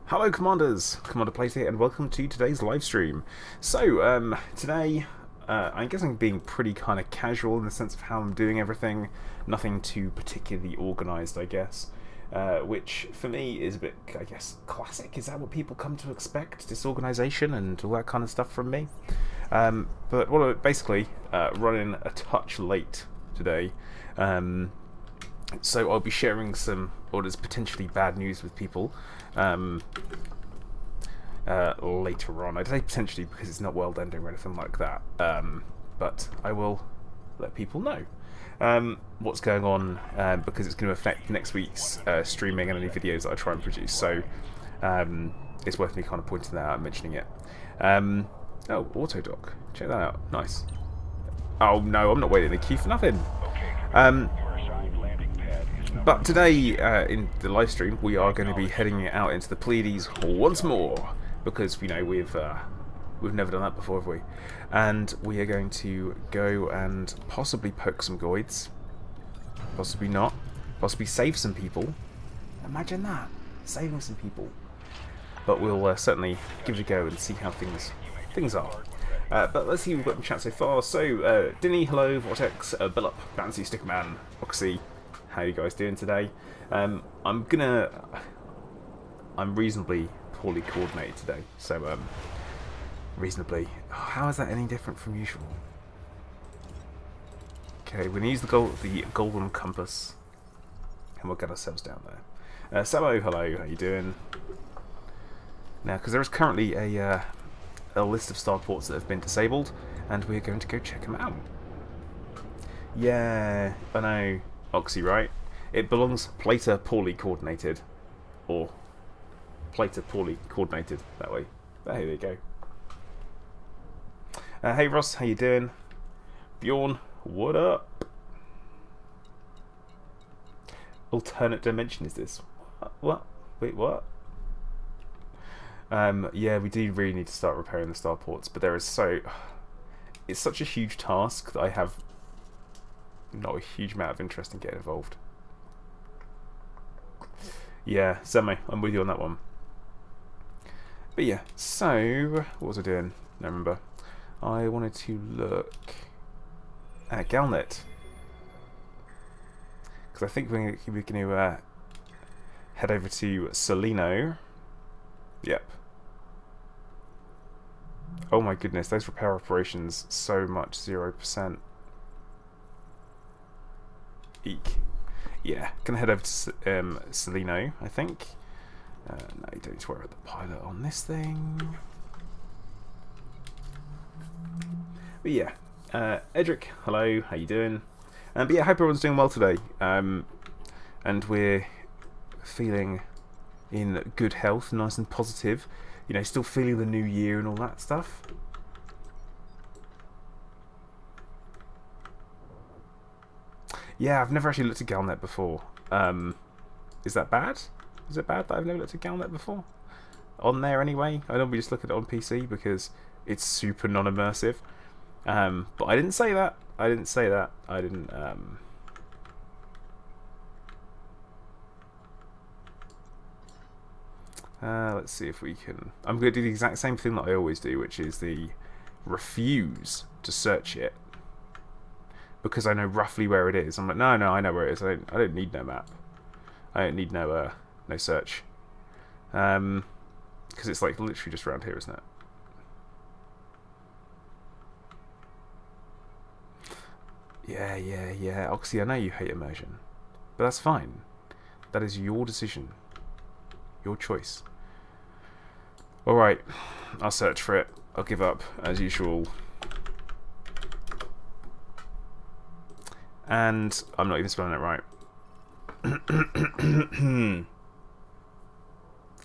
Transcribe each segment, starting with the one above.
Hello Commanders, Commander Plate here, and welcome to today's live stream. So, today, I guess I'm being pretty kind of casual in the sense of how I'm doing everything. Nothing too particularly organised, I guess. Which, for me, is a bit, I guess, classic. Is that what people come to expect? Disorganisation and all that kind of stuff from me? But what basically, running a touch late today. So I'll be sharing some what is potentially bad news with people later on. I'd say potentially because it's not world ending or anything like that, but I will let people know what's going on because it's going to affect next week's streaming and any videos that I try and produce. So it's worth me kind of pointing that out and mentioning it. Oh, Autodoc, check that out. Nice. Oh no, I'm not waiting in the queue for nothing. But today, in the live stream, we are going to be heading out into the Pleiades once more, because you know we've never done that before, have we? And we are going to go and possibly poke some Goids, possibly not, possibly save some people. Imagine that, saving some people. But we'll certainly give it a go and see how things are. But let's see who we've got in chat so far. So, Dinny, hello, Vortex, Billup, Fancy Stickman, Oxy. How are you guys doing today? I'm reasonably poorly coordinated today, so reasonably. Oh, how is that any different from usual? Okay, we're gonna use the golden compass, and we'll get ourselves down there. Samo, hello, how you doing? Now, because there is currently a list of starports that have been disabled, and we're going to go check them out. Yeah, I know. Oxy, right? It belongs Plater poorly coordinated, or Plater poorly coordinated that way. There you go. Hey Ross, how you doing? Bjorn, what up? Alternate dimension is this? What? Wait, what? Yeah, we do really need to start repairing the starports, but there is it's such a huge task that I have not a huge amount of interest in getting involved. Yeah, semi. I'm with you on that one. But yeah, so what was I doing? I remember. I wanted to look at Galnet because I think we're going to head over to Solino. Yep. Oh my goodness, those repair operations so much 0%. Eek. Yeah, gonna head over to Solino, I think. No, you don't need to worry about the pilot on this thing. But yeah, Edric, hello, how you doing? But yeah, I hope everyone's doing well today. And we're feeling in good health, nice and positive. You know, still feeling the new year and all that stuff. Yeah, I've never actually looked at Galnet before. Is that bad? Is it bad that I've never looked at Galnet before? On there anyway? I normally just look at it on PC because it's super non-immersive. But I didn't say that. I didn't say that. I didn't... let's see if we can... I'm going to do the exact same thing that I always do, which is the refuse to search it. Because I know roughly where it is. I'm like, no, I know where it is. I don't need no map. I don't need no search. Because it's like literally just around here, isn't it? Yeah. Oxy, I know you hate immersion, but that's fine. That is your decision, your choice. All right, I'll search for it. I'll give up as usual. And I'm not even spelling it right.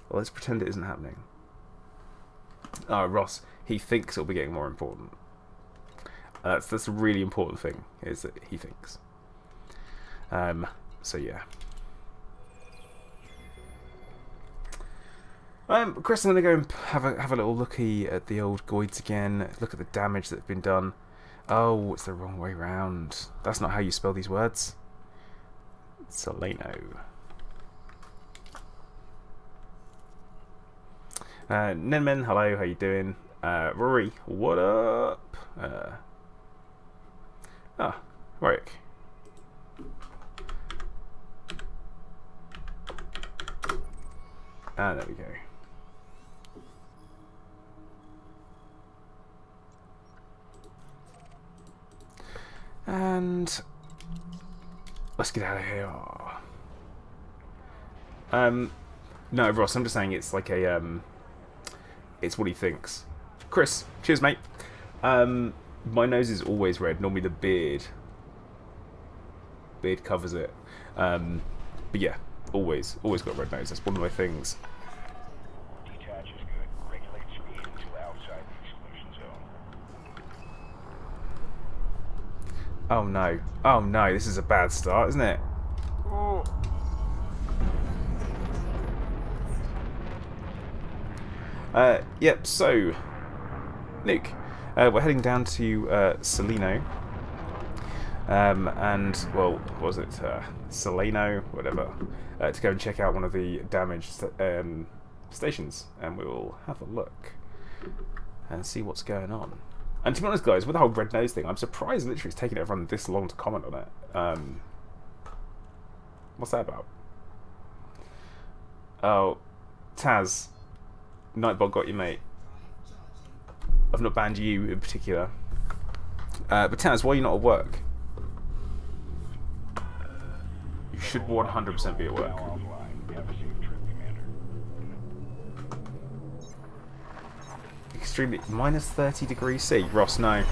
Well, let's pretend it isn't happening. Oh, Ross, he thinks it'll be getting more important. That's a really important thing, is that he thinks. So yeah. Chris, I'm gonna go and have a little looky at the old Goids again. Look at the damage that's been done. Oh, it's the wrong way round. That's not how you spell these words. Solano. Nenmen, hello, how you doing? Rory, what up? Warwick. There we go. And let's get out of here. No, Ross, I'm just saying it's like a it's what he thinks. Chris, cheers, mate. My nose is always red. Normally the beard covers it. But yeah, always got a red nose. That's one of my things. Detach is good. Regulate speed until outside the exclusion zone. Oh no. Oh no, this is a bad start, isn't it? Oh. Yep, so Nick, we're heading down to Salino. And well, what was it? Salino, whatever, to go and check out one of the damaged stations, and we will have a look and see what's going on. And to be honest, guys, with the whole red nose thing, I'm surprised literally it's taken everyone this long to comment on it. What's that about? Oh, Taz, Nightbot got you, mate. I've not banned you in particular. But Taz, why are you not at work? You should 100% be at work. Extremely -30°C. Ross, no.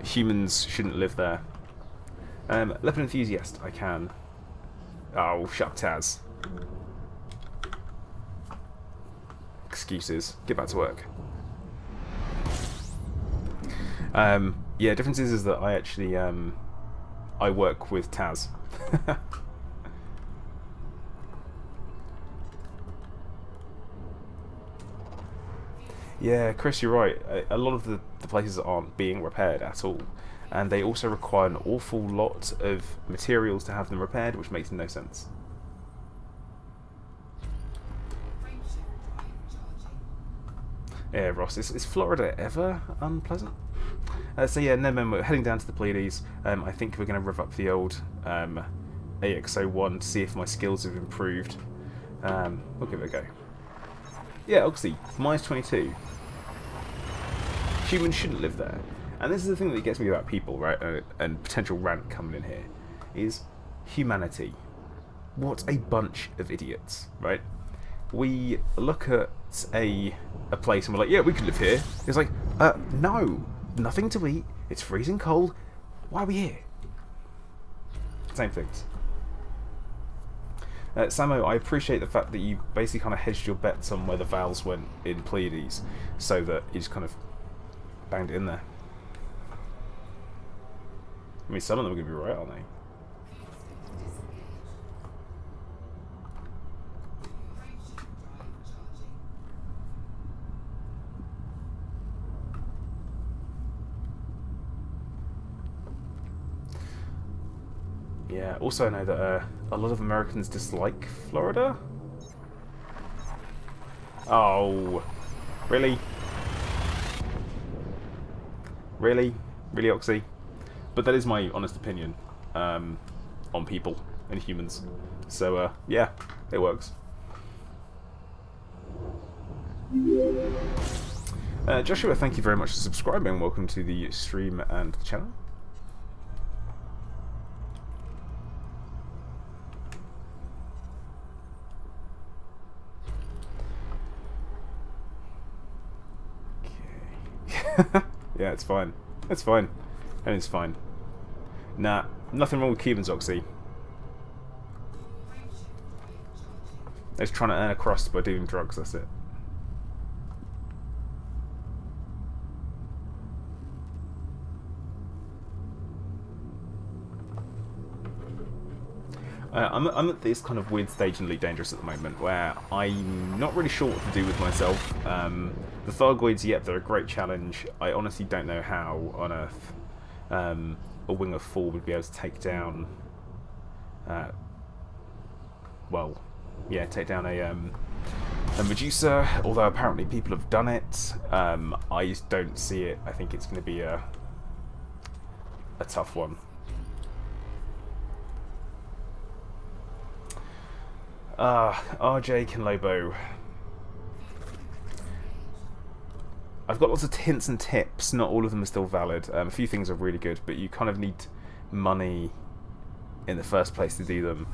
Humans shouldn't live there. Leopard enthusiast, I can. Oh, shut up, Taz. Excuses. Get back to work. Yeah, difference is that I actually I work with Taz. Yeah, Chris, you're right. A lot of the places aren't being repaired at all, and they also require an awful lot of materials to have them repaired, which makes no sense. Yeah, Ross, is Florida ever unpleasant? So yeah, Nedman, we're heading down to the Pleiades. I think we're going to rev up the old AX01 to see if my skills have improved. We'll give it a go. Yeah, obviously, -22. Humans shouldn't live there. And this is the thing that gets me about people, right, and potential rant coming in here, is humanity. What a bunch of idiots, right? We look at a place and we're like, yeah, we could live here. It's like, no, nothing to eat, it's freezing cold, why are we here? Same things. Samo, I appreciate the fact that you basically kind of hedged your bets on where the valves went in Pleiades, so that you just kind of banged it in there. I mean, some of them are going to be right, aren't they? Yeah, also I know that a lot of Americans dislike Florida. Oh, really? Really? Really, Oxy? But that is my honest opinion on people and humans. So, yeah, it works. Joshua, thank you very much for subscribing. Welcome to the stream and the channel. Yeah, it's fine. It's fine. And it's fine. Nah, nothing wrong with Cubans, Oxy. They're just trying to earn a crust by doing drugs, that's it. I'm at this kind of weird stage in Elite Dangerous at the moment where I'm not really sure what to do with myself. The Thargoids, yep, they're a great challenge. I honestly don't know how on earth a Wing of 4 would be able to take down... well, yeah, take down a a Medusa, although apparently people have done it. I just don't see it. I think it's going to be a tough one. RJ Kinlobo. I've got lots of hints and tips. Not all of them are still valid. A few things are really good, but you kind of need money in the first place to do them.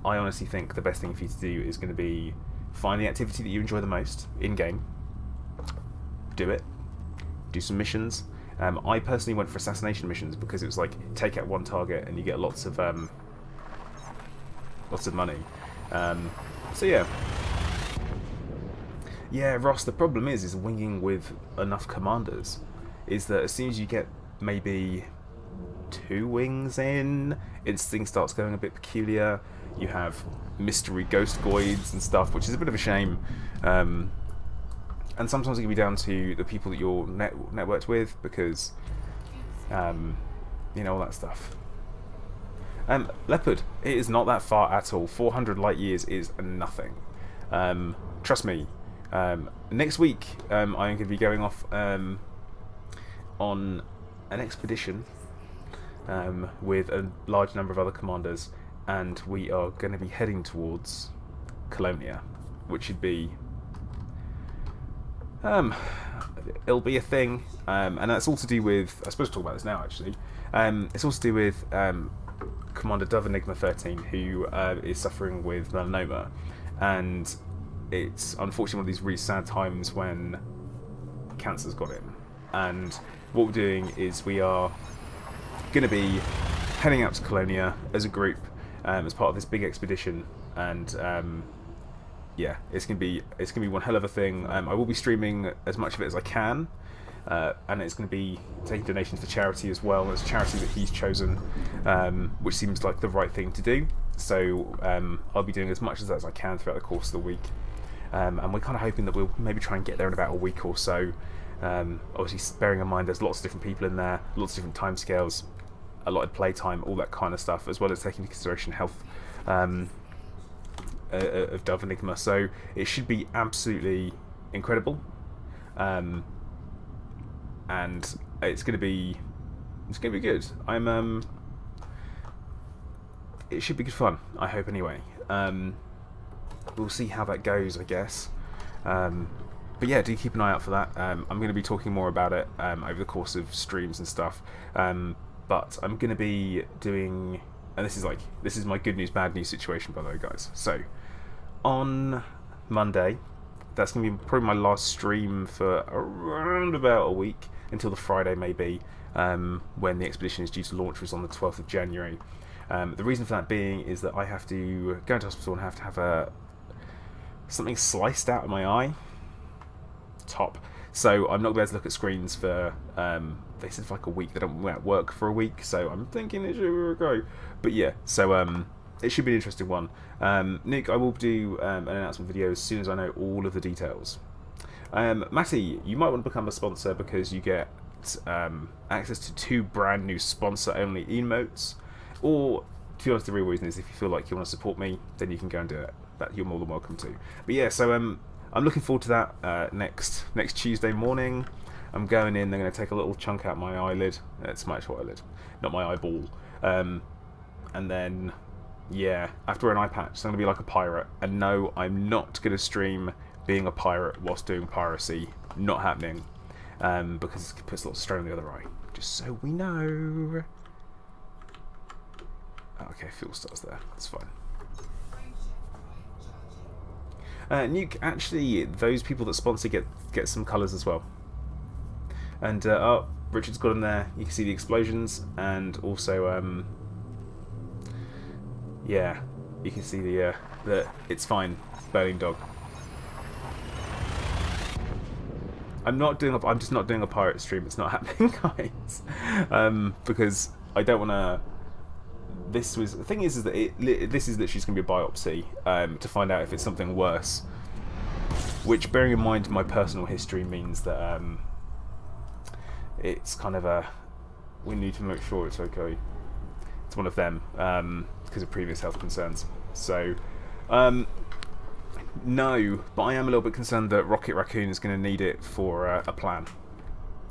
I honestly think the best thing for you to do is going to be find the activity that you enjoy the most in-game. Do it. Do some missions. I personally went for assassination missions because it was like take out one target and you get lots of money. So yeah. Yeah, Ross, the problem is winging with enough commanders is that as soon as you get maybe 2 wings in, thing starts going a bit peculiar. You have mystery Ghostoids and stuff, which is a bit of a shame. And sometimes it can be down to the people that you're networked with, because, you know, all that stuff. Leopard, it is not that far at all. 400 light years is nothing. Trust me. Next week, I'm going to be going off on an expedition with a large number of other commanders, and we are going to be heading towards Colonia, which should be it'll be a thing, and that's all to do with, I suppose, talk about this now actually. It's all to do with Commander Dove Enigma 13, who is suffering with melanoma, and it's unfortunately one of these really sad times when cancer's got him. And what we're doing is we are going to be heading out to Colonia as a group, as part of this big expedition, and yeah, it's gonna be one hell of a thing. I will be streaming as much of it as I can, and it's going to be taking donations for charity as well. It's a charity that he's chosen, which seems like the right thing to do. So I'll be doing as much as I can throughout the course of the week, and we're kind of hoping that we'll maybe try and get there in about a week or so. Obviously, bearing in mind there's lots of different people in there, lots of different timescales, a lot of playtime, all that kind of stuff, as well as taking into consideration health of Dove Enigma. So it should be absolutely incredible, and it's going to be good. It should be good fun, I hope anyway. We'll see how that goes, I guess. But yeah, do keep an eye out for that. I'm going to be talking more about it over the course of streams and stuff. But I'm going to be doing, and this is my good news, bad news situation, by the way, guys. So on Monday, that's going to be probably my last stream for around about a week, until the Friday maybe, when the expedition is due to launch, which is on the 12th of January. The reason for that being is that I have to go into hospital and have to have something sliced out of my eye top, so I'm not going to be able to look at screens for they said for like a week. They don't work for a week, so I'm thinking it should go. But yeah, so it should be an interesting one. Nick, I will do an announcement video as soon as I know all of the details. Matty, you might want to become a sponsor because you get access to 2 brand new sponsor-only emotes. Or, to be honest, the real reason is if you feel like you want to support me, then you can go and do it. That you're more than welcome to. But yeah, so I'm looking forward to that next Tuesday morning. I'm going in. They're going to take a little chunk out my eyelid. It's my actual eyelid, not my eyeball. And then, yeah, I have to wear an eye patch, so I'm going to be like a pirate. And no, I'm not going to stream being a pirate whilst doing piracy. Not happening. Because it puts a lot of strain on the other eye. Just so we know. Okay, fuel starts there. That's fine. Nuke, actually, those people that sponsor get some colours as well. And oh, Richard's got them there. You can see the explosions, and also yeah, you can see the it's fine, burning dog. I'm just not doing a pirate stream. It's not happening, guys, because I don't want to. The thing is that this is literally just going to be a biopsy to find out if it's something worse. Which, bearing in mind my personal history, means that it's kind of we need to make sure it's okay. It's one of them because of previous health concerns. So No, but I am a little bit concerned that Rocket Raccoon is going to need it for a plan.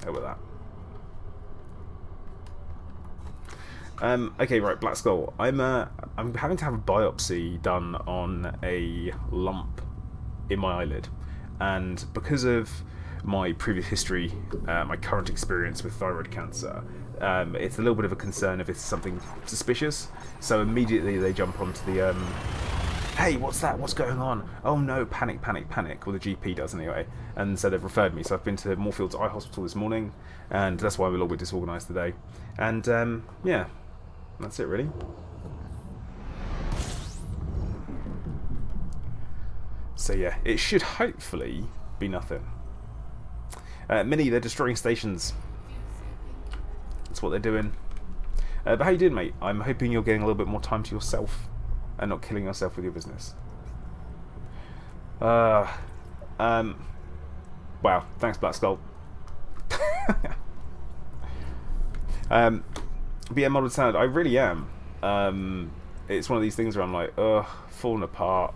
How about that? Okay, right, Black Skull. I'm having to have a biopsy done on a lump in my eyelid, and because of my previous history, my current experience with thyroid cancer, it's a little bit of a concern if it's something suspicious. So immediately they jump onto the hey, what's that? What's going on? Oh no, panic, panic, panic. Well, the GP does anyway. And so they've referred me. So I've been to Moorfields Eye Hospital this morning, and that's why I'm a little bit disorganised today. And yeah, that's it really. So yeah, it should hopefully be nothing. Mini, they're destroying stations. That's what they're doing. But how you doing, mate? I'm hoping you're getting a little bit more time to yourself and not killing yourself with your business. Wow, thanks, Black Skull. But yeah, Modern Standard, I really am. It's one of these things where I'm like, ugh, falling apart.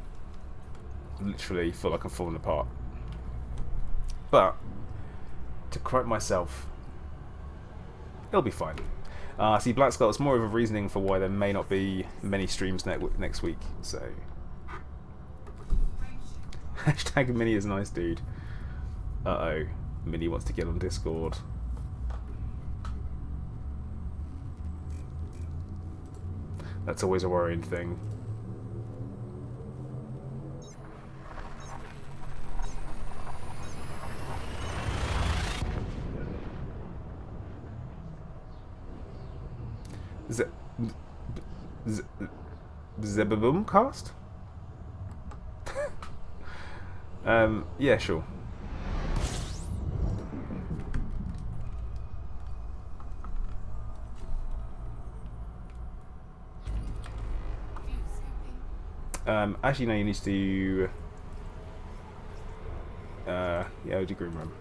Literally feel like I'm falling apart. But to correct myself, it'll be fine. See, Black Skull, it's more of a reasoning for why there may not be many streams next week. So, hashtag Mini is nice, dude. Uh-oh, Mini wants to get on Discord. That's always a worrying thing. Zebaboom cast? Yeah, sure. Actually, no, you need to yeah, OG Green Room.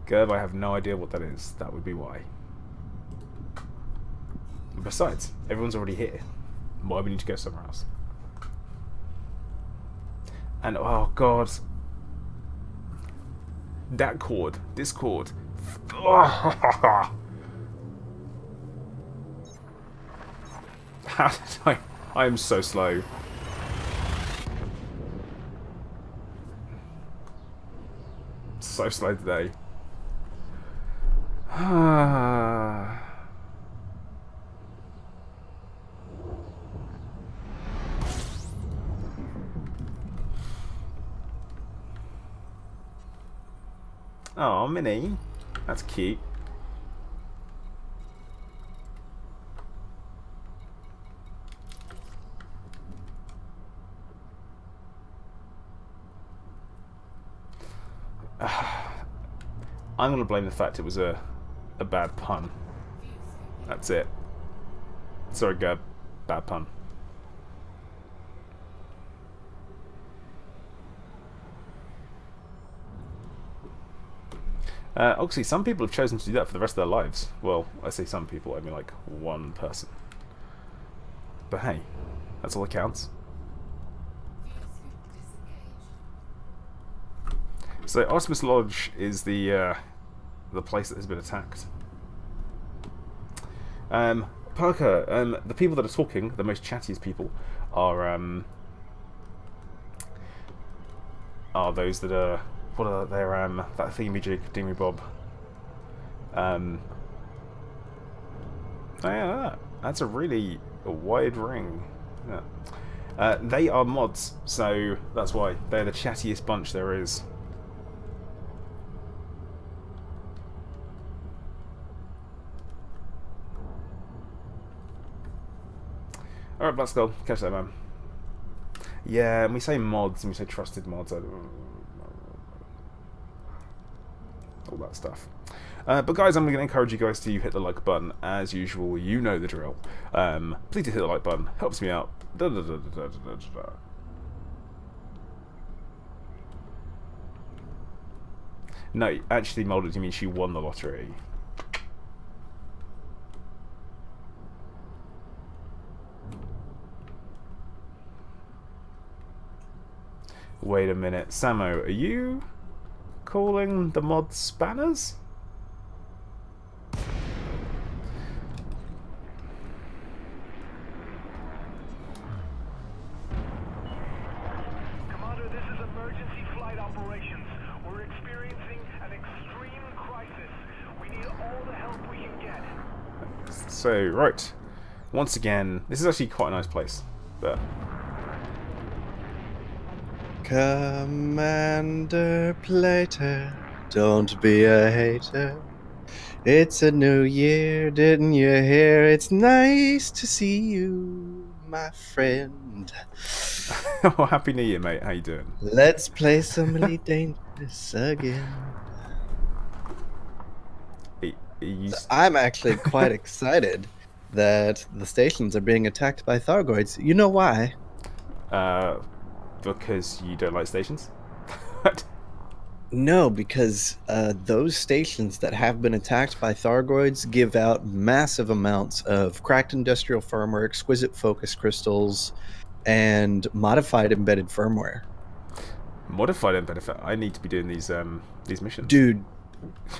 Gerb, I have no idea what that is. That would be why. Besides, everyone's already here. Why we need to go somewhere else? And oh god, that cord, Discord. How did I am so slow. So slow today. Oh, Minnie. That's cute. I'm going to blame the fact it was a bad pun. That's it. Sorry, Gab. Bad pun. Obviously, some people have chosen to do that for the rest of their lives. Well, I say some people, I mean like one person. But hey, that's all that counts. So, Artemis Lodge is the place that has been attacked. Parker, the people that are talking, the most chattiest people, are those that are, what are they, that thingy-jig, dingy-bob. Oh yeah, that's a really wide ring. Yeah. They are mods, so that's why. They're the chattiest bunch there is. Alright, Black Skull, catch that, man. Yeah, and we say mods, and we say trusted mods, all that stuff. But guys, I'm going to encourage you guys to hit the like button, as usual. You know the drill. Please do hit the like button, helps me out. No, actually, Molded, you mean she won the lottery. Wait a minute, Samo, are you calling the mods spanners? Commander, this is emergency flight operations. We're experiencing an extreme crisis. We need all the help we can get. So, right. Once again, this is actually quite a nice place, but... Commander Plater, don't be a hater. It's a new year, didn't you hear? It's nice to see you, my friend. Oh, Happy New Year, mate. How you doing? Let's play some Elite Dangerous again. I'm actually quite excited that the stations are being attacked by Thargoids. You know why? Because you don't like stations? No, because those stations that have been attacked by Thargoids give out massive amounts of cracked industrial firmware, exquisite focus crystals, and modified embedded firmware. Modified embedded firmware? I need to be doing these missions. Dude,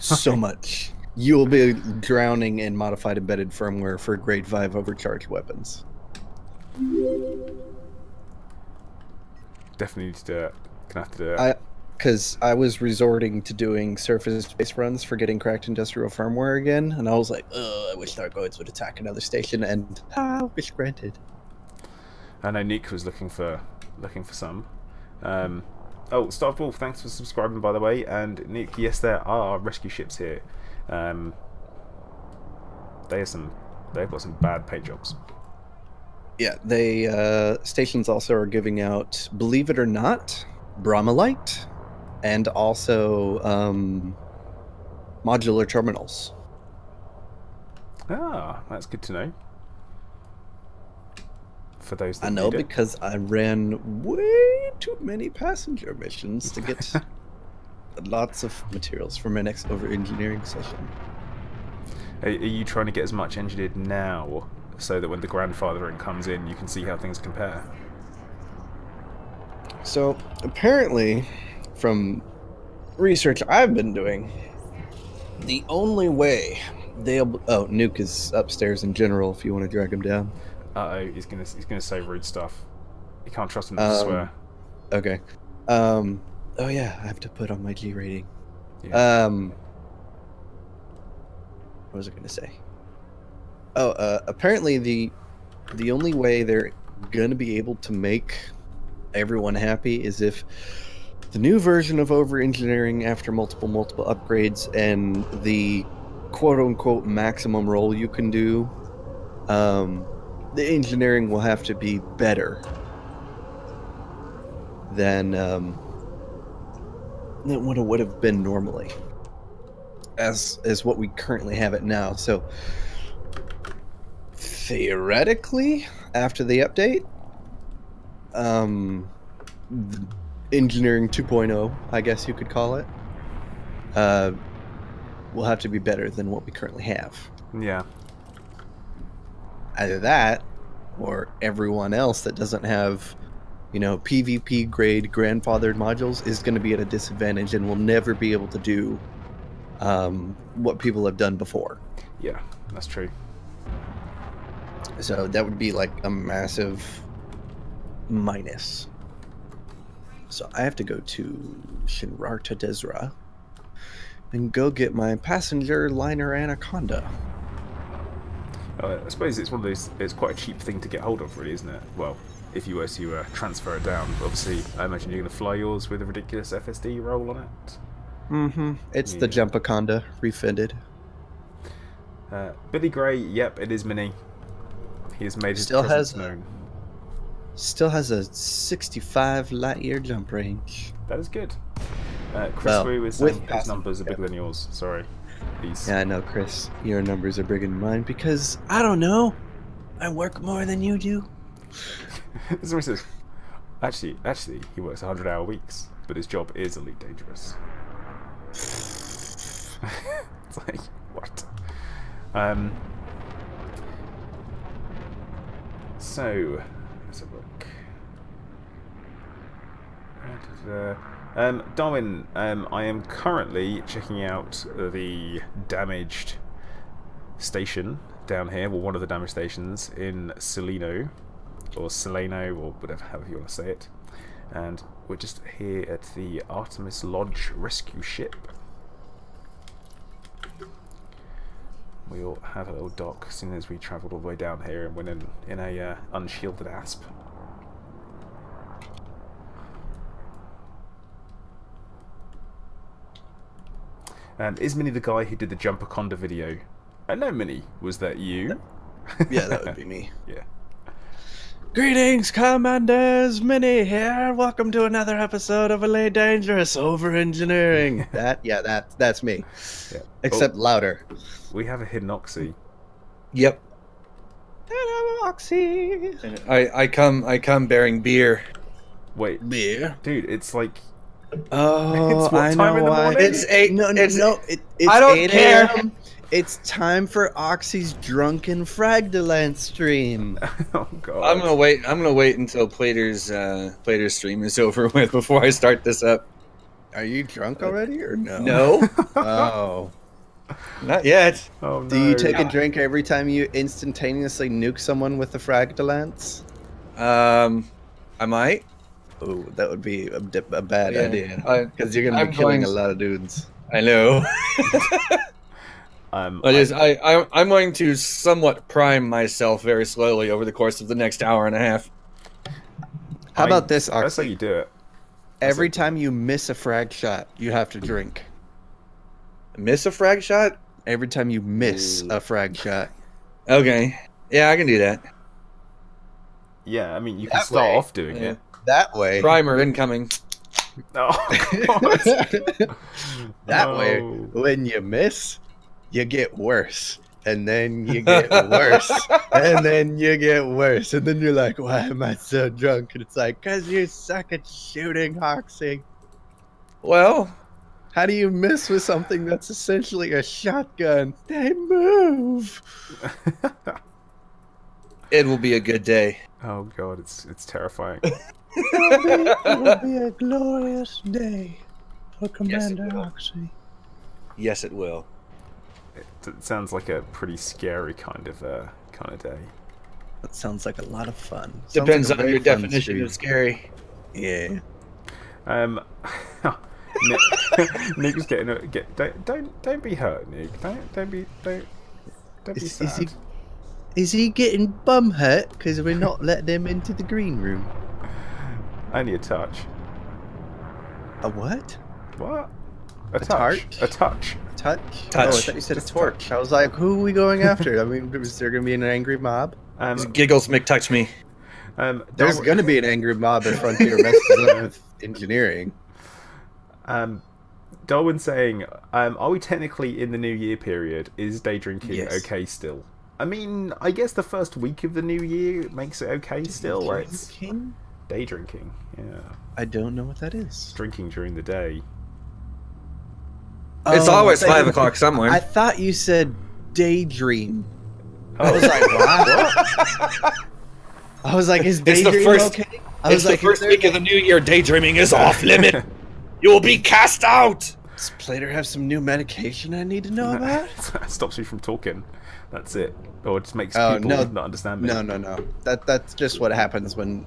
so much. You will be drowning in modified embedded firmware for grade 5 overcharged weapons. Definitely need to do it. Gonna have to do it. Because I was resorting to doing surface-based runs for getting cracked industrial firmware again, and I was like, oh, I wish Thargoids would attack another station, and wish granted. I know Nick was looking for some. Oh, Starport, thanks for subscribing, by the way. And Nick, yes, there are rescue ships here. They've got some bad paint jobs. Yeah, they stations also are giving out, believe it or not, Brahmalite, and also modular terminals. Ah, that's good to know. For those that I know, need it. because I ran way too many passenger missions to get lots of materials for my next over-engineering session. Are you trying to get as much engineered now, so that when the grandfathering comes in, you can see how things compare? So, apparently, from research I've been doing, the only way they'll... Oh, Nuke is upstairs in general if you want to drag him down. Uh-oh, he's gonna say rude stuff. You can't trust him to swear. Okay. Oh yeah, I have to put on my G rating. Yeah. What was I gonna say? Oh, apparently the only way they're gonna be able to make everyone happy is if the new version of over-engineering after multiple upgrades and the quote-unquote maximum roll you can do, the engineering will have to be better than what it would have been normally, as what we currently have it now. So theoretically, after the update, engineering 2.0, I guess you could call it, will have to be better than what we currently have. Yeah. Either that, or everyone else that doesn't have, you know, PvP grade grandfathered modules is going to be at a disadvantage and will never be able to do what people have done before. Yeah, that's true. So that would be like a massive minus. So I have to go to Shinrarta Desra and go get my passenger liner Anaconda. I suppose it's one of those. It's quite a cheap thing to get hold of, really, isn't it? Well, if you were to transfer it down, obviously, I imagine you're going to fly yours with a ridiculous FSD roll on it. Mm-hmm. It's the Jumpaconda refitted. Billy Gray, yep, it is Mini. He has made his Still presence known. Still has a 65 light year jump range. That is good. Chris Wu is saying his numbers are bigger yeah. than yours. Sorry. Yeah, I know, Chris. Your numbers are bigger than mine because, I don't know, I work more than you do. Somebody says, actually, he works 100-hour weeks, but his job is Elite Dangerous. It's like, what? So, let's have a look. Darwin, I am currently checking out the damaged station down here, well, one of the damaged stations in Salino, or Saleno, or whatever, however you want to say it. And we're just here at the Artemis Lodge rescue ship. We'll have a little dock as soon as we travelled all the way down here and went in a unshielded asp. And is Minnie the guy who did the Jumperconda video? No, Minnie, was that you? Yeah, that would be me. Yeah. Greetings, Commanders! Minnie here. Welcome to another episode of Elay Dangerous Over Engineering. That's me. Yeah. Except louder. We have a hidden Oxy. Yep. Hello, Oxy. I come bearing beer. Wait, Beer. dude, it's like Oh, it's what I time know in the why. morning? It's 8. No, it's, it's I don't 8 care. a.m. It's time for Oxy's drunken Fragdolent stream. oh god. I'm gonna wait until Plater's stream is over with before I start this up. Are you drunk already or no? No, Oh. not yet. Oh no. Do you take a drink every time you instantaneously nuke someone with the Fragdolents? I might. Oh, that would be a bad Yeah. idea. Because you're gonna I'm be killing going- a lot of dudes. I know. I'm going to somewhat prime myself very slowly over the course of the next hour and a half. How about this, That's how Oxy? you do it. Every time you miss a frag shot, you have to drink. Miss a frag shot? Every time you miss a frag shot. Okay. Yeah, I can do that. Yeah, I mean you can That start way. off doing Yeah. it. That way. Primer incoming. Oh god. That No. way, when you miss, you get worse. And then you get worse. And then you get worse. And then you're like, why am I so drunk? And it's like, because you suck at shooting, Oxy. Well, How do you miss with something that's essentially a shotgun? They move. it will be a good day. Oh god, it's terrifying. It will be a glorious day for Commander will. Oxy. Yes, it will. It sounds like a pretty scary kind of day. That sounds like a lot of fun. Sounds Depends like a on your very fun definition stream. of scary. Yeah. Nick's getting don't be hurt, Nick. Don't be Is sad. Is he getting bum hurt because we're not letting him into the green room? Only a touch. A what? What? A touch. tart? A touch. Touch? Touch. Oh, I thought you said a Just torch. I was like, who are we going after? I mean, is there going to be an angry mob? Giggles McTouch me. There's going to be an angry mob if Frontier messes up with engineering. Darwin saying, are we technically in the New Year period? Is day drinking Yes. okay still? I mean, I guess the first week of the New Year makes it okay still. It's Drinking? day drinking. Yeah. I don't know what that is. Drinking during the day. It's Oh, always I thought 5 you- o'clock somewhere. I thought you said daydream. Oh. I was like, wow. I was like, is It's the daydream first- okay? I was It's the first week of the new year. Daydreaming is off limit. You will be cast out. Does Plater have some new medication I need to know about? Stops me from talking. That's it. Or it just makes Oh, people no. not understand me. No. That's just what happens when,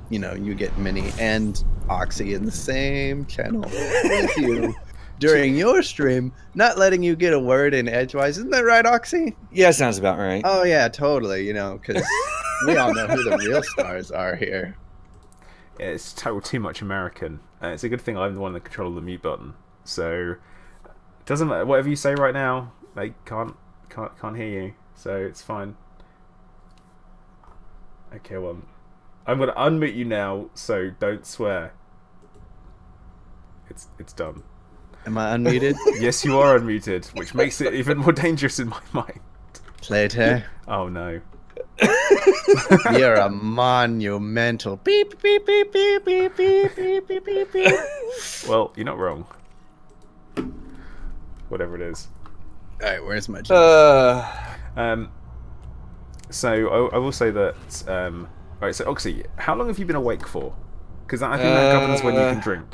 you get Minnie and Oxy in the same channel with you during your stream, not letting you get a word in edgewise. Isn't that right, Oxy? Yeah, sounds about right. Oh yeah, totally. Because we all know who the real stars are here. Yeah, it's too much American. It's a good thing I'm the one that controls the mute button. So it doesn't matter. Whatever you say right now, they can't hear you. So it's fine. Okay, well, I'm gonna unmute you now. So don't swear. It's done. Am I unmuted? Yes, you are unmuted, which makes it even more dangerous in my mind. Plater, Oh no. you're a monumental beep beep beep beep beep beep beep beep beep beep. Well, you're not wrong. Whatever it is. All right, where's my? So I will say that. Right. So Oxy, how long have you been awake for? Because I think that governs when you can drink.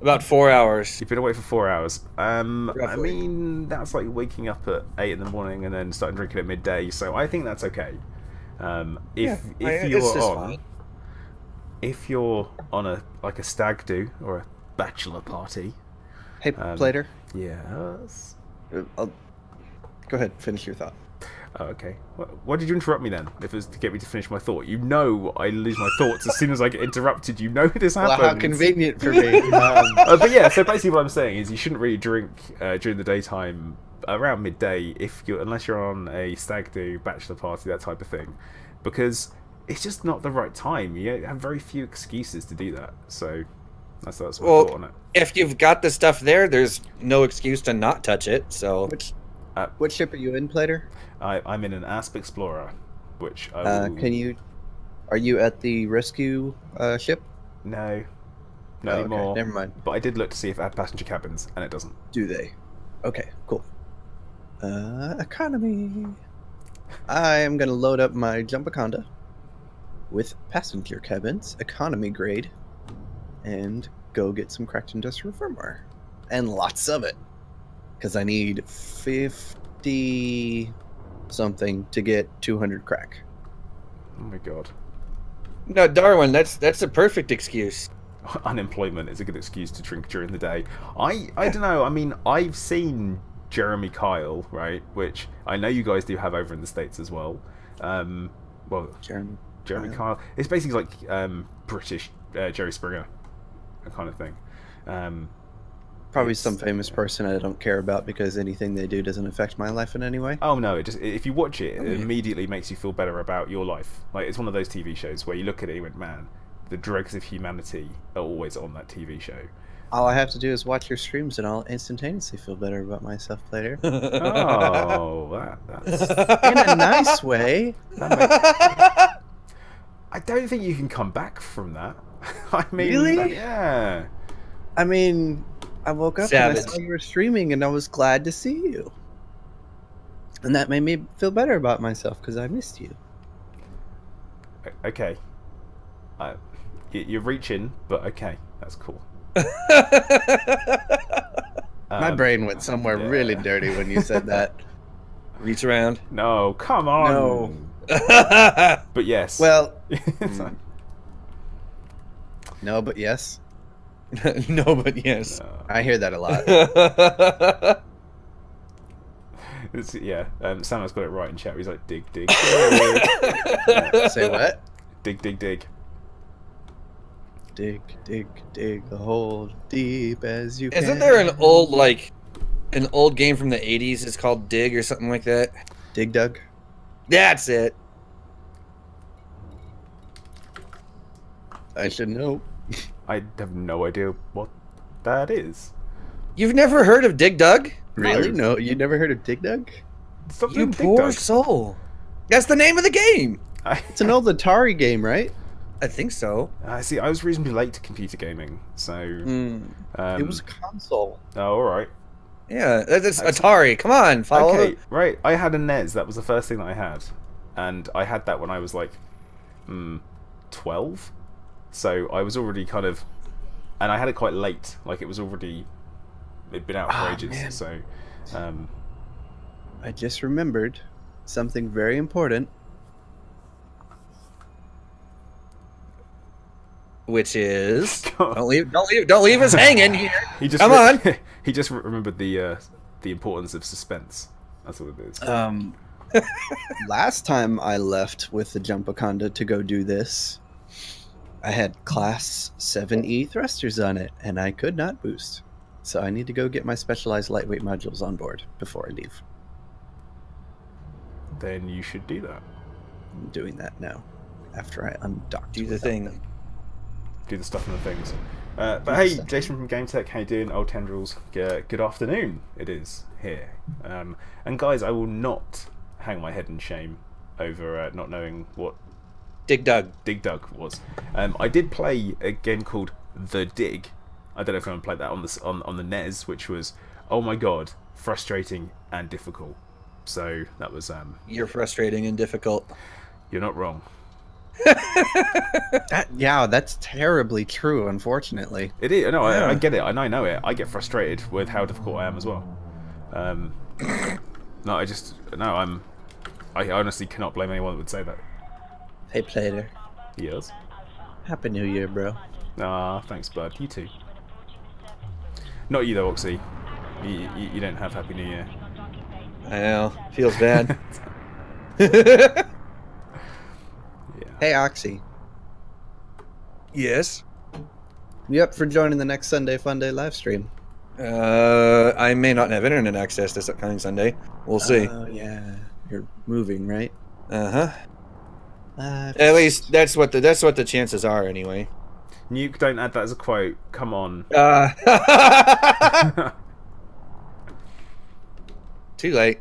About 4 hours. You've been away for 4 hours. I Roughly. mean, that's like waking up at 8 in the morning and then starting drinking at midday, so I think that's okay. If it's just fine. if you're on a stag do or a bachelor party. Hey, Plater. Yes. Go ahead, finish your thought. Oh, okay. Why did you interrupt me then? If it was to get me to finish my thought, you know I lose my thoughts as soon as I get interrupted. You know this happens. Well, how convenient for me. But yeah, so basically what I'm saying is you shouldn't really drink during the daytime around midday unless you're on a stag do, bachelor party, that type of thing, because it's just not the right time. You have very few excuses to do that. So that's my thought on it. If you've got the stuff there, there's no excuse to not touch it. So, What ship are you in, Plater? I'm in an ASP Explorer, which I will... Are you at the rescue ship? No, not anymore. Okay, never mind. But I did look to see if it had passenger cabins, and it doesn't. Do they? Okay, cool. Economy. I am gonna load up my Jumpaconda with passenger cabins, economy grade, and go get some cracked industrial firmware, and lots of it, because I need 50 something to get 200 crack. Oh my god. no, Darwin, that's a perfect excuse. Unemployment is a good excuse to drink during the day. I don't know. I mean, I've seen Jeremy Kyle, right? Which I know you guys do have over in the States as well. Well, Jeremy Kyle. It's basically like British Jerry Springer, that kind of thing. Probably some famous person I don't care about because anything they do doesn't affect my life in any way. Oh no! If you watch it, it immediately makes you feel better about your life. Like, it's one of those TV shows where you look at it and you went, man, the dregs of humanity are always on that TV show. All I have to do is watch your streams and I'll instantaneously feel better about myself later. Oh, that's... In a nice way. I don't think you can come back from that. I mean, really? Yeah. I mean, I woke up Savage. and I saw you were streaming and I was glad to see you. And that made me feel better about myself because I missed you. Okay. You're reaching, but okay, that's cool. My brain went somewhere really dirty when you said that. Reach around. No, come on. No. But yes. Well, no, but yes. No, but yes. I hear that a lot. Yeah, Sam's got it right in chat. He's like, dig, dig. Say what? Dig, dig, dig. Dig, dig, dig a hole deep as you can. Isn't there an old game from the 80s? It's called Dig or something like that. Dig Dug? That's it. I should know. I have no idea what that is. You've never heard of Dig Dug? Really? No, you never heard of Dig Dug? Stop You doing Dig poor Dug. soul. That's the name of the game. It's an old Atari game, right? I think so. See, I was reasonably late to computer gaming, so... It was a console. Oh, alright. Yeah, that's Atari. Come on, follow. Okay, right. I had a NES. That was the first thing that I had. And I had that when I was like 12. So I was already kind of... And I had it quite late. Like, it was already... It'd been out for ages, man. so... I just remembered something very important. Which is don't leave us hanging here. He just Come on. He just remembered the importance of suspense. That's what it is. Last time I left with the Jumpaconda to go do this, I had Class 7E thrusters on it, and I could not boost. So I need to go get my specialized lightweight modules on board before I leave. Then you should do that. I'm doing that now, after I undocked. Do the without thing. them. Do the stuff and the things. But hey, Jason from GameTech, how you doing? Old Tendrils, good afternoon. It is here. And guys, I will not hang my head in shame over not knowing what Dig Dug. Dig Dug was. I did play a game called The Dig. I don't know if anyone played that on the NES, which was, oh my god, frustrating and difficult. So that was You're frustrating and difficult. You're not wrong. Yeah, that's terribly true, unfortunately. It is. No, Yeah. I get it. I know it. I get frustrated with how difficult I am as well. No, I honestly cannot blame anyone that would say that. Hey, Plater. Yes. Happy New Year, bro. Ah, thanks, bud. You too. Not you though, Oxy. You don't have Happy New Year. I know. Feels bad. Yeah. Hey, Oxy. Yes. You up for joining the next Sunday Funday live stream? I may not have internet access this upcoming Sunday. We'll see. Oh, yeah. You're moving, right? Uh-huh. At least that's what the chances are, anyway. Nuke, don't add that as a quote. Come on. Too late.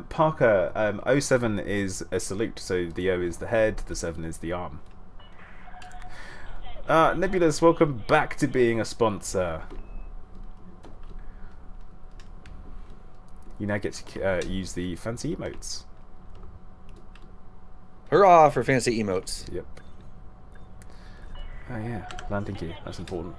Parker, 07 is a salute, so the O is the head, the 7 is the arm. Nebulous, welcome back to being a sponsor. You now get to use the fancy emotes. Hurrah for fancy emotes. Yep. Oh yeah, landing gear, that's important.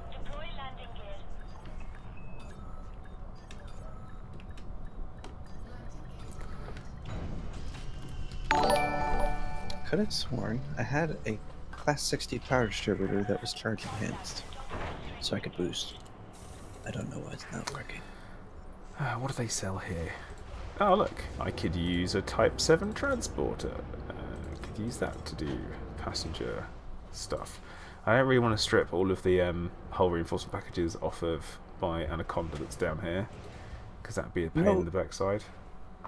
Could have sworn I had a Class 60 power distributor that was charge enhanced, so I could boost. I don't know why it's not working. What do they sell here? Oh look, I could use a Type 7 transporter. Could use that to do passenger stuff. I don't really want to strip all of the hull reinforcement packages off of my Anaconda that's down here, because that'd be a pain in the backside.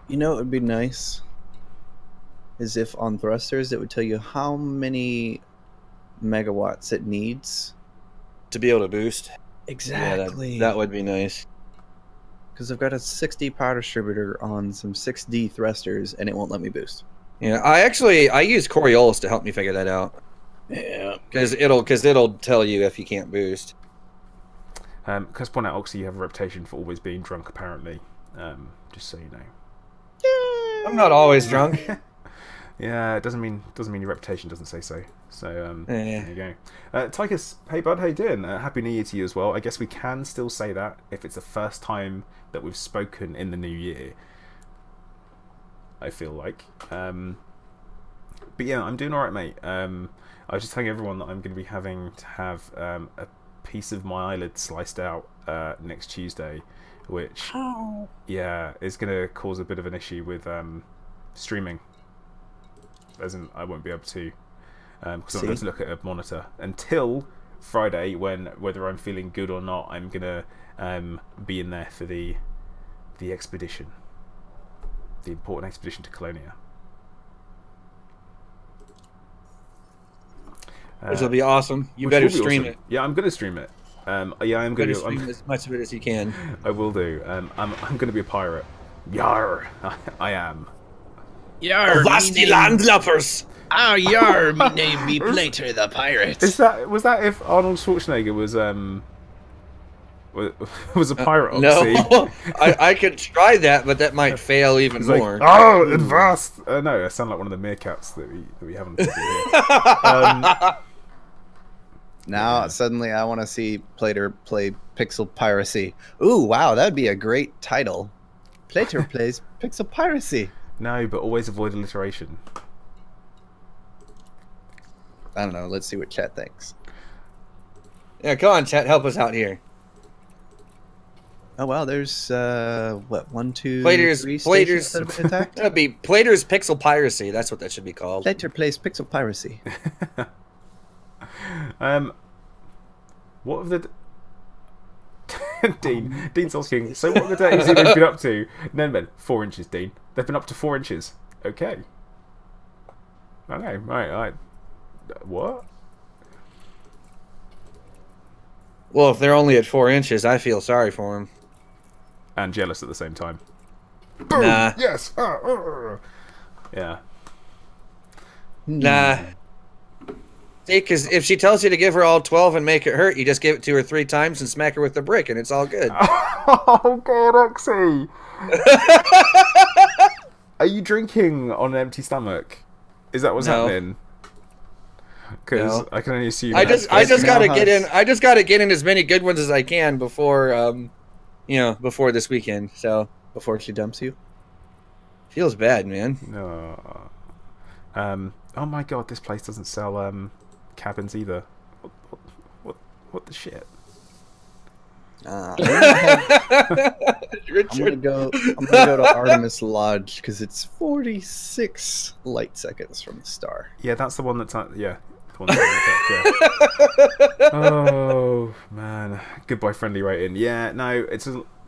You know what would be nice? Is if on thrusters it would tell you how many megawatts it needs To be able to boost. exactly. Yeah, that would be nice. Because I've got a 60 power distributor on some 6D thrusters and it won't let me boost. Yeah, I use Coriolis to help me figure that out. Yeah. Because it'll tell you if you can't boost. Because point out, Oxy, you have a reputation for always being drunk, apparently. Just so you know. I'm not always drunk. Yeah, it doesn't mean your reputation doesn't say so. So Yeah. there you go. Tychus, hey bud, how you doing? Happy New Year to you as well. I guess we can still say that if it's the first time that we've spoken in the new year. I feel like. But yeah, I'm doing alright, mate. I was just telling everyone that I'm going to be having to have a piece of my eyelid sliced out next Tuesday, which yeah, is going to cause a bit of an issue with streaming. As in, I won't be able to, because I'm going to look at a monitor until Friday, when whether I'm feeling good or not, I'm gonna be in there for the expedition, the important expedition to Colonia. Which will be awesome. You Which better will be stream awesome. it. Yeah, I'm gonna stream it. Yeah, I'm Better gonna stream as much of it as you can. I will do. I'm gonna be a pirate. Yar, I am. Yar, Vasti landlubbers! Oh, yar, my name be Plater the Pirate. Was that if Arnold Schwarzenegger was a pirate? No, I could try that, but that might fail even It's like, more. oh, advanced! No, I sound like one of the meerkats that we haven't here. Now, suddenly I want to see Plater play Pixel Piracy. Ooh, wow, that would be a great title. Plater plays Pixel Piracy. No, but always avoid alliteration. I don't know, let's see what chat thinks. Yeah, come on, chat, help us out here. Oh, wow, there's, what, 1, 2, Platers, 3 stations that have been attacked? That'd be Plater's Pixel Piracy. That's what that should be called. Plater plays Pixel Piracy. What have the Dean's asking, so what have the days they've been up to? No, men, 4 inches, Dean. They've been up to 4 inches. Okay. Okay, right. What? Well, if they're only at 4 inches, I feel sorry for them. And jealous at the same time. Nah. Yes. Yeah. Nah. See, because if she tells you to give her all 12 and make it hurt, you just give it to her 3 times and smack her with the brick, and it's all good. Oh God, Oxy! Are you drinking on an empty stomach? Is that what's No. happening? Because No. I can only assume. I that's- just gotta now get in. has- I just gotta get in as many good ones as I can before, before this weekend. So Before she dumps you. feels bad, man. No. Oh my god, this place doesn't sell cabins either. What the shit? I'm gonna Richard, go. I'm gonna go to Artemis Lodge because it's 46 light seconds from the star. Yeah, that's the one that's yeah. The one that's yeah. Oh man, goodbye friendly rating. Yeah, no,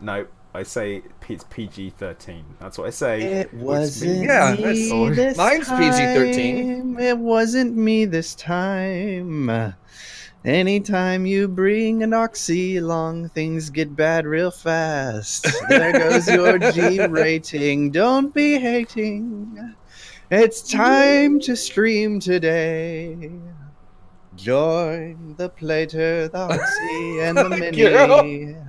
no. I say it's PG-13. That's what I say. It wasn't Yeah, me that's- this mine's time. PG-13. It wasn't me this time. Anytime you bring an oxy along, things get bad real fast. There goes your G rating. Don't be hating. It's time to stream today. Join the Plater, the Oxy, and the Mini. Girl.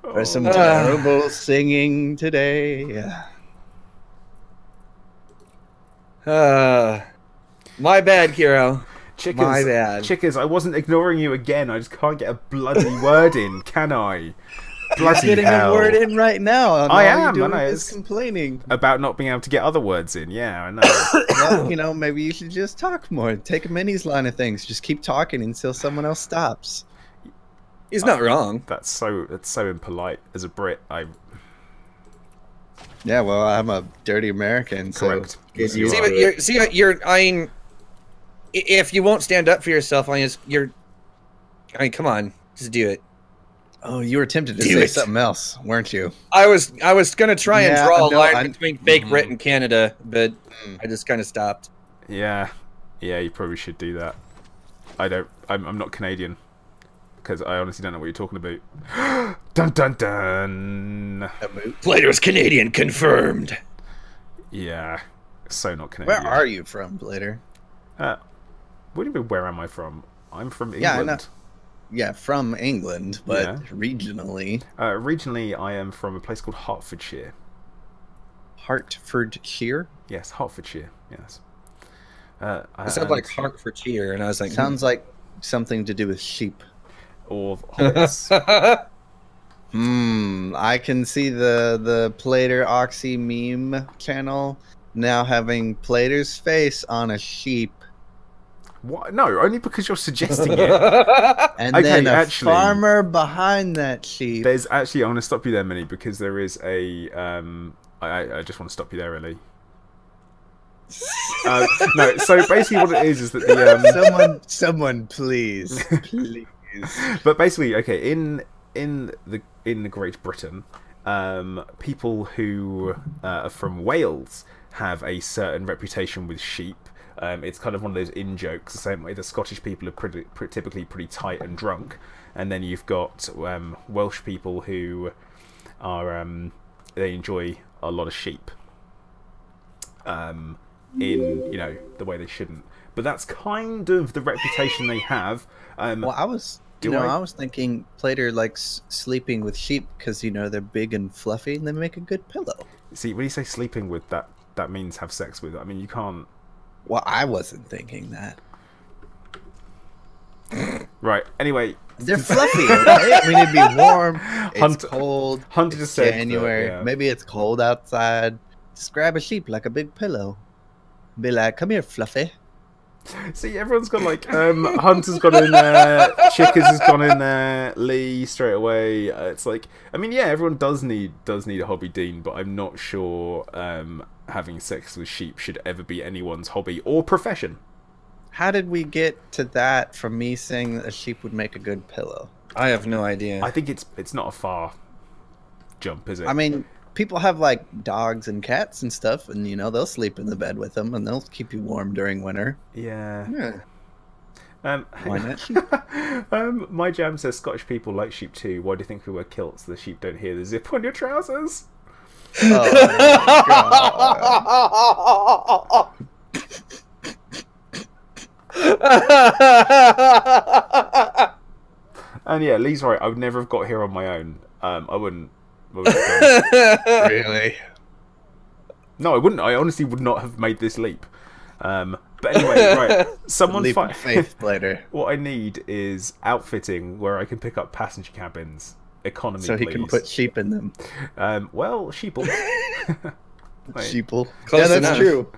For some Oh. terrible singing today. My bad, Kiro. Chickers, My bad. Chickers, I wasn't ignoring you again. I just can't get a bloody word in, can I? Bloody Getting hell. a word in right now. And I all am, You're doing I know, is it's- complaining. About not being able to get other words in. Yeah, I know. Well, maybe you should just talk more. Take a Mini's line of things. Just keep talking until someone else stops. He's not wrong. That's so impolite. As a Brit, Yeah, well, I'm a dirty American, Correct. so Yes, you you See, are. but you're. I mean, if you won't stand up for yourself, I mean, come on, just do it. Oh, you were tempted to Do say it. something else, weren't you? I was gonna try and Yeah, draw a no, line I'm- between fake Brit and Canada, but Mm. I just kind of stopped. Yeah, you probably should do that. I'm not Canadian because I honestly don't know what you're talking about. Dun dun dun. Plater's Canadian confirmed. Yeah, so not Canadian. Where are you from, Blader? What do you mean? Where am I from? I'm from Yeah, I England. know. Yeah, from England, but Yeah. regionally, Regionally, I am from a place called Hertfordshire. Hertfordshire. Yes, Hertfordshire. Yes. It sounds like heart for cheer, and I was like, Sounds like something to do with sheep. Or hobbits. I can see the Plater Oxy meme channel now having Plater's face on a sheep, What? No, only because you're suggesting it. and Okay, then a actually- farmer behind that sheep. There's actually, I want to stop you there, Minnie, because there is a. I just want to stop you there, really. No, so basically what it is that the Someone, please, please. but basically, okay, in the Great Britain, people who are from Wales have a certain reputation with sheep. It's kind of one of those in-jokes, the same way the Scottish people are typically pretty tight and drunk, and then you've got Welsh people who are they enjoy a lot of sheep. In the way they shouldn't, but that's kind of the reputation they have. Well, I was, I was thinking Plater likes sleeping with sheep because they're big and fluffy and they make a good pillow. See, when you say sleeping with, that means have sex with. I mean, you can't. Well, I wasn't thinking that. Right. Anyway, They're fluffy. Okay? I mean, it'd be warm. It's Hunter- cold. Hunter It's just said that, January. yeah. Maybe it's cold outside. Just grab a sheep like a big pillow. Be like, come here, Fluffy. see, everyone's got like Hunter's gone in there, Chickers has gone in there, Lee straight away. It's like, I mean, yeah, everyone does need a hobby, Dean, but I'm not sure having sex with sheep should ever be anyone's hobby or profession. How did we get to that from me saying that a sheep would make a good pillow? I have no idea. I think it's not a far jump, is it? I mean, people have like dogs and cats and stuff, and they'll sleep in the bed with them, and they'll keep you warm during winter. yeah. Yeah. Why not sheep? My jam says Scottish people like sheep too. Why do you think we wear kilts? The sheep don't hear the zip on your trousers. Oh, God. And yeah, Lee's right. I would never have got here on my own. I wouldn't have done. Really? No, I wouldn't. I honestly would not have made this leap. But anyway, right. Someone Leap of faith later. What I need is outfitting where I can pick up passenger cabins. Economy, So he please. can put sheep in them. Well, sheeple. Wait. Sheeple. Close Yeah, that's enough. true.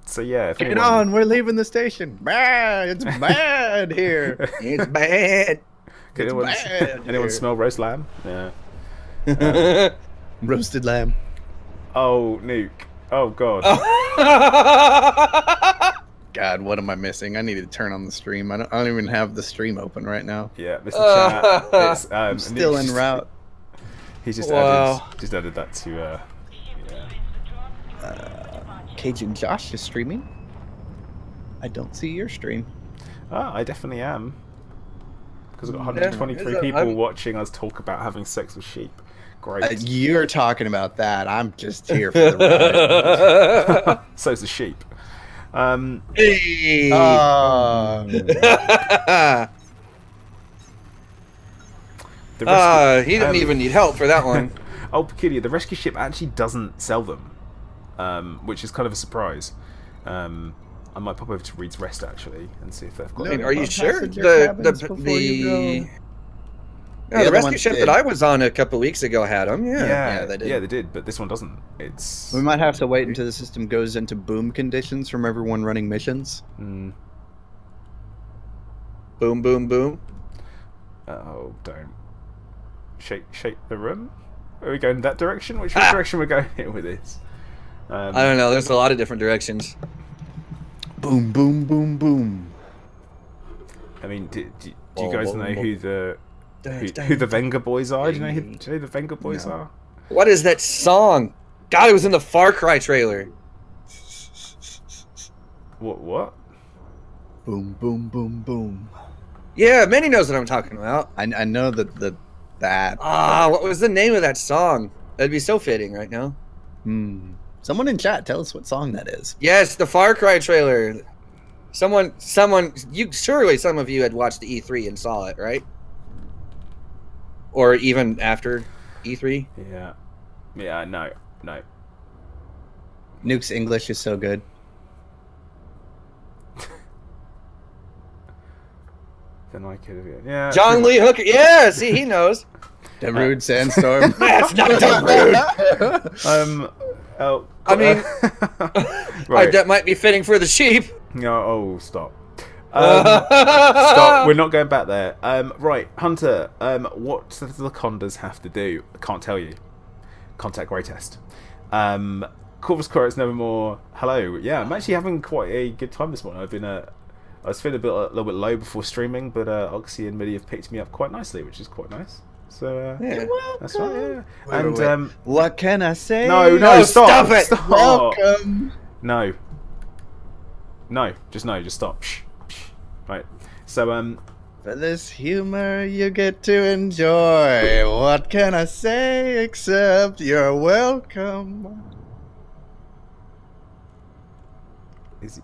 So yeah, if Get anyone... on, we're leaving the station. Bad, it's bad here. It's bad. Can It's anyone, bad anyone here. smell roast lamb? Yeah. Roasted lamb. Oh, Nuke. Oh God. God, what am I missing? I need to turn on the stream. I don't even have the stream open right now. Yeah, Mr. Chat. It's, I'm still Nuke's en just- route. He's just Wow. added that to. Yeah. Cajun Josh is streaming. I don't see your stream. Ah, I definitely am. Because I've got Yeah, 123 it's people I'm- watching us talk about having sex with sheep. Great. You're talking about that. I'm just here for the ride. So's the sheep. Hey. The rescue, He didn't even need help for that one. Oh, peculiar. The rescue ship actually doesn't sell them, which is kind of a surprise. I might pop over to Reed's Rest actually and see if they've got. No, any. Are you sure? passenger The cabins before you go. No, The the other rescue ones ship did. that I was on a couple weeks ago had them. Yeah. Yeah, they did. Yeah, they did, but this one doesn't. It's. We might have to wait until the system goes into boom conditions from everyone running missions. Mm, Boom, boom, boom. oh, don't shake the room. Are we going that direction? Which direction we're going here with this? I don't know. There's a lot of different directions. Boom, boom, boom, boom. I mean, do you guys know who the Dance, who the Venga Boys are? Do you know who the Venga Boys No. are? What is that song? God, it was in the Far Cry trailer. What? Boom, boom, boom, boom. Yeah, Manny knows what I'm talking about. I know that. What was the name of that song? That'd be so fitting right now. Someone in chat, tell us what song that is. Yes, the Far Cry trailer. Someone, you surely some of you had watched the E3 and saw it, right? Or even after E3. Yeah. No. Nuke's English is so good. Then I could have. Yeah. John Lee Hooker. Yeah, see, he knows. The rude sandstorm. That's not rude. Oh. I mean, right. that might be fitting for the sheep. No. Oh, stop. Stop. We're not going back there. Right, Hunter. What does the Condas have to do? I can't tell you. Contact Grey Test. Corvus Chorus Nevermore. Hello. Yeah, I'm actually having quite a good time this morning. I've been I was feeling a little bit low before streaming, but Oxy and Midi have picked me up quite nicely, which is quite nice. So Yeah. that's right. Yeah. Wait, And wait. What can I say? no, stop! stop it! Stop. Welcome. No, just stop. Shh. Right. So For this humor you get to enjoy. What can I say except you're welcome? is he?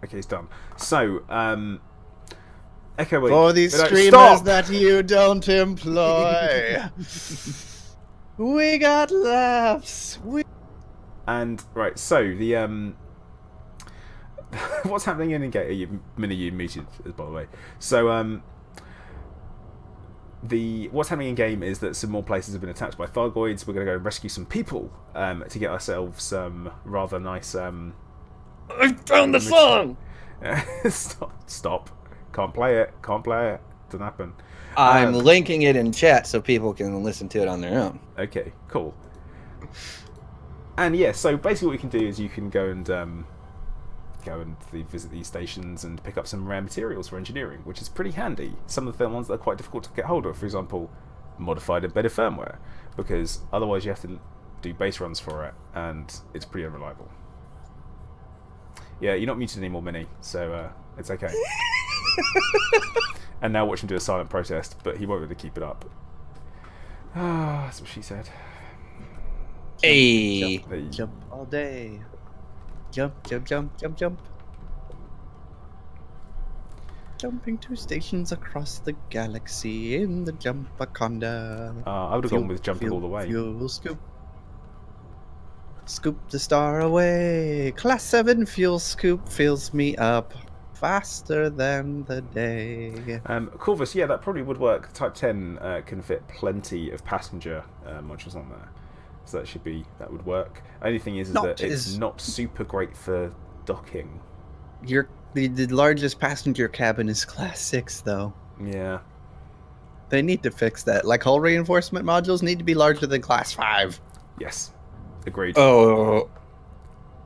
Okay, he's done. So Echo Week. For these No, streamers stop! that you don't employ. We got laughs. And right, so the what's happening in game? You muted, by the way. So what's happening in game is that some more places have been attacked by Thargoids. We're going to go and rescue some people to get ourselves some rather nice. I found the song. Stop! Can't play it. Doesn't happen. I'm linking it in chat so people can listen to it on their own. Okay, cool. And yeah, so basically what you can do is you can go and visit these stations and pick up some rare materials for engineering, which is pretty handy. Some of the ones that are quite difficult to get hold of, for example, modified embedded firmware, because otherwise you have to do base runs for it, and it's pretty unreliable. Yeah, you're not muted anymore, Minnie, so it's okay. And now watch him do a silent protest, but he won't be able to keep it up. Ah, that's what she said. Hey. There you- Jump all day. Jump, jump, jump, jump, jump. Jumping to stations across the galaxy in the Jumpaconda. I would have gone with jumping all the way. Fuel scoop. Scoop the star away. Class 7 fuel scoop fills me up faster than the day. Corvus, yeah, that probably would work. Type 10 can fit plenty of passenger modules on there. So that would work. Only thing is that it's not super great for docking. The largest passenger cabin is class 6, though. Yeah. They need to fix that. Like, hull reinforcement modules need to be larger than class 5. Yes. Agreed. Oh,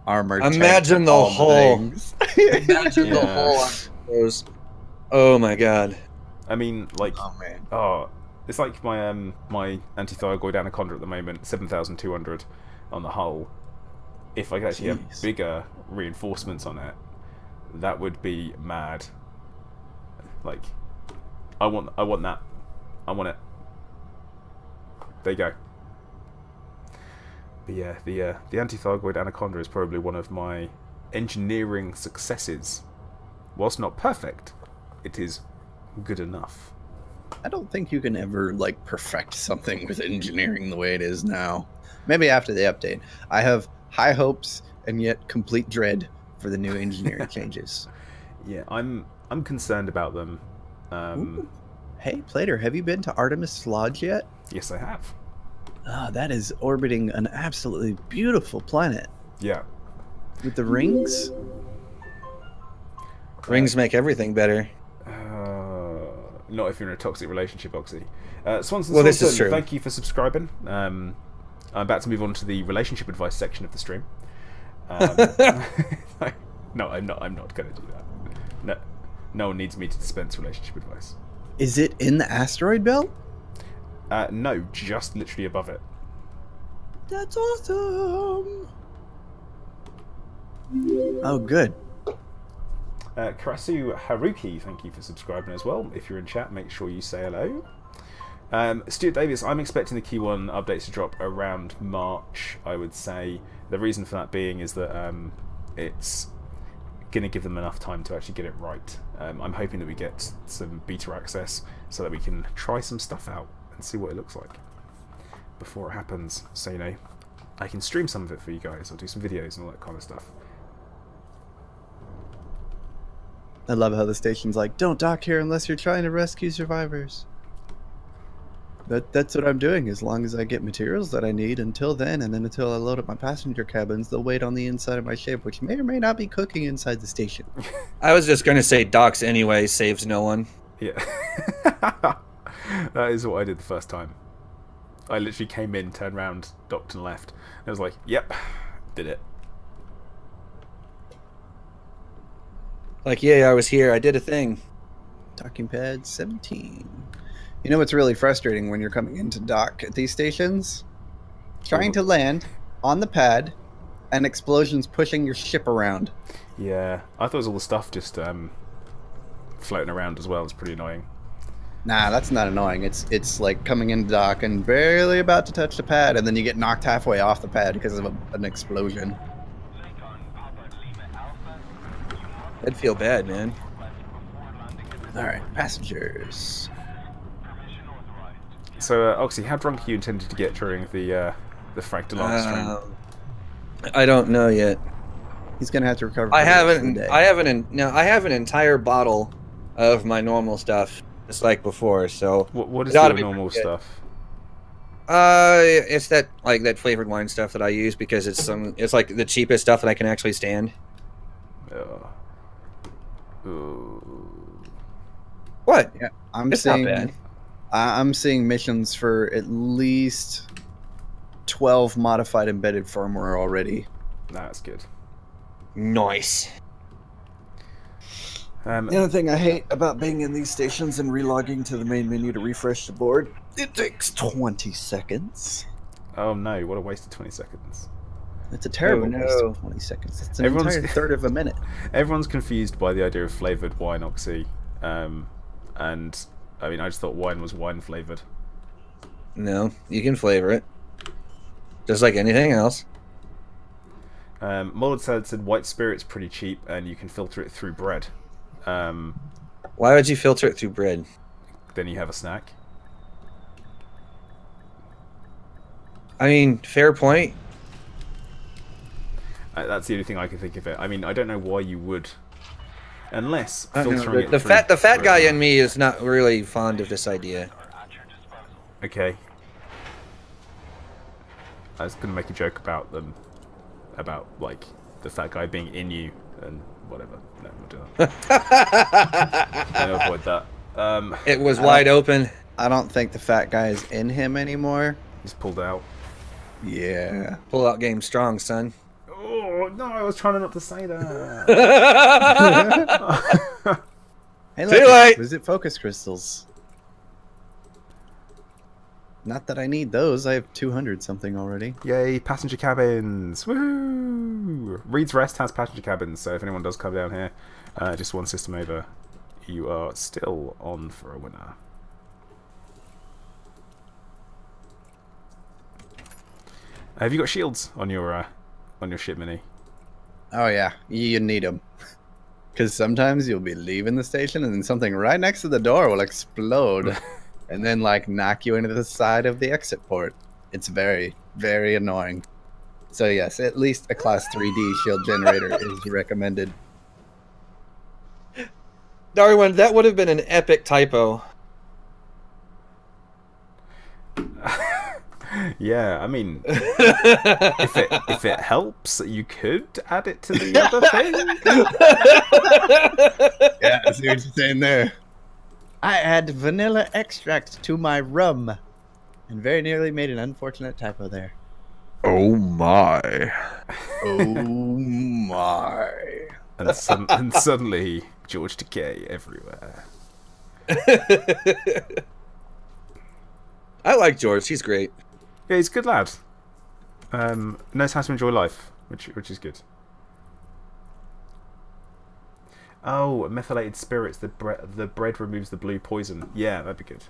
Armored. imagine the whole. Imagine Yeah. the whole on those. Oh my god. I mean, like, Oh man. it's like my my anti-Thargoid Anaconda at the moment, 7,200 on the hull. If I could actually have bigger reinforcements on it, that would be mad. Like, I want that. I want it. There you go. But yeah, the anti-Thargoid Anaconda is probably one of my engineering successes. Whilst not perfect, it is good enough. I don't think you can ever, like, perfect something with engineering the way it is now. Maybe after the update. I have high hopes and yet complete dread for the new engineering changes. Yeah, I'm concerned about them. Hey, Plater, have you been to Artemis Lodge yet? Yes, I have. That is orbiting an absolutely beautiful planet. Yeah. With the rings? Rings make everything better. Not if you're in a toxic relationship, Oxy. Swanson, Well, this is true. Thank you for subscribing. I'm about to move on to the relationship advice section of the stream. No, I'm not going to do that. No one needs me to dispense relationship advice. Is it in the asteroid belt? No, just literally above it. That's awesome. Oh, good. Karasu Haruki, thank you for subscribing as well. If you're in chat, make sure you say hello. Stuart Davis, I'm expecting the Q1 updates to drop around March, I would say. The reason for that being is that it's going to give them enough time to actually get it right. I'm hoping that we get some beta access so that we can try some stuff out and see what it looks like before it happens. So, you know, I can stream some of it for you guys, or do some videos and all that kind of stuff. I love how the station's like, don't dock here unless you're trying to rescue survivors. That's what I'm doing, as long as I get materials that I need until then, and then until I load up my passenger cabins, they'll wait on the inside of my ship, which may or may not be cooking inside the station. I was just going to say docks anyway saves no one. Yeah. That is what I did the first time. I literally came in, turned around, docked and left. I was like, yep, did it. Like, yeah, I was here. I did a thing. Docking pad 17. You know what's really frustrating when you're coming into dock at these stations? Trying to land on the pad and explosions pushing your ship around. Yeah, I thought it was all the stuff just floating around as well. It's pretty annoying. Nah, that's not annoying. It's like coming into dock and barely about to touch the pad, and then you get knocked halfway off the pad because of an explosion. I'd feel bad, man. Alright, passengers. So, Oxy, how drunk are you intended to get during the Fractal stream? I don't know yet. He's gonna have to recover. I have an entire bottle of my normal stuff, just like before. So What is your normal stuff? It's that flavored wine stuff that I use because it's like the cheapest stuff that I can actually stand. What? Yeah, It's not bad. I'm seeing missions for at least 12 modified embedded firmware already. Nah, that's good. Nice. The other thing I hate about being in these stations and relogging to the main menu to refresh the board, it takes 20 seconds. Oh no, what a waste of 20 seconds. It's a terrible waste of 20 seconds. It's an entire third of a minute. Everyone's confused by the idea of flavoured wine, Oxy. And, I mean, I just thought wine was wine flavoured. No, you can flavor it. Just like anything else. Molded Salad said white spirit's pretty cheap and you can filter it through bread. Why would you filter it through bread? Then you have a snack. I mean, fair point. That's the only thing I can think of it. I mean, I don't know why you would, unless I don't know, filtering it the through fat guy in me is not really fond of this idea. Okay. I was gonna make a joke about them, about like the fat guy being in you and whatever. No, we'll do that. I'll avoid that. It was wide open. I don't think the fat guy is in him anymore. He's pulled out. Yeah. Pull out game strong, son. Oh no! I was trying not to say that. Hey, Too look, late. visit focus crystals. Not that I need those. I have 200 something already. Yay! Passenger cabins. Woohoo! Reed's Rest has passenger cabins, so if anyone does come down here, just one system over, you are still on for a winner. Have you got shields on your ship, Mini? Oh yeah, you need them. Because sometimes you'll be leaving the station and then something right next to the door will explode. And then like knock you into the side of the exit port. It's very, very annoying. So yes, at least a class 3D shield generator is recommended. Darwin, that would have been an epic typo. Yeah, I mean, if it helps, you could add it to the other thing. Yeah, I see what you're saying there. I add vanilla extract to my rum, and very nearly made an unfortunate typo there. Oh my. Oh my. And suddenly, George Decay everywhere. I like George. He's great. Yeah, he's a good lad. Knows how to enjoy life, which is good. Oh, methylated spirits. The bread removes the blue poison. Yeah, that'd be good.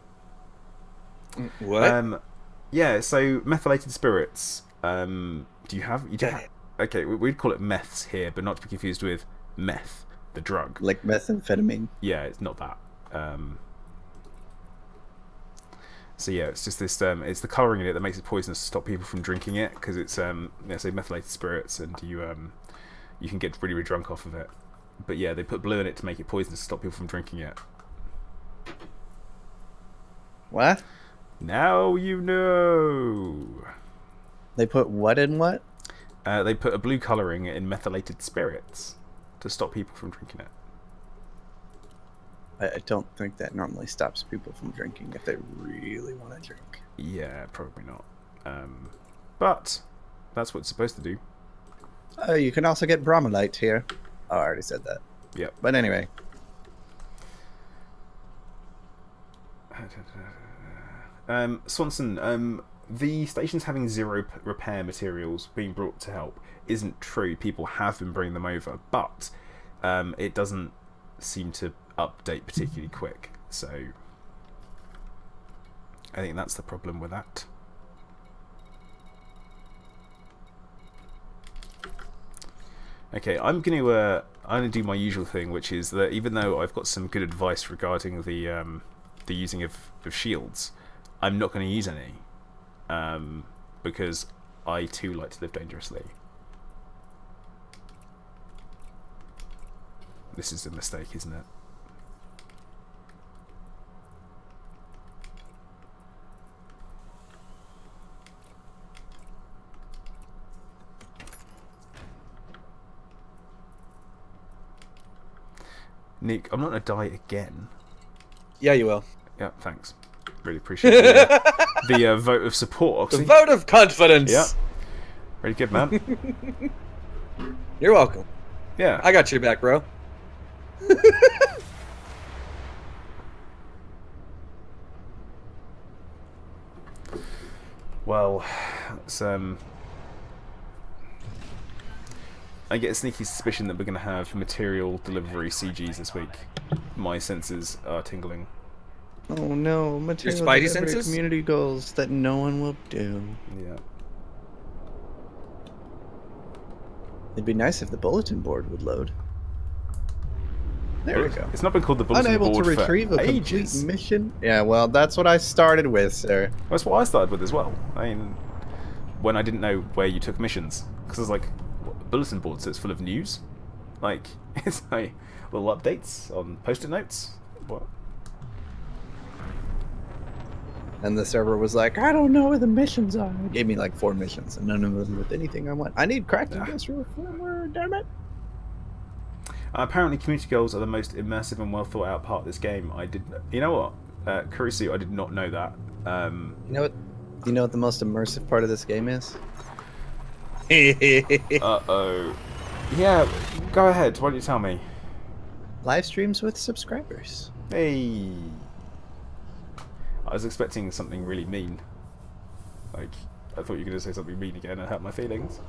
What? Yeah. So methylated spirits. Do you have? You don't have, okay, we'd call it meths here, but not to be confused with meth, the drug. Like methamphetamine. Yeah, it's not that. So yeah, it's just this. It's the colouring in it that makes it poisonous to stop people from drinking it, because it's say methylated spirits, and you can get really, really drunk off of it. But yeah, they put blue in it to make it poisonous to stop people from drinking it. What? Now you know. They put what in what? They put a blue colouring in methylated spirits to stop people from drinking it. I don't think that normally stops people from drinking if they really want to drink. Yeah, probably not. But that's what it's supposed to do. You can also get bromolite here. Oh, I already said that. Yep. But anyway. Swanson, the station's having zero repair materials being brought to help isn't true. People have been bringing them over, but it doesn't seem to update particularly quick. So I think that's the problem with that. Okay, I'm gonna do my usual thing, which is that even though I've got some good advice regarding the using of shields, I'm not going to use any, because I too like to live dangerously. This is a mistake, isn't it? Nick, I'm not going to die again. Yeah, you will. Yeah, thanks. Really appreciate the vote of support, Oxy. The vote of confidence. Yeah. Really good, man. You're welcome. Yeah. I got your back, bro. Well, it's, I get a sneaky suspicion that we're going to have material delivery CGs this week. My senses are tingling. Oh no, material Your spidey delivery senses? community goals that no one will do. Yeah. It'd be nice if the bulletin board would load. There we go. It's not been called the bulletin Unable board to retrieve for a complete ages. mission. Yeah, well, that's what I started with, sir. That's what I started with as well. I mean, when I didn't know where you took missions, because I was like, bulletin board, so it's full of news. Like, it's like little updates on post-it notes. What? And the server was like, I don't know where the missions are. It gave me like 4 missions, and none of them with anything I want. I need cracked industrial firmware, damn it. Apparently, community goals are the most immersive and well thought out part of this game. You know what, Kurisu, I did not know that. You know what the most immersive part of this game is? Uh-oh. Yeah, go ahead. Why don't you tell me? Live streams with subscribers. Hey. I was expecting something really mean. Like, I thought you were going to say something mean again and hurt my feelings.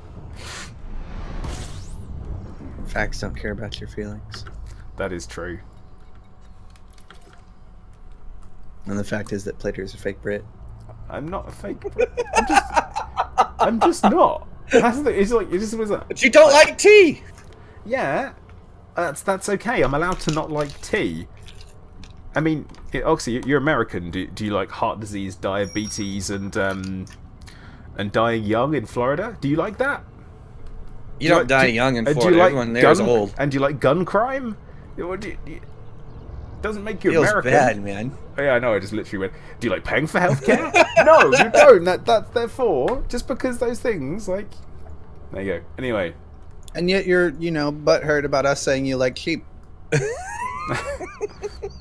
Facts don't care about your feelings. That is true. And the fact is that Plater is a fake Brit. I'm not a fake. I'm just not. It's like it just was. But you don't like tea. Yeah, that's okay. I'm allowed to not like tea. I mean, obviously you're American. Do you like heart disease, diabetes, and dying young in Florida? Do you like that? You don't die young in Florida. Everyone there is old. And do you like gun crime? Doesn't make you Feels American. bad, man. Oh, yeah, I know. I just literally went. Do you like paying for healthcare? No, you don't. That's therefore just because those things like. There you go. Anyway. And yet you're butthurt about us saying you like sheep.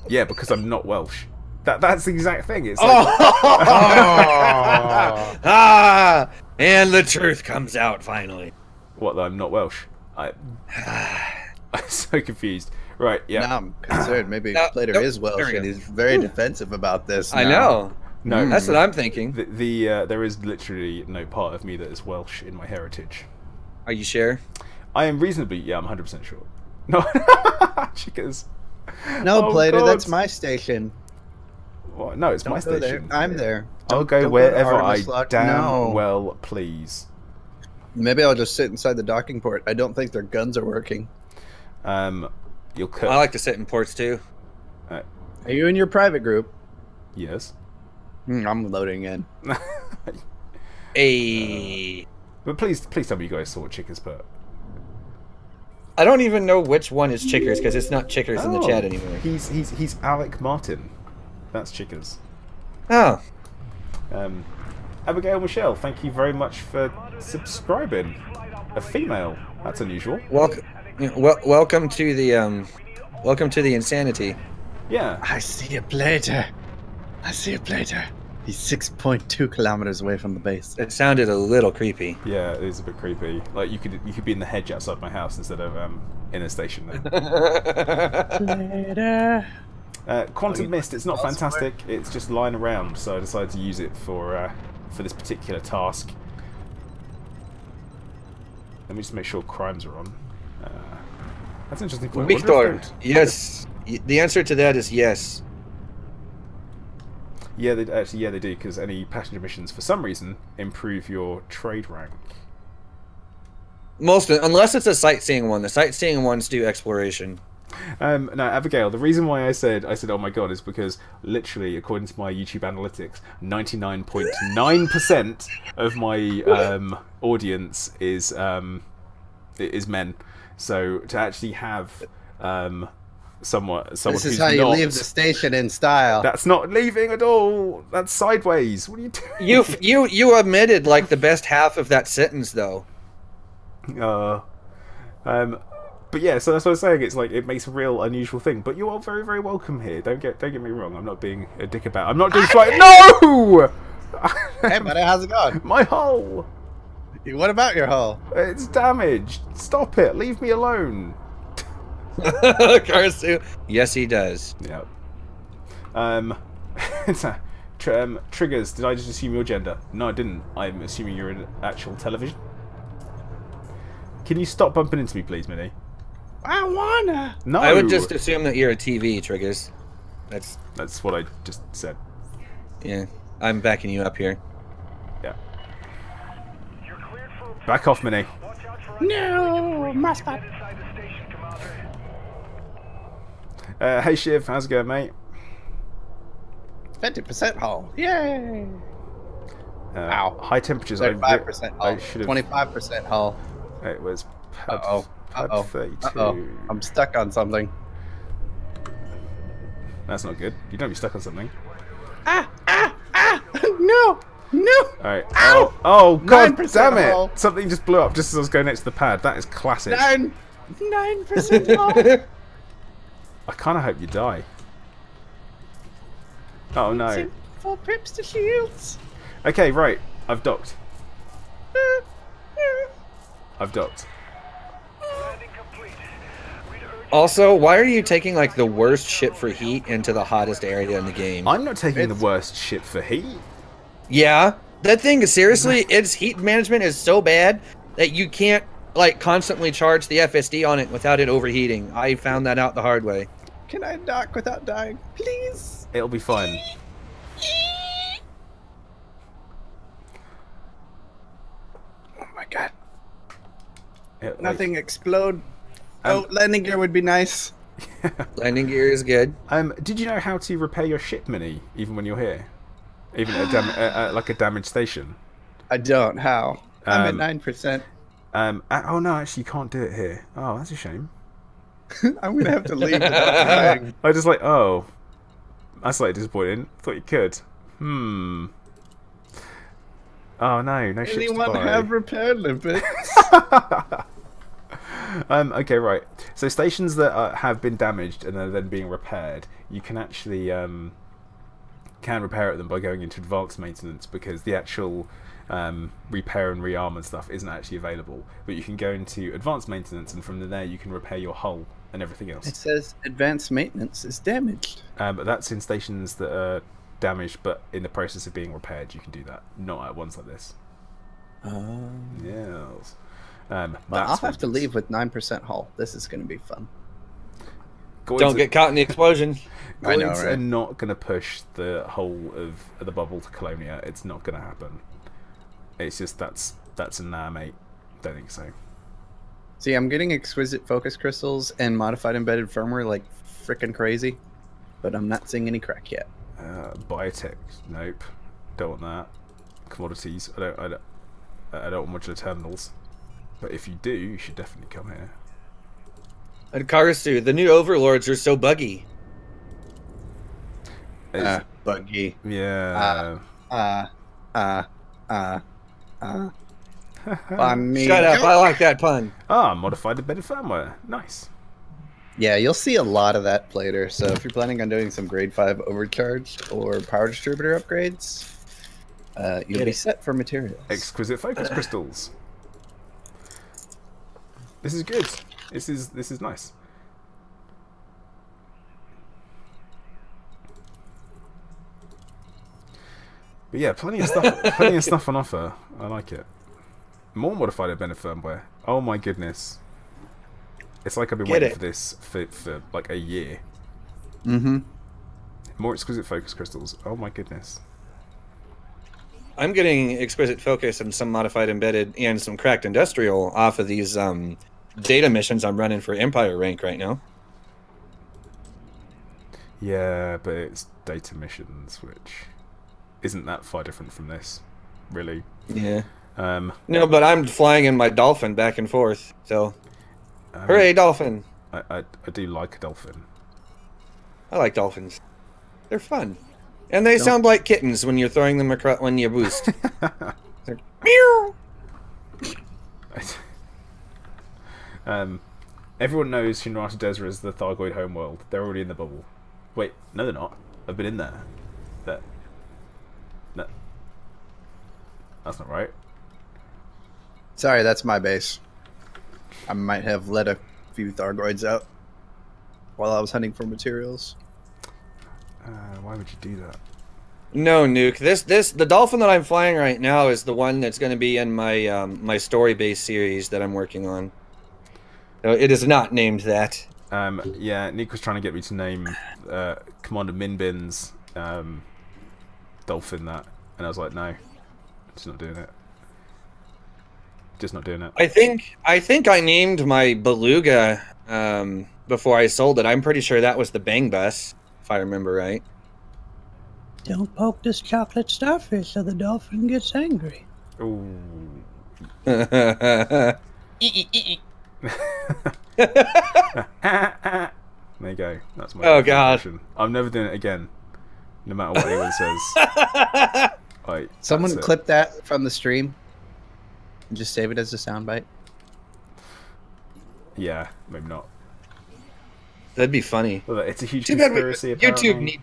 Yeah, because I'm not Welsh. That's the exact thing. It's like... and the truth comes out finally. What? That I'm not Welsh. I'm so confused. Right, yeah. Now I'm concerned. Maybe Plater is Welsh and he's very defensive about this. I know. No, that's what I'm thinking. There is literally no part of me that is Welsh in my heritage. Are you sure? I am reasonably, yeah, I'm 100% sure. No, chickens. No, Plater, God. that's my station. What? No, it's Don't my go station. there. I'm there. I'll go Don't wherever to I Artemis damn well please. Maybe I'll just sit inside the docking port. I don't think their guns are working. You'll cut. I like to sit in ports too. Are you in your private group? Yes. I'm loading in. But please tell me you guys saw what Chickers put. I don't even know which one is Chickers because it's not Chickers in the chat anymore. He's Alec Martin. That's Chickers. Oh. Abigail Michelle, thank you very much for subscribing. A female. That's unusual. Welcome to the insanity. Yeah. I see a Plater. He's 6.2 kilometers away from the base. It sounded a little creepy. Yeah, it is a bit creepy. Like you could be in the hedge outside my house instead of in a station there. Quantum Mist, it's not fantastic. It's just lying around, so I decided to use it for this particular task. Let me just make sure crimes are on. That's an interesting point. Victor, yes. The answer to that is yes. Yeah, they do, because any passenger missions, for some reason, improve your trade rank. Unless it's a sightseeing one. The sightseeing ones do exploration. No, Abigail, the reason why I said oh my god is because literally, according to my YouTube analytics, 99.9% of my audience is men. So to actually have someone this who's is how you not, leave the station in style. That's not leaving at all. That's sideways. What are you doing? You omitted like the best half of that sentence though. But yeah, so that's what I was saying. It's like it makes a real unusual thing. But you are very, very welcome here. Don't get me wrong. I'm not being a dick about. I'm not doing flight. No. Hey, buddy, how's it going? My hull. What about your hull? It's damaged. Stop it. Leave me alone. Karsu. Yes, he does. Yeah. Triggers. Did I just assume your gender? No, I didn't. I'm assuming you're in actual television. Can you stop bumping into me, please, Minnie? I wanna. No. I would just assume that you're a TV, Triggers. That's what I just said. Yeah, I'm backing you up here. Yeah. Back off, Minnie. No, my spot. Hey Shiv, how's it going, mate? 50% hull. Yay! High temperatures. 35% hull. I should have. 25% hull. It was Uh-oh. Pad Uh-oh. 32. Uh-oh. I'm stuck on something. That's not good. You don't be stuck on something. No! No! Alright. Ow! Oh, god 9% damn it! hull. Something just blew up just as I was going next to the pad. That is classic. 9% hull. I kind of hope you die. Oh no. 4 pips to shields. Okay, right. I've docked. I've docked. Landing complete. We'd urge Also, why are you taking like the worst ship for heat into the hottest area in the game? I'm not taking the worst ship for heat. Yeah, that thing is seriously, its heat management is so bad that you can't like constantly charge the FSD on it without it overheating. I found that out the hard way. Can I dock without dying? Please? It'll be fine. Oh my god. Nothing. Nothing explode. Oh, landing gear would be nice. Landing gear is good. Did you know how to repair your ship mini even when you're here? Even at like a damaged station? I don't. How? I'm Um, at 9%. Oh no, actually you can't do it here. Oh, that's a shame. I'm gonna have to leave without dying. I just like, oh, that's like disappointing. Thought you could. Oh no, no ships to Anyone buy. have repair limpets? Okay, right. So stations that have been damaged and are then being repaired, you can actually can repair them by going into advanced maintenance, because the actual repair and rearm and stuff isn't actually available. But you can go into advanced maintenance, and from there you can repair your hull and everything It else. says advanced maintenance is damaged. But that's in stations that are damaged but in the process of being repaired. You can do that, not at ones like this. Yes. Well, That's I'll have to what- leave with 9% hull. This is going to be fun. Don't get caught in the explosion. I know, Goids right? are not going to push the whole of the bubble to Colonia. It's not going to happen. It's just that's a nah, mate. Don't think so. See, I'm getting exquisite focus crystals and modified embedded firmware like freaking crazy, but I'm not seeing any crack yet. Biotech, nope. Don't want that. Commodities, I don't want modular terminals. But if you do, you should definitely come here. And Karasu, the new overlords are so buggy. It's- Buggy. yeah. Funny. Shut up, I like that pun. Modified embedded firmware. Nice. Yeah, you'll see a lot of that later. So if you're planning on doing some grade 5 overcharged or power distributor upgrades, you'll be set for materials. Exquisite focus crystals. This is good. This is nice. But yeah, plenty of stuff on offer. I like it. More modified embedded firmware. Oh my goodness. It's like I've been waiting for this for like a year. Mm-hmm. More exquisite focus crystals. Oh my goodness. I'm getting exquisite focus and some modified embedded and some cracked industrial off of these data missions I'm running for Empire rank right now. Yeah, but it's data missions, which isn't that far different from this, really. Yeah. No, but I'm flying in my dolphin back and forth. So, hooray, dolphin! I do like a dolphin. I like dolphins. They're fun, and they sound like kittens when you're throwing them across when you boost. They're, meow. Everyone knows Shinrata Desra is the Thargoid homeworld. They're already in the bubble. Wait, no they're not. I've been in there. No. That's not right. Sorry, that's my base. I might have let a few Thargoids out while I was hunting for materials. Why would you do that? No, Nuke. The dolphin that I'm flying right now is the one that's going to be in my my story-based series that I'm working on. So it is not named that. Yeah, Nick was trying to get me to name Commander Minbin's dolphin that, and I was like, no, just not doing it. Just not doing it. I think I named my beluga before I sold it. I'm pretty sure that was the Bang Bus, if I remember right. Don't poke this chocolate starfish so the dolphin gets angry. Ooh. There you go. That's my Oh, God. impression. I'm never doing it again, no matter what anyone says. Right, Someone that's it. clip that from the stream and just save it as a soundbite. Yeah, maybe not. That'd be funny. Well, it's a huge Too bad conspiracy. apparently.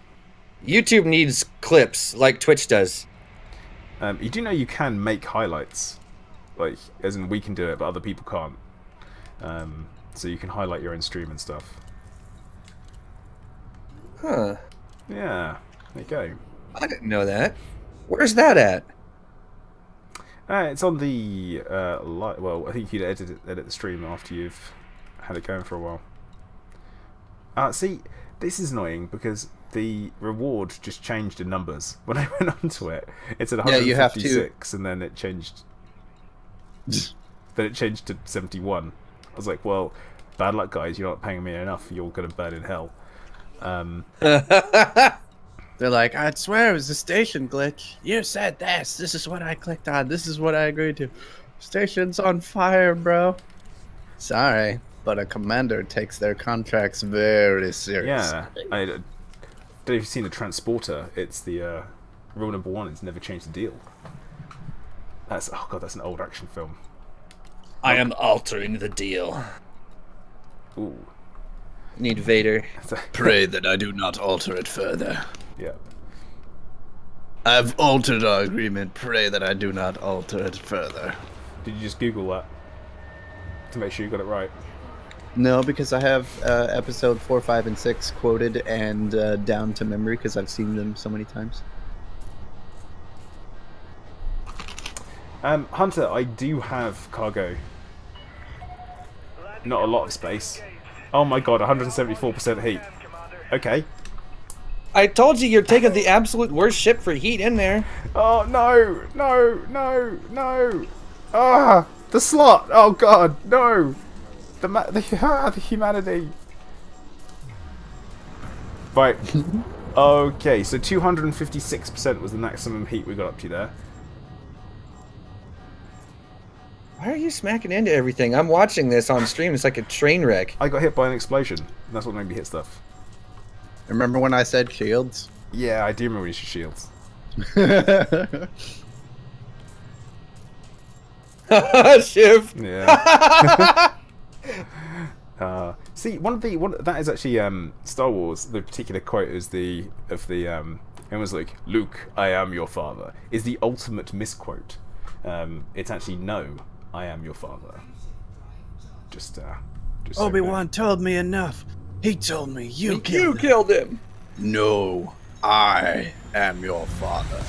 YouTube needs clips like Twitch does. You do know you can make highlights, like as in we can do it, but other people can't. So you can highlight your own stream and stuff. Huh. Yeah, there you go. I didn't know that. Where's that at? It's on the well, I think you'd edit the stream after you've had it going for a while. See, this is annoying because the reward just changed in numbers when I went onto it. It's at 156, Yeah, you have to. and then it changed. Then it changed to 71. I was like, well, bad luck, guys. You're not paying me enough. You're gonna burn in hell. They're like, I swear it was a station glitch. You said this. This is what I clicked on. This is what I agreed to. Station's on fire, bro. Sorry, but a commander takes their contracts very seriously. Yeah, I don't know if you've seen the transporter. It's the rule number 1 is never change the deal. That's oh god, that's an old action film. I am altering the deal. Ooh, Need Vader. Pray that I do not alter it further. Yeah. I've altered our agreement. Pray that I do not alter it further. Did you just Google that to make sure you got it right? No, because I have episode 4, 5, and 6 quoted and down to memory because I've seen them so many times. Hunter, I do have cargo. Not a lot of space. Oh my god, 174% heat. Okay. I told you you're taking the absolute worst ship for heat in there. Oh no, no, no, no. Ah, the slot. Oh god, no. The humanity. Right. Okay, so 256% was the maximum heat we got up to there. Why are you smacking into everything? I'm watching this on stream. It's like a train wreck. I got hit by an explosion. That's what made me hit stuff. Remember when I said shields? Yeah, I do remember you should shields. Shiv. Yeah. See, that is actually Star Wars. The particular quote is it was like, "Luke, I am your father," is the ultimate misquote. It's actually, "No, I am your father." Just so Obi-Wan told me enough. He told me you killed him. No, I am your father.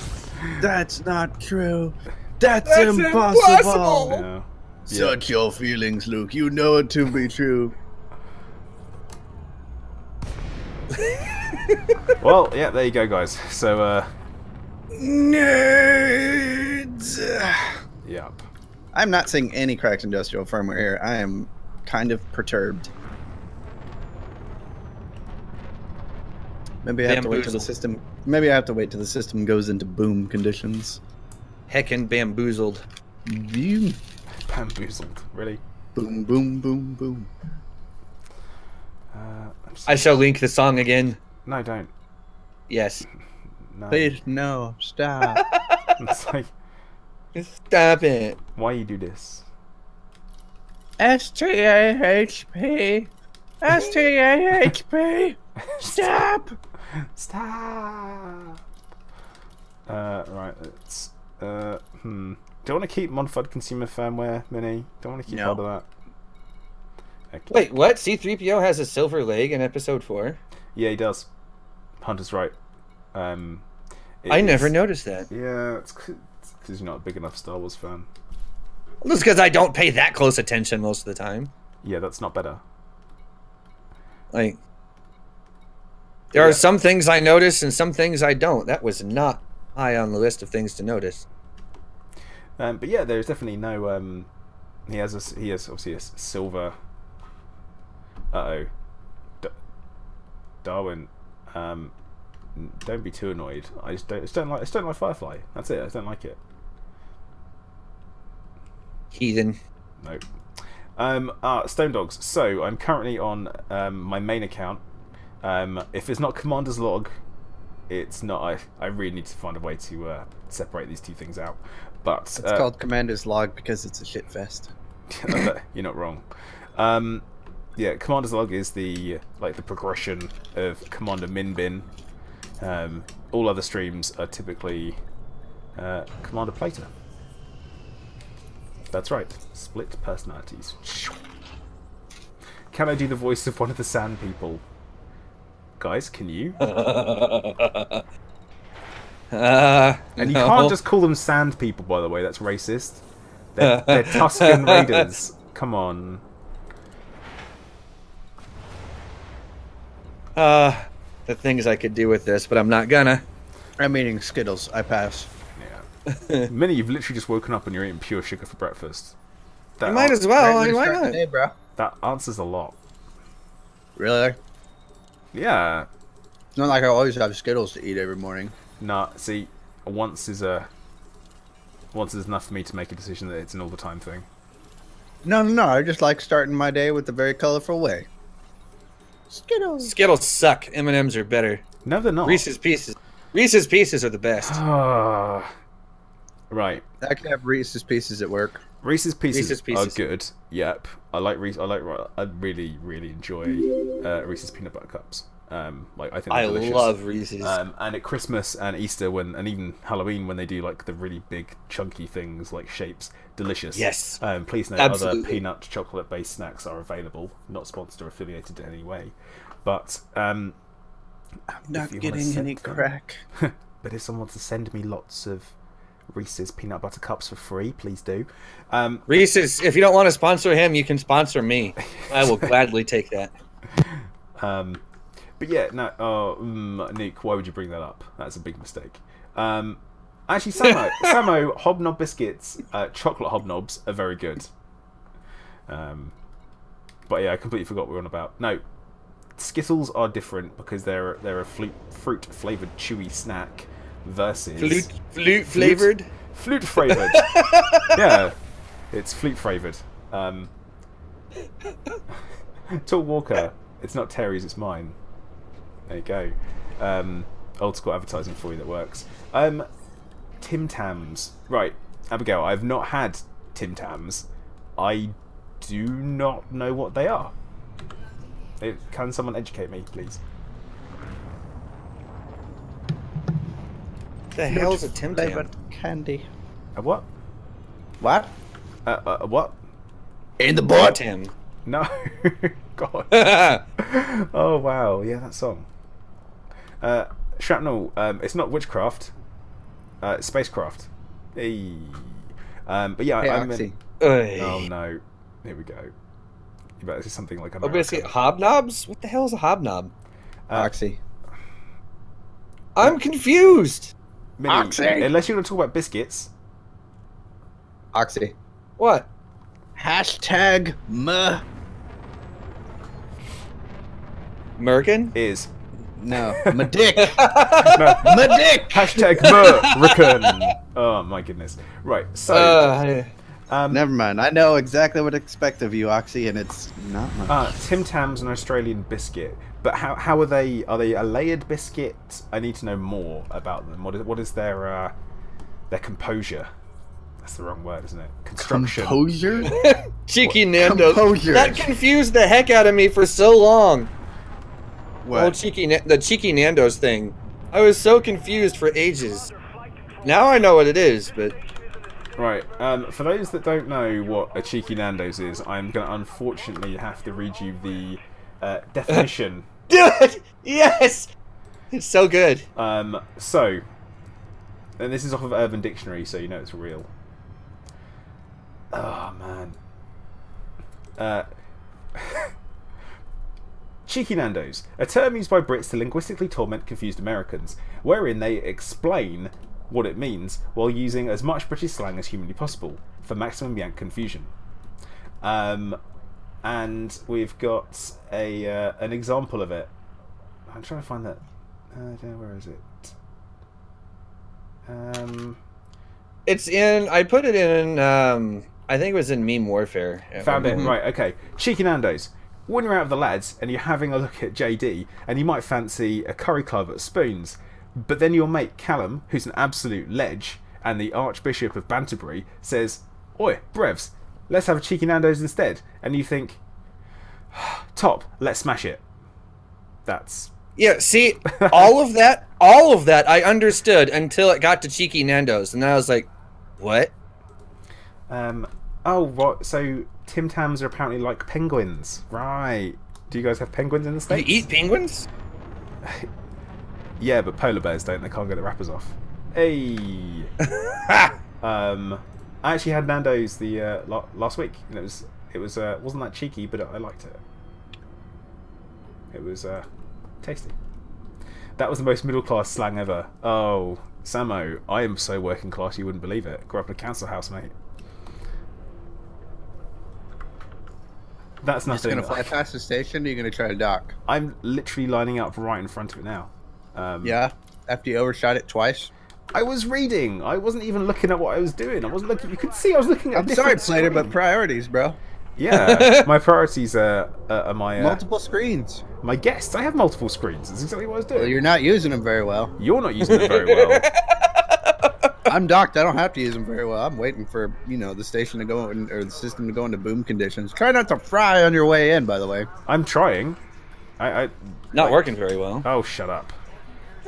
That's not true. That's impossible. Yeah. Search your feelings, Luke. You know it to be true. Well, yeah, there you go, guys. So, Nerds. yep. I'm not seeing any cracked industrial firmware here. I am kind of perturbed. Maybe I have to wait till the system. Maybe I have to wait till the system goes into boom conditions. Heckin' bamboozled. Boom, Bamboozled. Really? boom, boom, boom, boom. I shall link the song again. No, don't. Yes. No. Please, no, stop. It's like, Stop it. why you do this? STAHP. STAHP. Stop. Stop. Right. Let's. Do you want to keep modified consumer firmware, Mini? Don't want to keep No. all of that. Okay. Wait, what? C-3PO has a silver leg in episode 4? Yeah, he does. Hunter's right. I never noticed that. Yeah, it's because you're not a big enough Star Wars fan. Well, it's because I don't pay that close attention most of the time. Yeah, that's not better. Like, there are some things I notice and some things I don't. That was not high on the list of things to notice. But yeah, there's definitely no. He has obviously a silver. Darwin. Don't be too annoyed. I just don't like Firefly. That's it. I just don't like it. Heathen. Nope. Stone Dogs. So I'm currently on my main account. If it's not Commander's Log, it's not. I really need to find a way to separate these two things out. But It's called Commander's Log because it's a shit fest. you're not wrong. Yeah, Commander's Log is the progression of Commander Min Bin. All other streams are typically Commander Plater. That's right, split personalities. Can I do the voice of one of the sand people? Guys, can you? And you can't just call them sand people, by the way, that's racist. They're Tuscan Raiders. Come on. The things I could do with this, but I'm not gonna. I'm eating Skittles. I pass. Yeah. Minnie, you've literally just woken up and you're eating pure sugar for breakfast. You might as well. Right, Why start the not? day, bro. That answers a lot. Really? Yeah. It's not like I always have Skittles to eat every morning. Nah, see, once is enough for me to make a decision that it's an all the time thing. No. I just like starting my day with a very colorful way. Skittles. Skittles suck. M&Ms are better. No, they're not. Reese's Pieces. Reese's Pieces are the best. Right. I actually have Reese's Pieces at work. Reese's Pieces, Reese's Pieces. are good. Yep. I really, really enjoy Reese's peanut butter cups. I think they're I delicious. love Reese's. And at Christmas and Easter and even Halloween when they do like the really big chunky things like shapes, delicious. Yes. Please note Absolutely. other peanut chocolate based snacks are available, not sponsored or affiliated in any way. But I'm not if you wanna getting send any them- crack. But if someone wants to send me lots of Reese's peanut butter cups for free, please do. Reese's, if you don't want to sponsor him, you can sponsor me. I will gladly take that. But yeah, no, Nick, why would you bring that up? That's a big mistake. Actually, Samo, Hobnob biscuits, chocolate hobnobs are very good. But yeah, I completely forgot what we were on about. No, Skittles are different because they're a fruit flavored chewy snack versus Flute flavored. Flute flavored. Yeah, it's flute flavored. Tall Walker, it's not Terry's, it's mine. There you go. Old school advertising for you that works. Tim Tams. Right, Abigail, I've not had Tim Tams. I do not know what they are. Can someone educate me, please? The hell's a Tim Flavored Tam? candy. A what? What? What? In the Tim butt. Tam. No. God. Oh, wow. Yeah, that song. Shrapnel, it's not witchcraft. It's spacecraft. Hey. But yeah, Hey, I'm Oxy. Oh, no. Here we go. You bet this is something like Oh, basically, hobnobs? What the hell is a hobnob? Oxy. I'm confused. Minnie, Oxy. unless you want to talk about biscuits. Oxy. What? Hashtag Merkin? Is No. My dick. no. My dick. Hashtag Merkin. Oh my goodness. Right. So Never mind. I know exactly what to expect of you, Oxy, and it's not much. Tim Tam's an Australian biscuit, but how are they? Are they a layered biscuit? I need to know more about them. What is their composure? That's the wrong word, isn't it? Construction. Composure? Cheeky Nando's. Composure. That confused the heck out of me for so long. What? Old the Cheeky Nando's thing. I was so confused for ages. Now I know what it is, but Right. For those that don't know what a cheeky Nando's is, I'm going to unfortunately have to read you the definition. dude, yes, it's so good. So, and this is off of Urban Dictionary, so you know it's real. Oh man. Cheeky Nando's, a term used by Brits to linguistically torment confused Americans, wherein they explain what it means while using as much British slang as humanly possible for maximum yank confusion. And we've got an example of it. I'm trying to find that. Where is it? It's in. I put it in. I think it was in Meme Warfare. Found it, right, okay. Cheeky Nando's. When you're out with the lads and you're having a look at JD and you might fancy a curry club at Spoons, but then your mate Callum, who's an absolute ledge and the Archbishop of Banterbury, says, "Oi, Brevs, let's have a Cheeky Nando's instead." And you think, "Top, let's smash it." That's... Yeah, see, all of that I understood until it got to Cheeky Nando's, and then I was like, what? Oh, what? So Tim Tams are apparently like penguins, right? Do you guys have penguins in the States? You eat penguins? Yeah, but polar bears don't. They can't get the wrappers off. Hey. I actually had Nando's the last week, and it was wasn't that cheeky, but I liked it. It was tasty. That was the most middle class slang ever. Oh, Samo, I am so working class you wouldn't believe it. Grew up in a council house, mate. That's nothing. You're just gonna fly past the station. Or you're gonna try to dock. I'm literally lining up right in front of it now. Yeah. After you overshot it twice. I was reading. I wasn't even looking at what I was doing. I wasn't looking. You could see I was looking at. I'm sorry, Plater, but priorities, bro. Yeah, my priorities are my Multiple screens. my guests. I have multiple screens. That's exactly what I was doing. Well, you're not using them very well. You're not using them very well. I'm docked. I don't have to use them very well. I'm waiting for the station to go or the system to go into boom conditions. Try not to fry on your way in, by the way. I'm trying. Not working very well. Oh, shut up.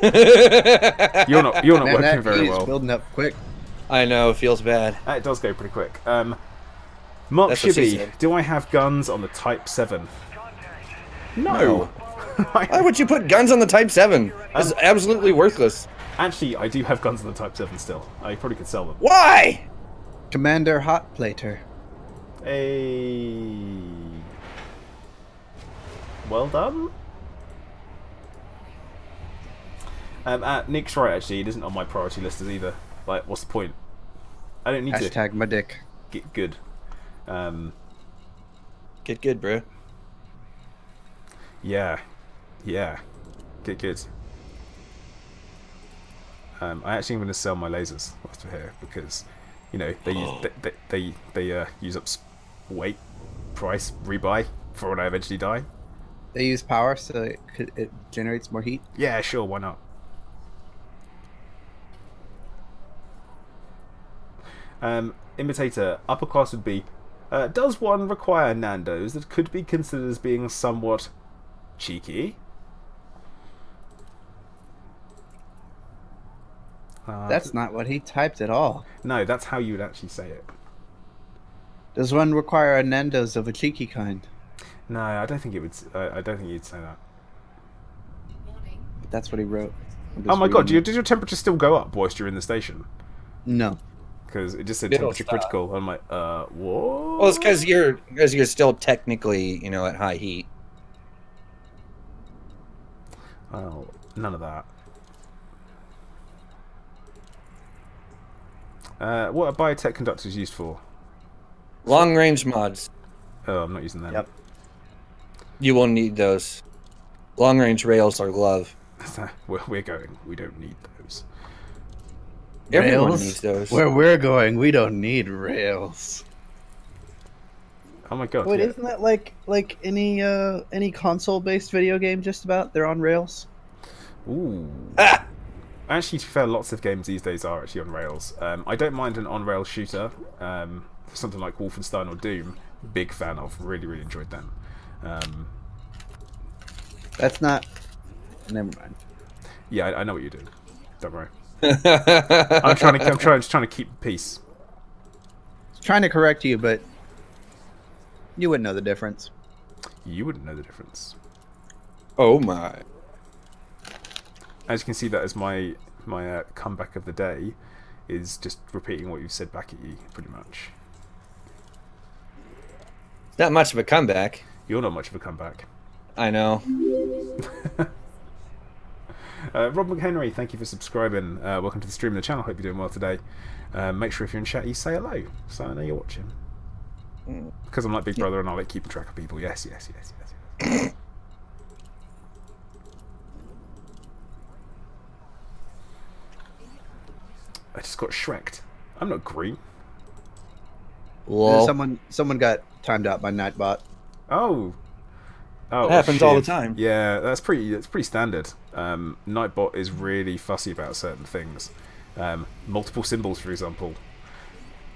You're not Man, working that very heat is well. building up quick. I know, it feels bad. It does go pretty quick. Mark That's what she Shibby, said. do I have guns on the Type 7? No. Why would you put guns on the Type 7? It's absolutely worthless. Actually, I do have guns on the Type 7 still. I probably could sell them. Why? Commander Hot Plater. Hey. Well done. Nick's right, actually. It isn't on my priority list as either. Like, what's the point? I don't need to Hashtag my dick. get good. Get good, bro. Yeah. Get good. I actually am going to sell my lasers whilst we're here because, they use up weight, price, rebuy for when I eventually die. They use power, so it generates more heat. Yeah, sure, why not? Imitator, upper class would be, does one require Nando's that could be considered as being somewhat cheeky? That's not what he typed at all. No, that's how you would actually say it. Does one require a Nando's of a cheeky kind? No, I don't think it would. I don't think you'd say that. But that's what he wrote. Oh my god, did your temperature still go up whilst you're in the station? No. Because it just said It'll temperature stop. critical. I'm like, what? Well, it's because you're still technically, at high heat. Oh, none of that. What are biotech conductors used for? Long range mods. Oh, I'm not using them. Yep. You will need those. Long range rails are love. We're going. We don't need those. Everyone Rails? needs those. Where we're going, we don't need rails. Oh my god. Wait, yeah. isn't that like any console-based video game? Just about they're on rails. Ooh. Ah! Actually, to be fair, lots of games these days are actually on rails. I don't mind an on-rail shooter. Something like Wolfenstein or Doom. Big fan of. Really enjoyed them. That's not. Never mind. Yeah, I know what you're doing. Don't worry. I'm just trying to keep peace. Trying to correct you, but you wouldn't know the difference. You wouldn't know the difference. Oh my. As you can see, that is my comeback of the day, is just repeating what you've said back at you, pretty much. It's not much of a comeback. You're not much of a comeback. I know. Rob McHenry, thank you for subscribing. Welcome to the stream and the channel. Hope you're doing well today. Make sure if you're in chat, you say hello, so I know you're watching. Because I'm like Big Brother and I like keeping track of people. Yes. I just got Shrek'd. I'm not green. Lol. Someone got timed out by Nightbot. Oh. Oh, It happens all the shit. time. Yeah, that's pretty standard. Nightbot is really fussy about certain things. Multiple symbols, for example.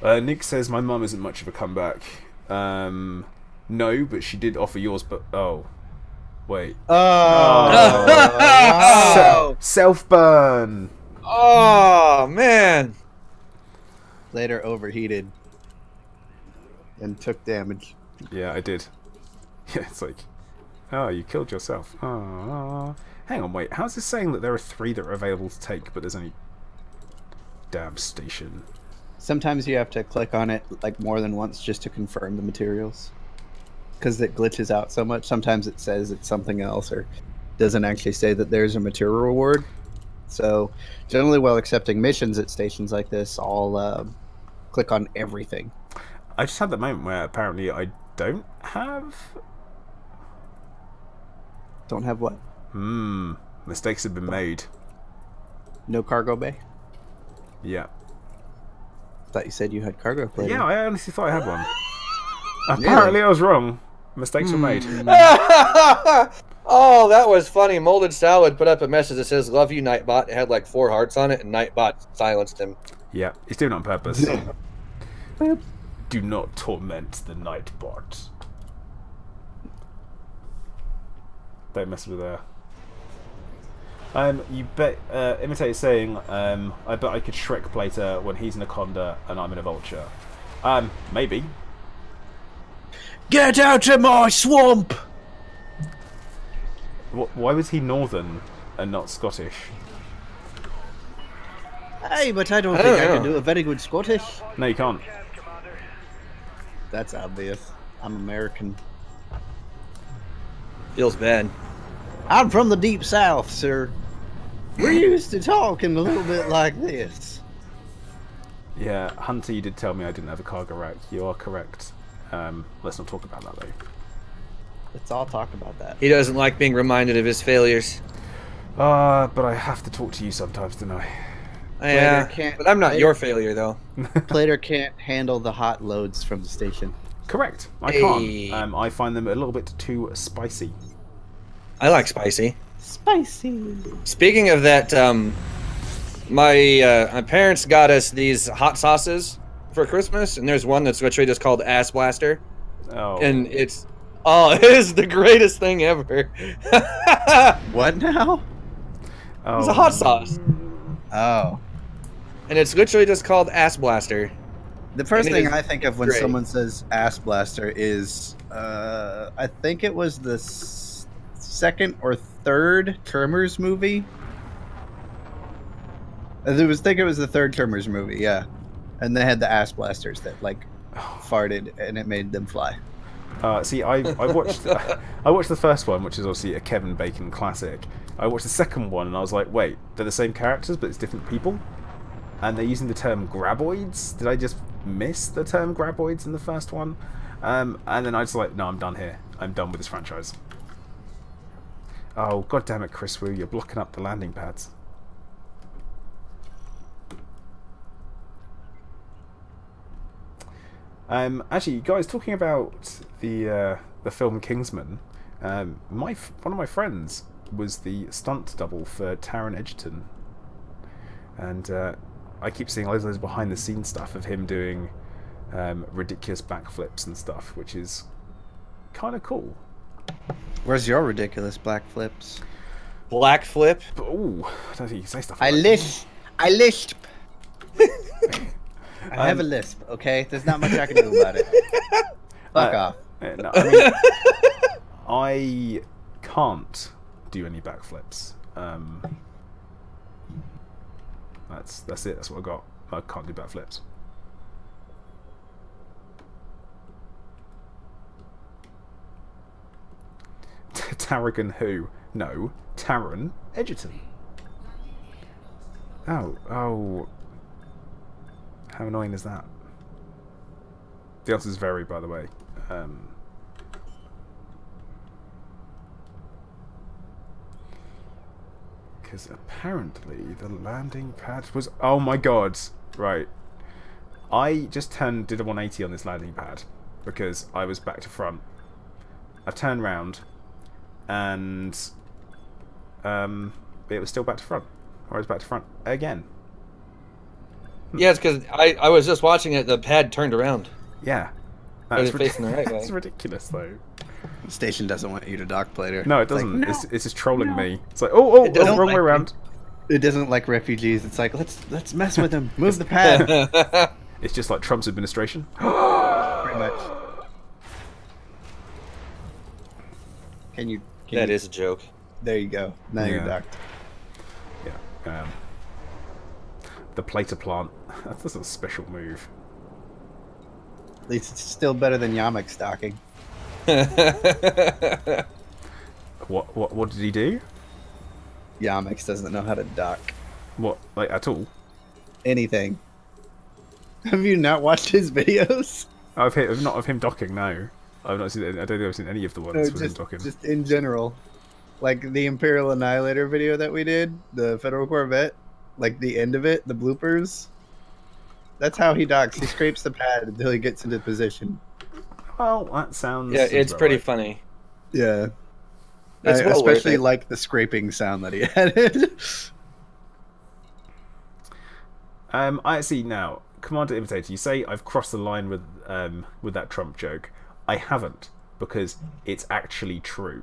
Nick says my mum isn't much of a comeback. No, but she did offer yours. But wait. Oh, Self burn. Oh man. later overheated and took damage. Yeah, I did. Yeah, it's like, oh, you killed yourself. Oh, hang on, wait. How's this saying that there are 3 that are available to take, but there's only damn station? Sometimes you have to click on it like more than once just to confirm the materials, because it glitches out so much. Sometimes it says it's something else or doesn't actually say that there's a material reward. So generally, while accepting missions at stations like this, I'll click on everything. I just had that moment where apparently I don't have... Don't have what? Mistakes have been made. No cargo bay? Yeah. Thought you said you had cargo plate. Yeah, I honestly thought I had one. Apparently I was wrong. Mistakes were made. Oh, that was funny. Molded Salad put up a message that says, "Love you, Nightbot." It had like 4 hearts on it, and Nightbot silenced him. Yeah, he's doing it on purpose. Do not torment the Nightbot. Don't mess with her. You bet. Imitate is saying, I bet I could Shrek Plater when he's Anaconda and I'm in a vulture. Maybe. Get out of my swamp! Why was he Northern and not Scottish? Hey, but I don't think I can do a very good Scottish. No, you can't. That's obvious. I'm American. Feels bad. I'm from the deep south, sir. We're used to talking a little bit like this. Yeah, Hunter, you did tell me I didn't have a cargo rack. You are correct. Let's not talk about that though. Let's all talk about that. He doesn't like being reminded of his failures. But I have to talk to you sometimes, don't I? Yeah, can't- but I'm not Plater- your failure, though. Plater can't handle the hot loads from the station. Correct. I Hey. can't. I find them a little bit too spicy. I like spicy. Spicy. Speaking of that, my parents got us these hot sauces for Christmas, and there's one that's literally just called Ass Blaster, Oh. and it is the greatest thing ever. What now? It's a hot sauce, Oh. and it's literally just called Ass Blaster. The first And it thing is I think of when great. someone says ass blaster is, I think it was the second or third Tremors movie. I think it was the third Tremors movie, yeah. And they had the ass blasters that like farted and it made them fly. See, I watched I watched the first one, which is obviously a Kevin Bacon classic. I watched the second one, and I was like, wait, they're the same characters, but it's different people, and they're using the term graboids. Did I just miss the term graboids in the first one? And then I was like, no, I'm done here. I'm done with this franchise. Oh, god damn it, Chris Wu, you're blocking up the landing pads. Actually, guys, talking about the film Kingsman, one of my friends was the stunt double for Taron Egerton, and I keep seeing loads of behind the scenes stuff of him doing ridiculous backflips and stuff, which is kind of cool. Where's your ridiculous black flips? Black flip. But ooh, I don't think you can say stuff. I like lisp. I have a lisp, okay? There's not much I can do about it. Fuck off. No, I mean, I can't do any backflips. That's it. That's what I got. I can't do backflips. Tarragon who? No, Taron Egerton. Oh. How annoying is that? The answer is very, by the way. Because apparently the landing pad was... Oh my god! Right. I just did a 180 on this landing pad because I was back to front. I turned round, and it was still back to front. Or I was back to front again. Yeah, it's because I was just watching it. The pad turned around. Yeah. It was facing the right way. It's ridiculous, though. The station doesn't want you to dock, Plater. No, it It's like, doesn't. no. It's just trolling me. It's like, oh, It doesn't wrong like way me. around. It doesn't like refugees. It's like, let's mess with them. Move the pad. It's just like Trump's administration. Pretty much. Can That you, is a joke. There you go. Now you're Yeah. docked. Yeah. The plater plant. That's a special move. At least it's still better than Yamek's docking. What did he do? Yamek's doesn't know how to dock What, like, at all? anything. Have you not watched his videos? I've not of him docking. No, I've not seen. I don't think I've seen any of the ones with him docking. Just in general. Like the Imperial Annihilator video that we did, the Federal Corvette, like the end of it, the bloopers. That's how he docks. He scrapes the pad until he gets into position. Well, that sounds. Yeah, it's about pretty right. funny. Yeah. It's I well worth especially it. like the scraping sound that he added. I see now, Commander Imitator. You say I've crossed the line with that Trump joke. I haven't, because it's actually true.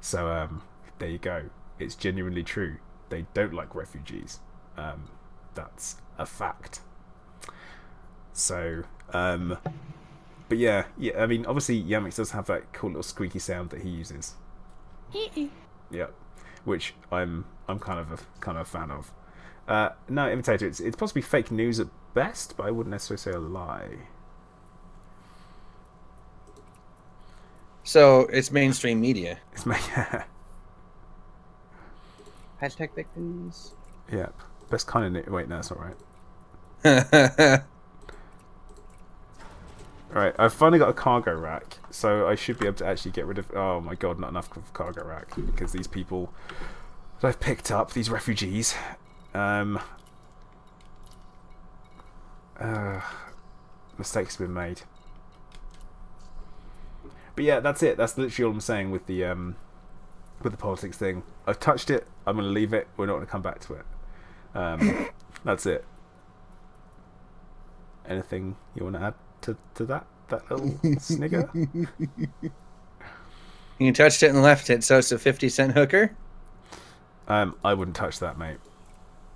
So there you go. It's genuinely true. They don't like refugees. That's a fact. So, but yeah. I mean, obviously, Yamek does have that cool little squeaky sound that he uses. Yep, which I'm kind of a fan of. No, Imitator. It's possibly fake news at best, but I wouldn't necessarily say a lie. So it's mainstream media. It's my Hashtag fake news. Yep. Best kind of wait, no, that's not right. Alright, I've finally got a cargo rack, so I should be able to actually get rid of... Oh my god, not enough of cargo rack, because these people that I've picked up, these refugees, mistakes have been made. But yeah, that's it. That's literally all I'm saying with the politics thing. I've touched it. I'm going to leave it. We're not going to come back to it. That's it. Anything you want to add to that little snigger? You touched it and left it, so it's a 50-cent hooker. I wouldn't touch that, mate.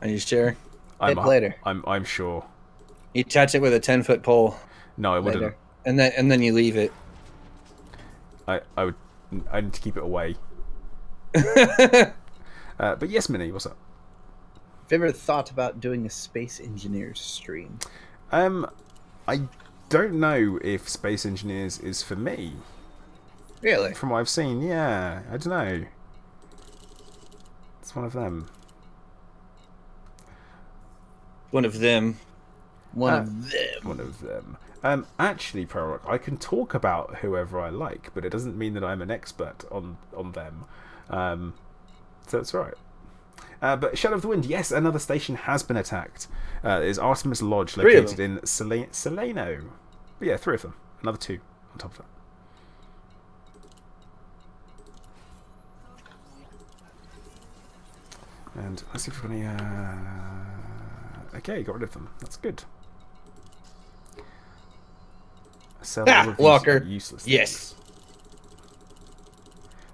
Are you sure? Later. I'm sure. You touch it with a 10-foot pole, No, I wouldn't. Later. and then you leave it. I need to keep it away. But yes, Minnie, what's up? Have you ever thought about doing a Space Engineers stream? I don't know if Space Engineers is for me. Really? From what I've seen, yeah. I don't know. It's one of them. One of them. One of them. One of them. Actually, Prorock, I can talk about whoever I like, but it doesn't mean that I'm an expert on them. So it's right. But Shadow of the Wind, yes, another station has been attacked. Is Artemis Lodge, located in Saleno. But yeah, 3 of them. Another 2 on top of that. And let's see if we've got any... Okay, got rid of them. That's good. Sell all of these Walker. useless Yes.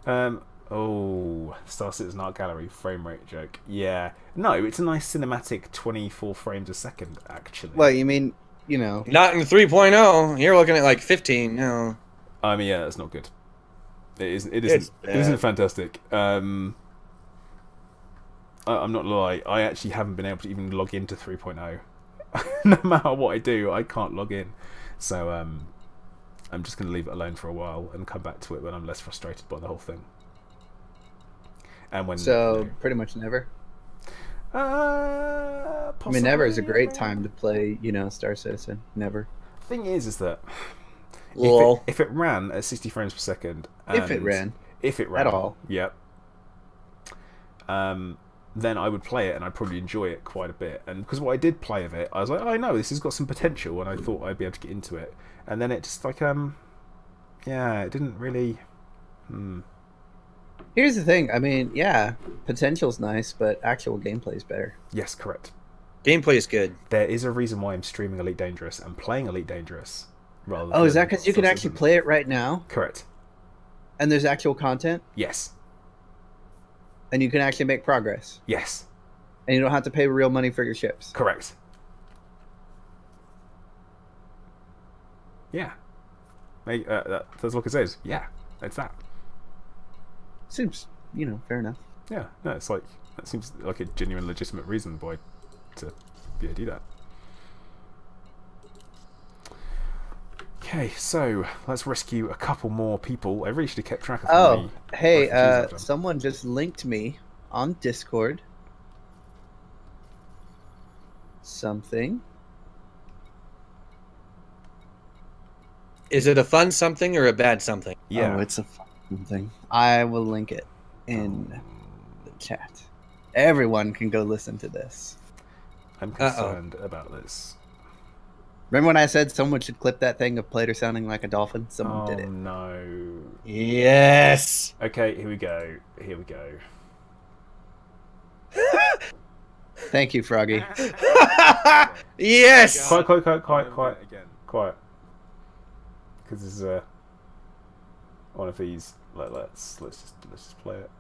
things. Oh, Star Citizen Art Gallery frame rate joke. Yeah. No, it's a nice cinematic 24 frames a second, actually. Well, you mean, you know. Not in 3.0. You're looking at like 15. No. I mean, yeah, that's not good. It isn't. It It's isn't. It bad. isn't fantastic. I'm not gonna lie. I actually haven't been able to even log into 3.0. No matter what I do, I can't log in. So I'm just gonna leave it alone for a while and come back to it when I'm less frustrated by the whole thing. And when So, pretty much never. I mean, never is a great time to play, you know, Star Citizen. Never. Thing is that Lol. if it ran at 60 frames per second, If it ran. if it ran At all. yep. then I would play it and I'd probably enjoy it quite a bit. And because what I did play of it, I was like, oh, I know this has got some potential, and I thought I'd be able to get into it. And then it just like yeah, it didn't really. Here's the thing. I mean, yeah, potential's nice, but actual gameplay's better. Yes, correct. Gameplay is good. There is a reason why I'm streaming Elite Dangerous and playing Elite Dangerous rather. Oh, is than that because you can actually Subsistence. play it right now? Correct. And there's actual content? Yes. And you can actually make progress? Yes. And you don't have to pay real money for your ships? Correct. Yeah. That's what it says. Yeah, it's that. Seems, fair enough. Yeah, no, it's like that seems like a genuine, legitimate reason why to do that. Okay, so let's rescue a couple more people. I really should have kept track of how many hey, refugees I've done. someone just linked me on Discord. Something. Is it a fun something or a bad something? Yeah, Oh, it's a fucking thing. I will link it in the chat. Everyone can go listen to this. I'm concerned about this. Remember when I said someone should clip that thing of Plater sounding like a dolphin? Someone did it. No. Yes. Okay, here we go. Here we go. Thank you, Froggy. Yes. Quiet. Quiet. Because this is one of these. Let's just play it.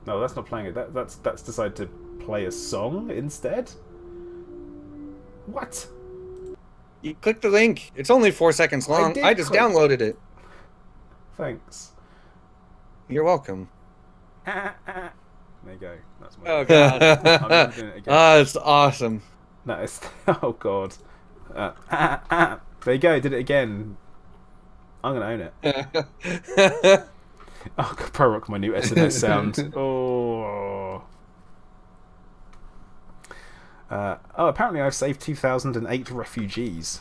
No, that's not playing it. That's decided to play a song instead. What? You click the link. It's only 4 seconds long. I just downloaded it. Thanks. You're welcome. There you go. That's my. Oh god. I'm never doing it again. Ah, it's awesome. No, it's. Oh god. There you go. Did it again. I'm gonna own it. Oh, Pro Rock, my new SNS sound. Oh. Apparently I've saved 2,008 refugees.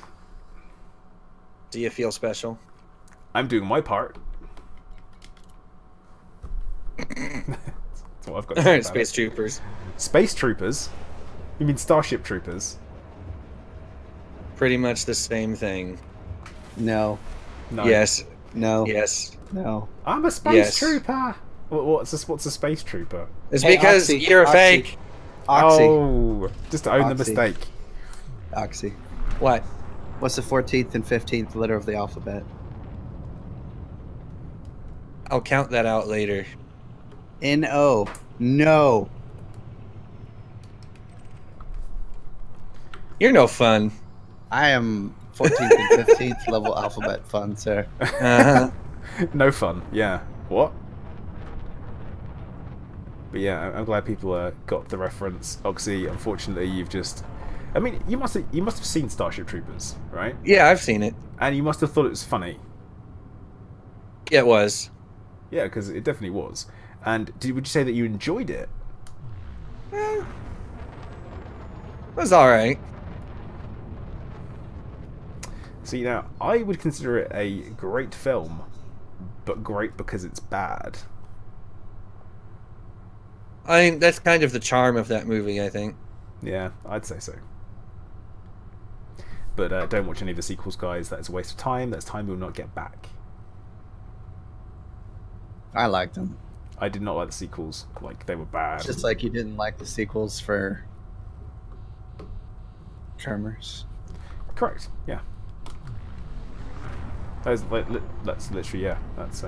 Do you feel special? I'm doing my part. That's what I've got to say about Space it. Troopers. Space Troopers? You mean Starship Troopers? Pretty much the same thing. No. No. Yes. No. Yes. No. I'm a space Yes. trooper. What's a space trooper? It's Hey, because Oxy, you're a Oxy. fake. Oxy. Oh, just to own the Oxy. mistake. Oxy. What? What's the 14th and 15th letter of the alphabet? I'll count that out later. N-O. No. You're no fun. I am 14th and 15th level alphabet fun, sir. Uh-huh. No fun. Yeah. What? But yeah, I'm glad people got the reference. Oxy, unfortunately, you've just. I mean, you must have seen Starship Troopers, right? Yeah, I've seen it. And you must have thought it was funny. Yeah, it was. Yeah, because it definitely was. And would you say that you enjoyed it? It was alright. See, now, I would consider it a great film, but great because it's bad. I mean, that's kind of the charm of that movie, I think. Yeah, I'd say so. But don't watch any of the sequels, guys. That is a waste of time. That's time we will not get back. I liked them. I did not like the sequels. Like, they were bad. Just like you didn't like the sequels for Tremors. Correct, yeah. That's literally, yeah. That's,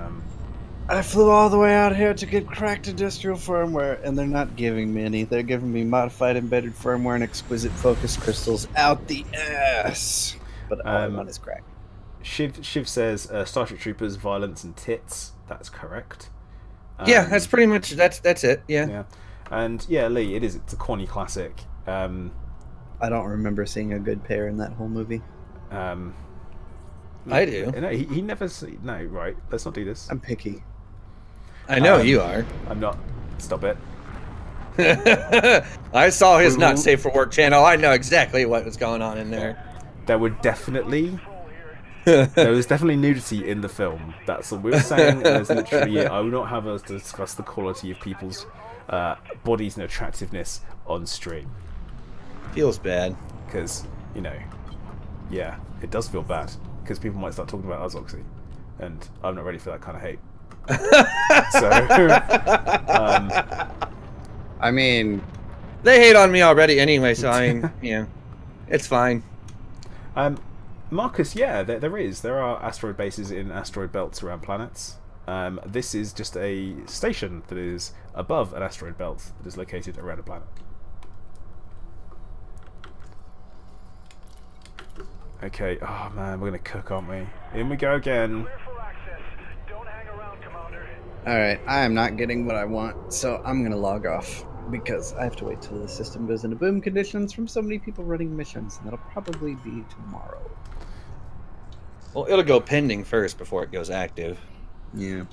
I flew all the way out here to get cracked industrial firmware, and they're not giving me any. They're giving me modified embedded firmware and exquisite focus crystals out the ass. But all I want is crack. Shiv says Starship Troopers, violence and tits. That's correct. Yeah, that's pretty much that's it. Yeah. Yeah, and yeah, Lee, it's a corny classic. I don't remember seeing a good pair in that whole movie. I do. No, he never. No, right. Let's not do this. I'm picky. I know you are. I'm not. Stop it. I saw his not safe for work channel. I know exactly what was going on in there. There were definitely... There was definitely nudity in the film. That's all we were saying. There's literally... I will not have us discuss the quality of people's bodies and attractiveness on stream. Feels bad. Because, you know... Yeah, it does feel bad. Because people might start talking about us, Oxy. And I'm not ready for that kind of hate. So... I mean... They hate on me already anyway, so I mean, yeah. It's fine. Marcus, yeah, there is. There are asteroid bases in asteroid belts around planets. This is just a station that is above an asteroid belt that is located around a planet. Okay, oh man, we're gonna cook, aren't we? In we go again. Alright, I am not getting what I want, so I'm gonna log off. Because I have to wait till the system goes into boom conditions from so many people running missions, and that'll probably be tomorrow. Well, it'll go pending first before it goes active. Yeah.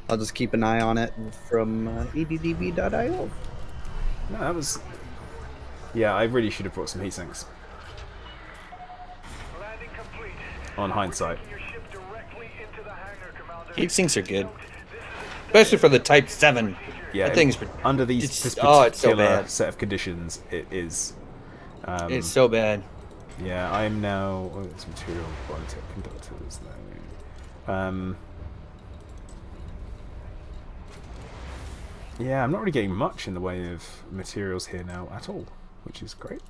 I'll just keep an eye on it from eddb.io. No, that was... Yeah, I really should have brought some heat sinks. On hindsight. Heat sinks are good. Especially for the Type 7. Yeah, that thing's under these it's particular so bad. set of conditions, it is. It's so bad. Yeah, I am now. Oh, it's material biotech conductors now. Yeah, I'm not really getting much in the way of materials here now at all, which is great.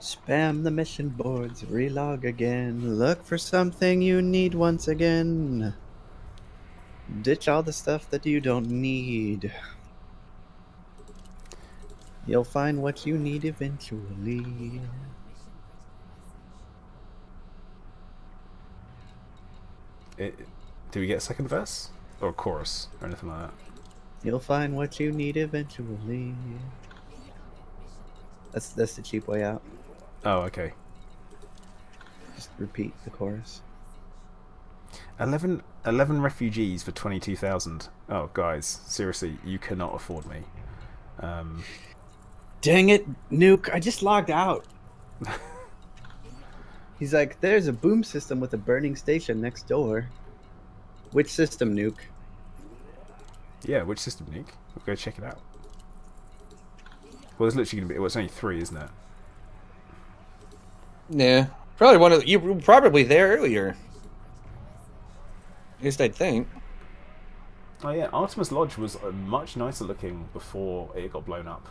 Spam the mission boards, relog again, look for something you need once again. Ditch all the stuff that you don't need. You'll find what you need eventually. Do we get a second verse? Or a chorus? Or anything like that? You'll find what you need eventually. That's the cheap way out. Oh, okay. Just repeat the chorus. 11 refugees for 22,000. Oh, guys, seriously, you cannot afford me. Dang it, Nuke! I just logged out. He's like, there's a boom system with a burning station next door. Which system, Nuke? Yeah, which system, Nuke? We'll go check it out. Well, there's literally going to be... Well, it's only 3, isn't it? Yeah. Probably one of the... You were probably there earlier. At least I'd think. Oh yeah, Artemis Lodge was much nicer looking before it got blown up.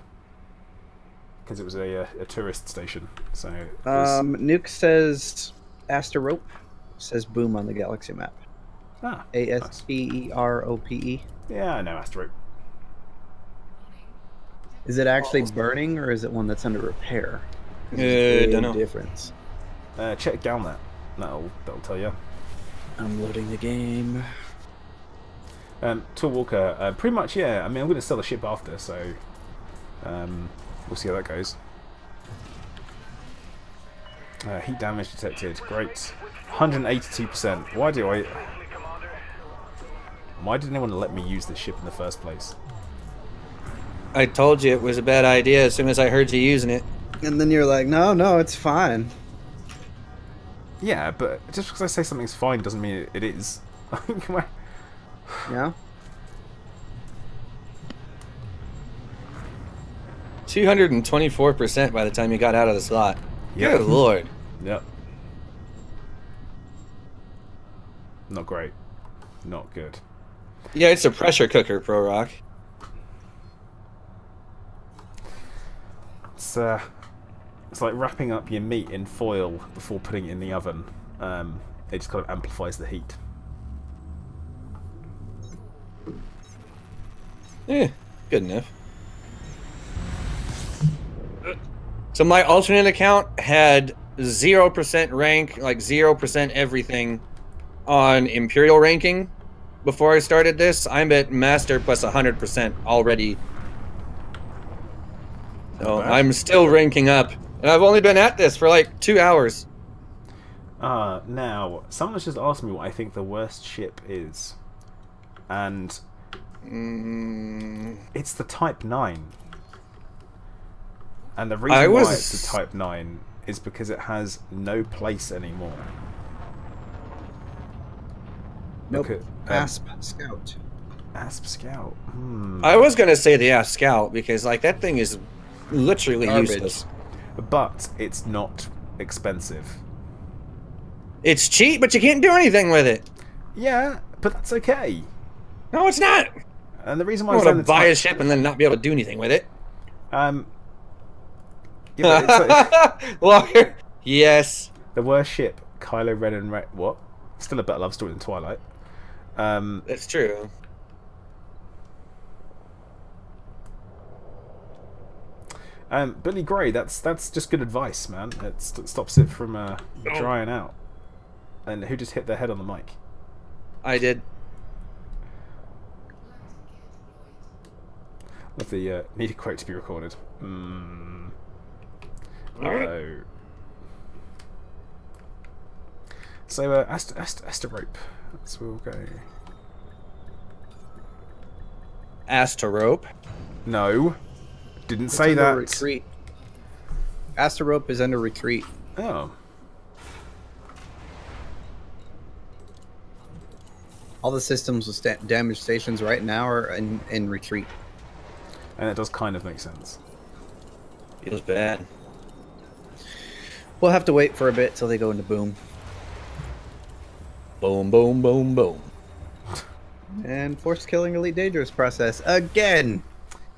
Because it was a tourist station. So it was... Nuke says Asterope. Says boom on the galaxy map. Ah, ASPEROPE. Yeah, I know Asterope. Is it actually burning, or is it one that's under repair? Don't know. Difference. Check down that. That'll tell you. I'm loading the game. Tour Walker, pretty much, yeah. I mean, I'm going to sell the ship after, so we'll see how that goes. Heat damage detected. Great. 182%. Why did anyone let me use this ship in the first place? I told you it was a bad idea as soon as I heard you using it. And then you're like, no, it's fine. Yeah, but just because I say something's fine doesn't mean it is. Yeah? 224% by the time you got out of the slot. Yeah. Good lord. Yep. Not great. Not good. Yeah, it's a pressure cooker, Pro Rock. It's like wrapping up your meat in foil before putting it in the oven. It just kind of amplifies the heat. Yeah, good enough. So my alternate account had 0% rank, like 0% everything on Imperial ranking before I started this. I'm at Master plus 100% already. So I'm still ranking up. And I've only been at this for like 2 hours. Now, someone's just asked me what I think the worst ship is. And it's the Type 9. And the reason why it's the Type 9 is because it has no place anymore. Nope. Look at, Asp Scout. Asp Scout. I was gonna say the Asp Scout because like that thing is literally Garbage. useless. But it's not expensive. It's cheap, but you can't do anything with it. Yeah, but that's okay. No, it's not. And the reason why I I'm want saying to buy a ship and then not be able to do anything with it. yeah, but it's like, Walker. Yes. the worst ship, Kylo Ren and Rey. What? Still a better love story than Twilight. That's true. Billy Gray, that's just good advice, man. It stops it from drying out. And who just hit their head on the mic? I did. With the needed quote to be recorded. Alright. So, Asterope. That's where we'll go. Asterope. No. Didn't It's say under that. Retreat. Asterope is under retreat. Oh. All the systems with damaged stations right now are in retreat. And it does kind of make sense. Feels bad. We'll have to wait for a bit till they go into boom. Boom, boom, boom, boom. And force killing Elite Dangerous process again.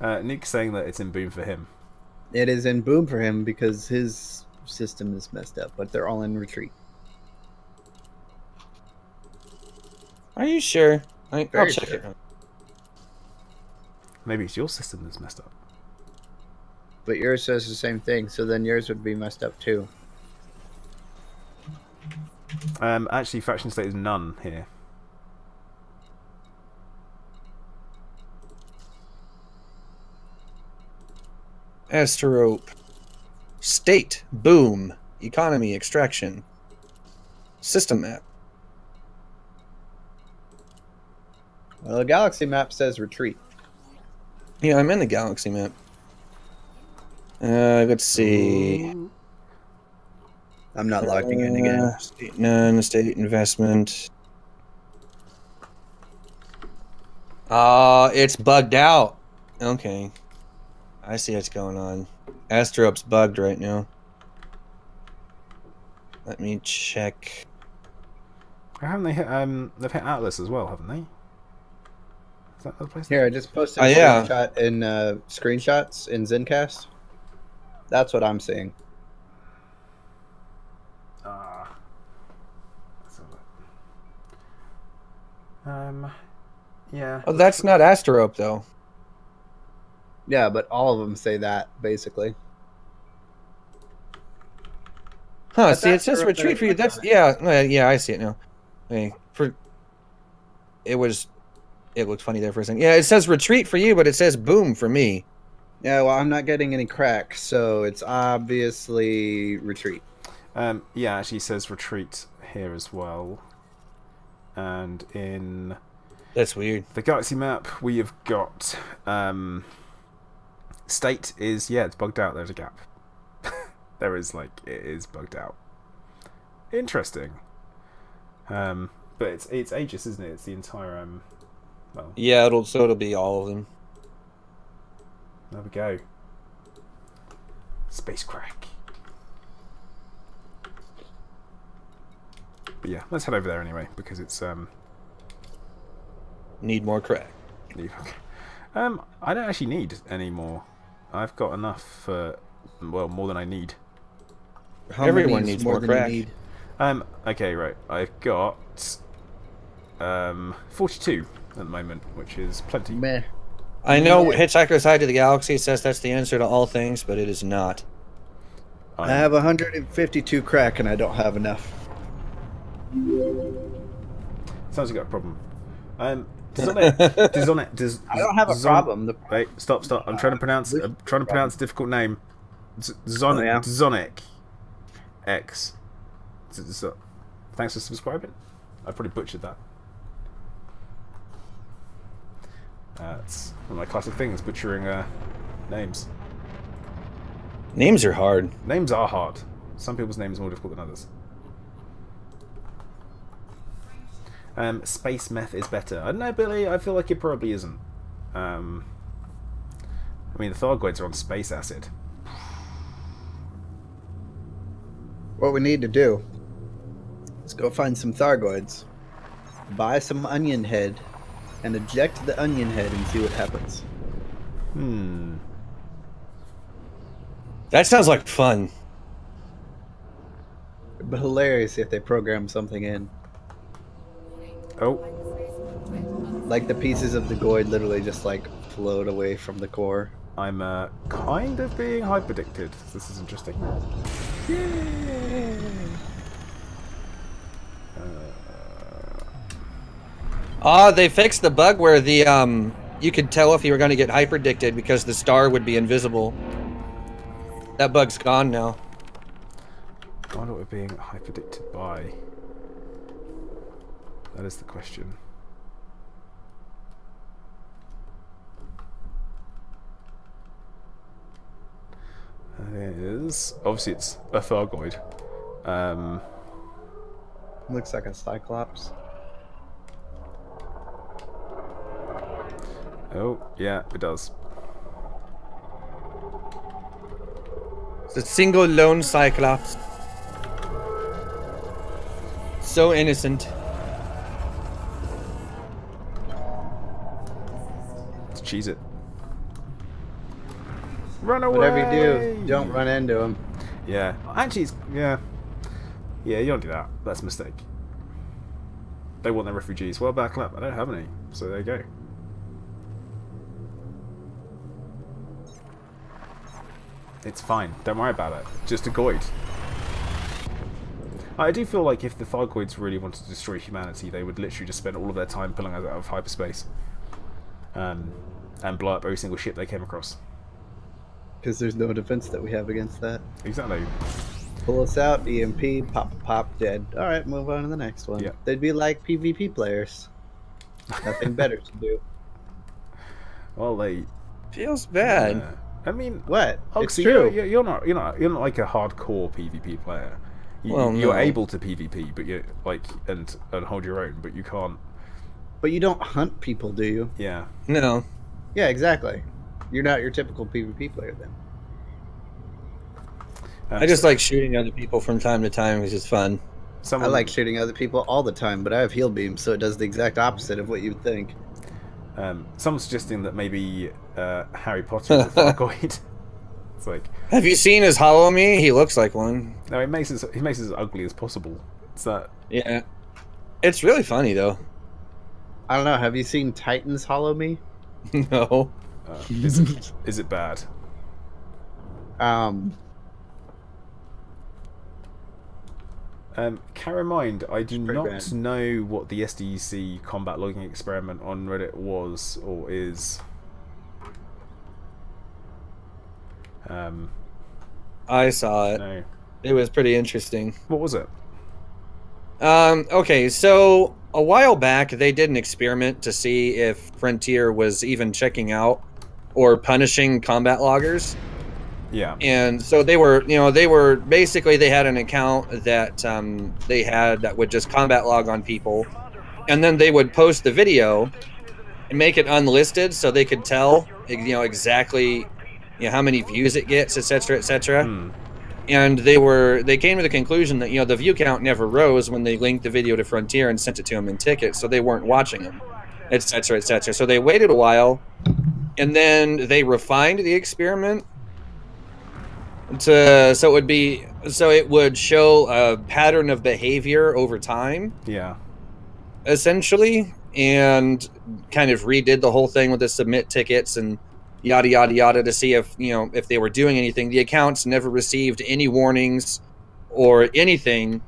Nuke's saying that it's in boom for him. It is in boom for him because his system is messed up, but they're all in retreat. Are you sure? I'll Very check sure. it. Maybe it's your system that's messed up. But yours says the same thing, so then yours would be messed up too. Actually, faction state is none here. Asterope. State. Boom. Economy. Extraction. System map. Well, the galaxy map says retreat. Yeah, I'm in the galaxy map. Let's see. I'm not logging in again. State none. State investment. It's bugged out. Okay. I see what's going on. Asterope's bugged right now. Let me check. Haven't they hit? They've hit Atlas as well, haven't they? Is that the place? Here, I just posted Oh, a yeah. screenshot in screenshots in Zencast. That's what I'm seeing. Let's have a look. Yeah. Oh, that's not Asterope though. Yeah, but all of them say that basically. Huh? That's See, it says Asterope retreat for you. there. That's yeah. I see it now. Hey, it looked funny there for a second. Yeah, it says retreat for you, but it says boom for me. Yeah, well, I'm not getting any cracks, so it's obviously retreat. Yeah, actually says retreat here as well. And in That's weird. the galaxy map, we have got state is it's bugged out. There's a gap. There is it is bugged out. Interesting. But it's Aegis, isn't it? It's the entire well, Yeah, it'll be all of them. there we go. Space crack. But yeah, let's head over there anyway because it's Need more crack. I don't actually need any more. I've got enough for more than I need. How Everyone many is needs more than you crack. need? Okay, right. I've got 42 at the moment, which is plenty. Meh. I know Hitchhiker's Guide to the Galaxy says that's the answer to all things, but it is not. I have 152 crack and I don't have enough. Sounds like you got a problem. Does on it? I don't have a problem. Wait, stop! I'm trying to pronounce a difficult name. Oh, yeah. Zonic X. Thanks for subscribing. I probably butchered that. It's one of my classic things, butchering names. Names are hard. Names are hard. Some people's names are more difficult than others. Space meth is better. I don't know, Billy. I feel like it probably isn't. I mean, the Thargoids are on space acid. What we need to do is go find some Thargoids, buy some onion head, and eject the onion head and see what happens. Hmm. That sounds like fun. It'd be hilarious if they program something in. Oh. Like the pieces of the Goid literally just like float away from the core. I'm kind of being hyperdicted. This is interesting. Yay! They fixed the bug where the you could tell if you were going to get hyperdicted because the star would be invisible. That bug's gone now. I wonder what we're being hyperdicted by. That is the question. It is obviously it's a Thargoid. Looks like a Cyclops. Oh yeah, it does. It's a single lone Cyclops. So innocent. Let's cheese it. Run away! Whatever you do, don't run into him. Yeah, actually, yeah, you don't do that. That's a mistake. They want their refugees. Well, backlap. I don't have any, so there you go. It's fine. Don't worry about it. Just a Goid. I do feel like if the Thargoids really wanted to destroy humanity, they would literally just spend all of their time pulling us out of hyperspace, and blow up every single ship they came across. Because there's no defense that we have against that. Exactly. Pull us out, EMP, pop, dead. Alright, move on to the next one. Yeah. They'd be like PvP players. Nothing better to do. Well, they. Feels bad. I mean, What? It's Oxy, true. you're not like a hardcore PvP player. Well, you're no. able to PvP, but you like and hold your own, but you can't. But you don't hunt people, do you? Yeah. No. Yeah, exactly. You're not your typical PvP player then. I just like shooting other people from time to time, which is fun. I like shooting other people all the time, but I have heal beams, so it does the exact opposite of what you would think. Someone's suggesting that maybe Harry Potter is a Thargoid. It's like, Have you seen his Hollow Me? He looks like one. no, he makes it as ugly as possible. It's that. Yeah. It's really funny, though. I don't know. Have you seen Titans Hollow Me? No. Is it bad? Bear in mind, I do not bad. know what the SDEC combat logging experiment on Reddit was or is. I saw it. No. It was pretty interesting. What was it? Okay, so a while back they did an experiment to see if Frontier was even checking out or punishing combat loggers. Yeah. And so they were basically they had an account that they had that would just combat log on people, and then they would post the video and make it unlisted so they could tell exactly how many views it gets, etc., etc. And they came to the conclusion that the view count never rose when they linked the video to Frontier and sent it to them in tickets, so they weren't watching them, etc., etc. So they waited a while, and then they refined the experiment so it would show a pattern of behavior over time. Yeah. Essentially, and kind of redid the whole thing with the submit tickets and yada yada yada to see if if they were doing anything. The accounts never received any warnings or anything,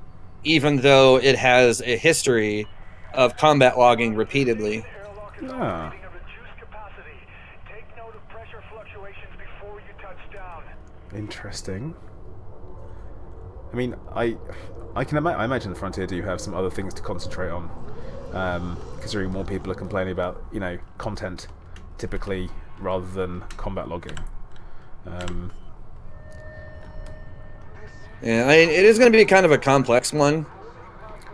even though it has a history of combat logging repeatedly. Ah. Interesting. I mean, I I imagine the Frontier do have some other things to concentrate on, considering more people are complaining about, you know, content typically rather than combat logging. Yeah, I mean, it is going to be kind of a complex one,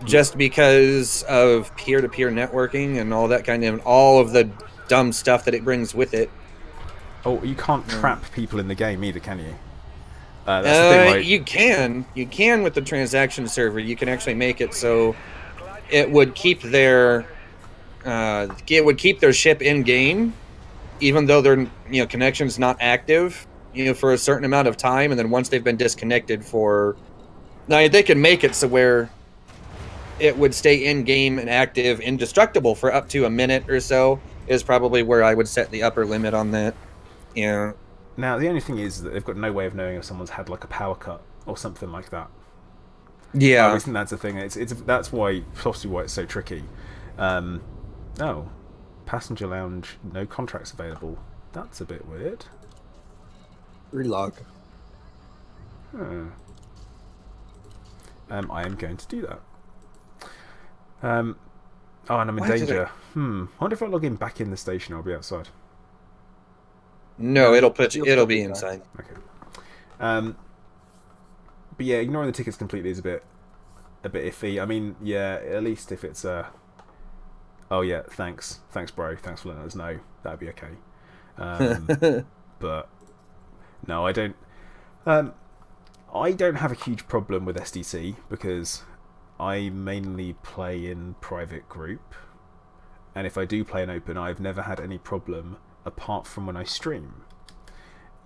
just because of peer-to-peer networking and all that kind of, all of the dumb stuff that it brings with it. Oh, you can't trap people in the game either, can you? That's the thing, like, You can with the transaction server. You can actually make it so it would keep their ship in game, even though their connection's not active, for a certain amount of time, and then once they've been disconnected for, now they can make it so where it would stay in game and active, indestructible for up to a minute or so. Is probably where I would set the upper limit on that. Yeah. Now the only thing is that they've got no way of knowing if someone's had like a power cut or something like that. Yeah. I think that's the thing. That's possibly why it's so tricky. Oh, passenger lounge, no contracts available. That's a bit weird. Relog. I am going to do that. Oh, and I'm in Why did danger. I wonder if I log in back in the station, I'll be outside. No, it'll be inside. Okay. But yeah, ignoring the tickets completely is a bit iffy. I mean, yeah, at least if it's oh yeah, thanks bro, thanks for letting us know. That'd be okay. But no, I don't. I don't have a huge problem with SDC because I mainly play in private group, and if I do play in open, I've never had any problem apart from when I stream.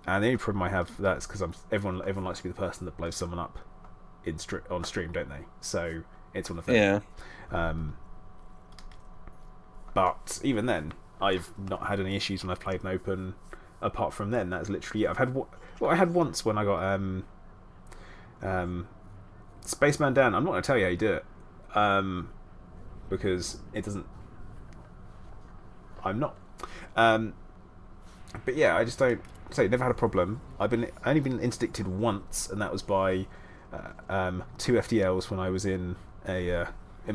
And the only problem I have that's because everyone likes to be the person that blows someone up on stream, don't they? So it's one of them. Yeah. But even then, I've not had any issues when I've played in open. Apart from then, that's literally it. I had once when I got Spaceman down. I'm not going to tell you how you do it, because it doesn't. I'm not. But yeah, I just don't. So never had a problem. I've only been interdicted once, and that was by 2 FDLs when I was in my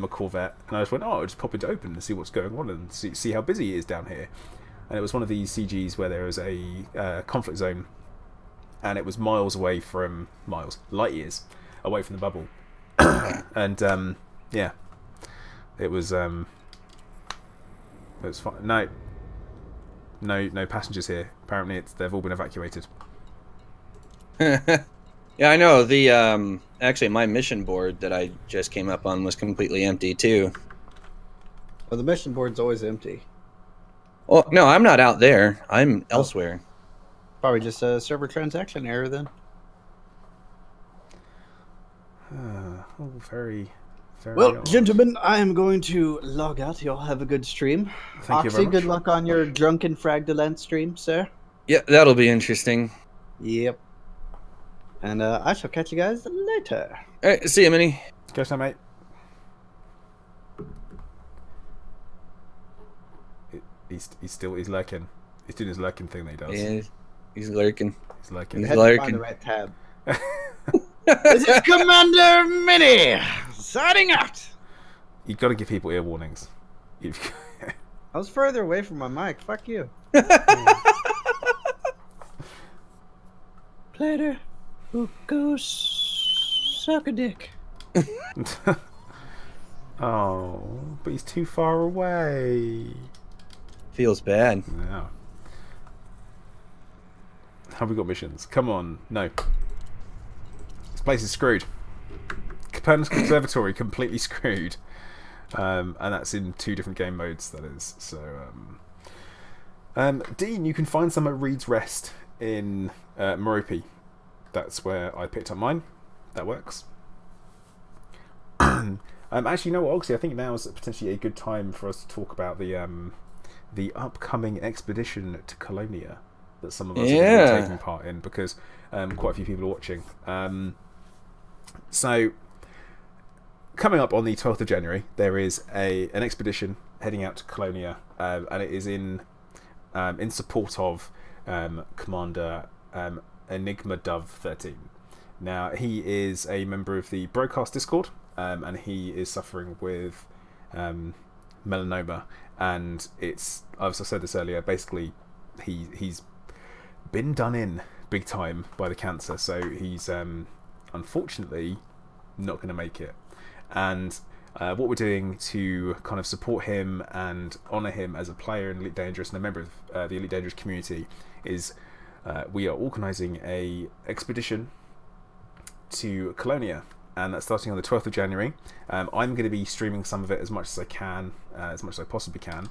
Corvette, and I just went, I'll just pop into open and see what's going on and see how busy it is down here. And it was one of these CGs where there was a conflict zone, and it was light years away from the bubble. And yeah, it was fine. No passengers here. Apparently, they've all been evacuated. Yeah, I know. The actually, my mission board that I just came up on was completely empty too. Well, the mission board's always empty. Well, no, I'm not out there. I'm elsewhere. Probably just a server transaction error then. Oh, very, very. Well, odd. gentlemen, I am going to log out. Y'all have a good stream. Thank you very Oxy, good much. luck on your drunken fragdolent stream, sir. Yeah, that'll be interesting. Yep. And I shall catch you guys later. All right, see you, Minnie. Go so, mate. He's lurking. He's doing his lurking thing that he does. Yeah, he's lurking. He's lurking. He's Had to find lurking. the right tab. This is Commander Mini signing out. You've got to give people ear warnings. I was further away from my mic. Fuck you. Plater, who goes suck a dick. Oh, but he's too far away. Feels bad. Yeah. Have we got missions? Come on. No. This place is screwed. Copernicus Observatory completely screwed. And that's in 2 different game modes, that is. So, Dean, you can find some at Reed's Rest in Merope. That's where I picked up mine. That works. Actually, you know what, Oxy, I think now is potentially a good time for us to talk about the upcoming expedition to Colonia that some of us are going to be taking part in, because quite a few people are watching. So, coming up on the 12th of January, there is an expedition heading out to Colonia, and it is in support of Commander Enigma Dove 13. Now, he is a member of the Broadcast Discord, and he is suffering with melanoma. And it's, as I said this earlier, basically he's been done in big time by the cancer, so he's unfortunately not going to make it. And what we're doing to kind of support him and honour him as a player in Elite Dangerous and a member of the Elite Dangerous community is we are organising a expedition to Colonia, and that's starting on the 12th of January. I'm going to be streaming some of it as much as I can, as much as I possibly can,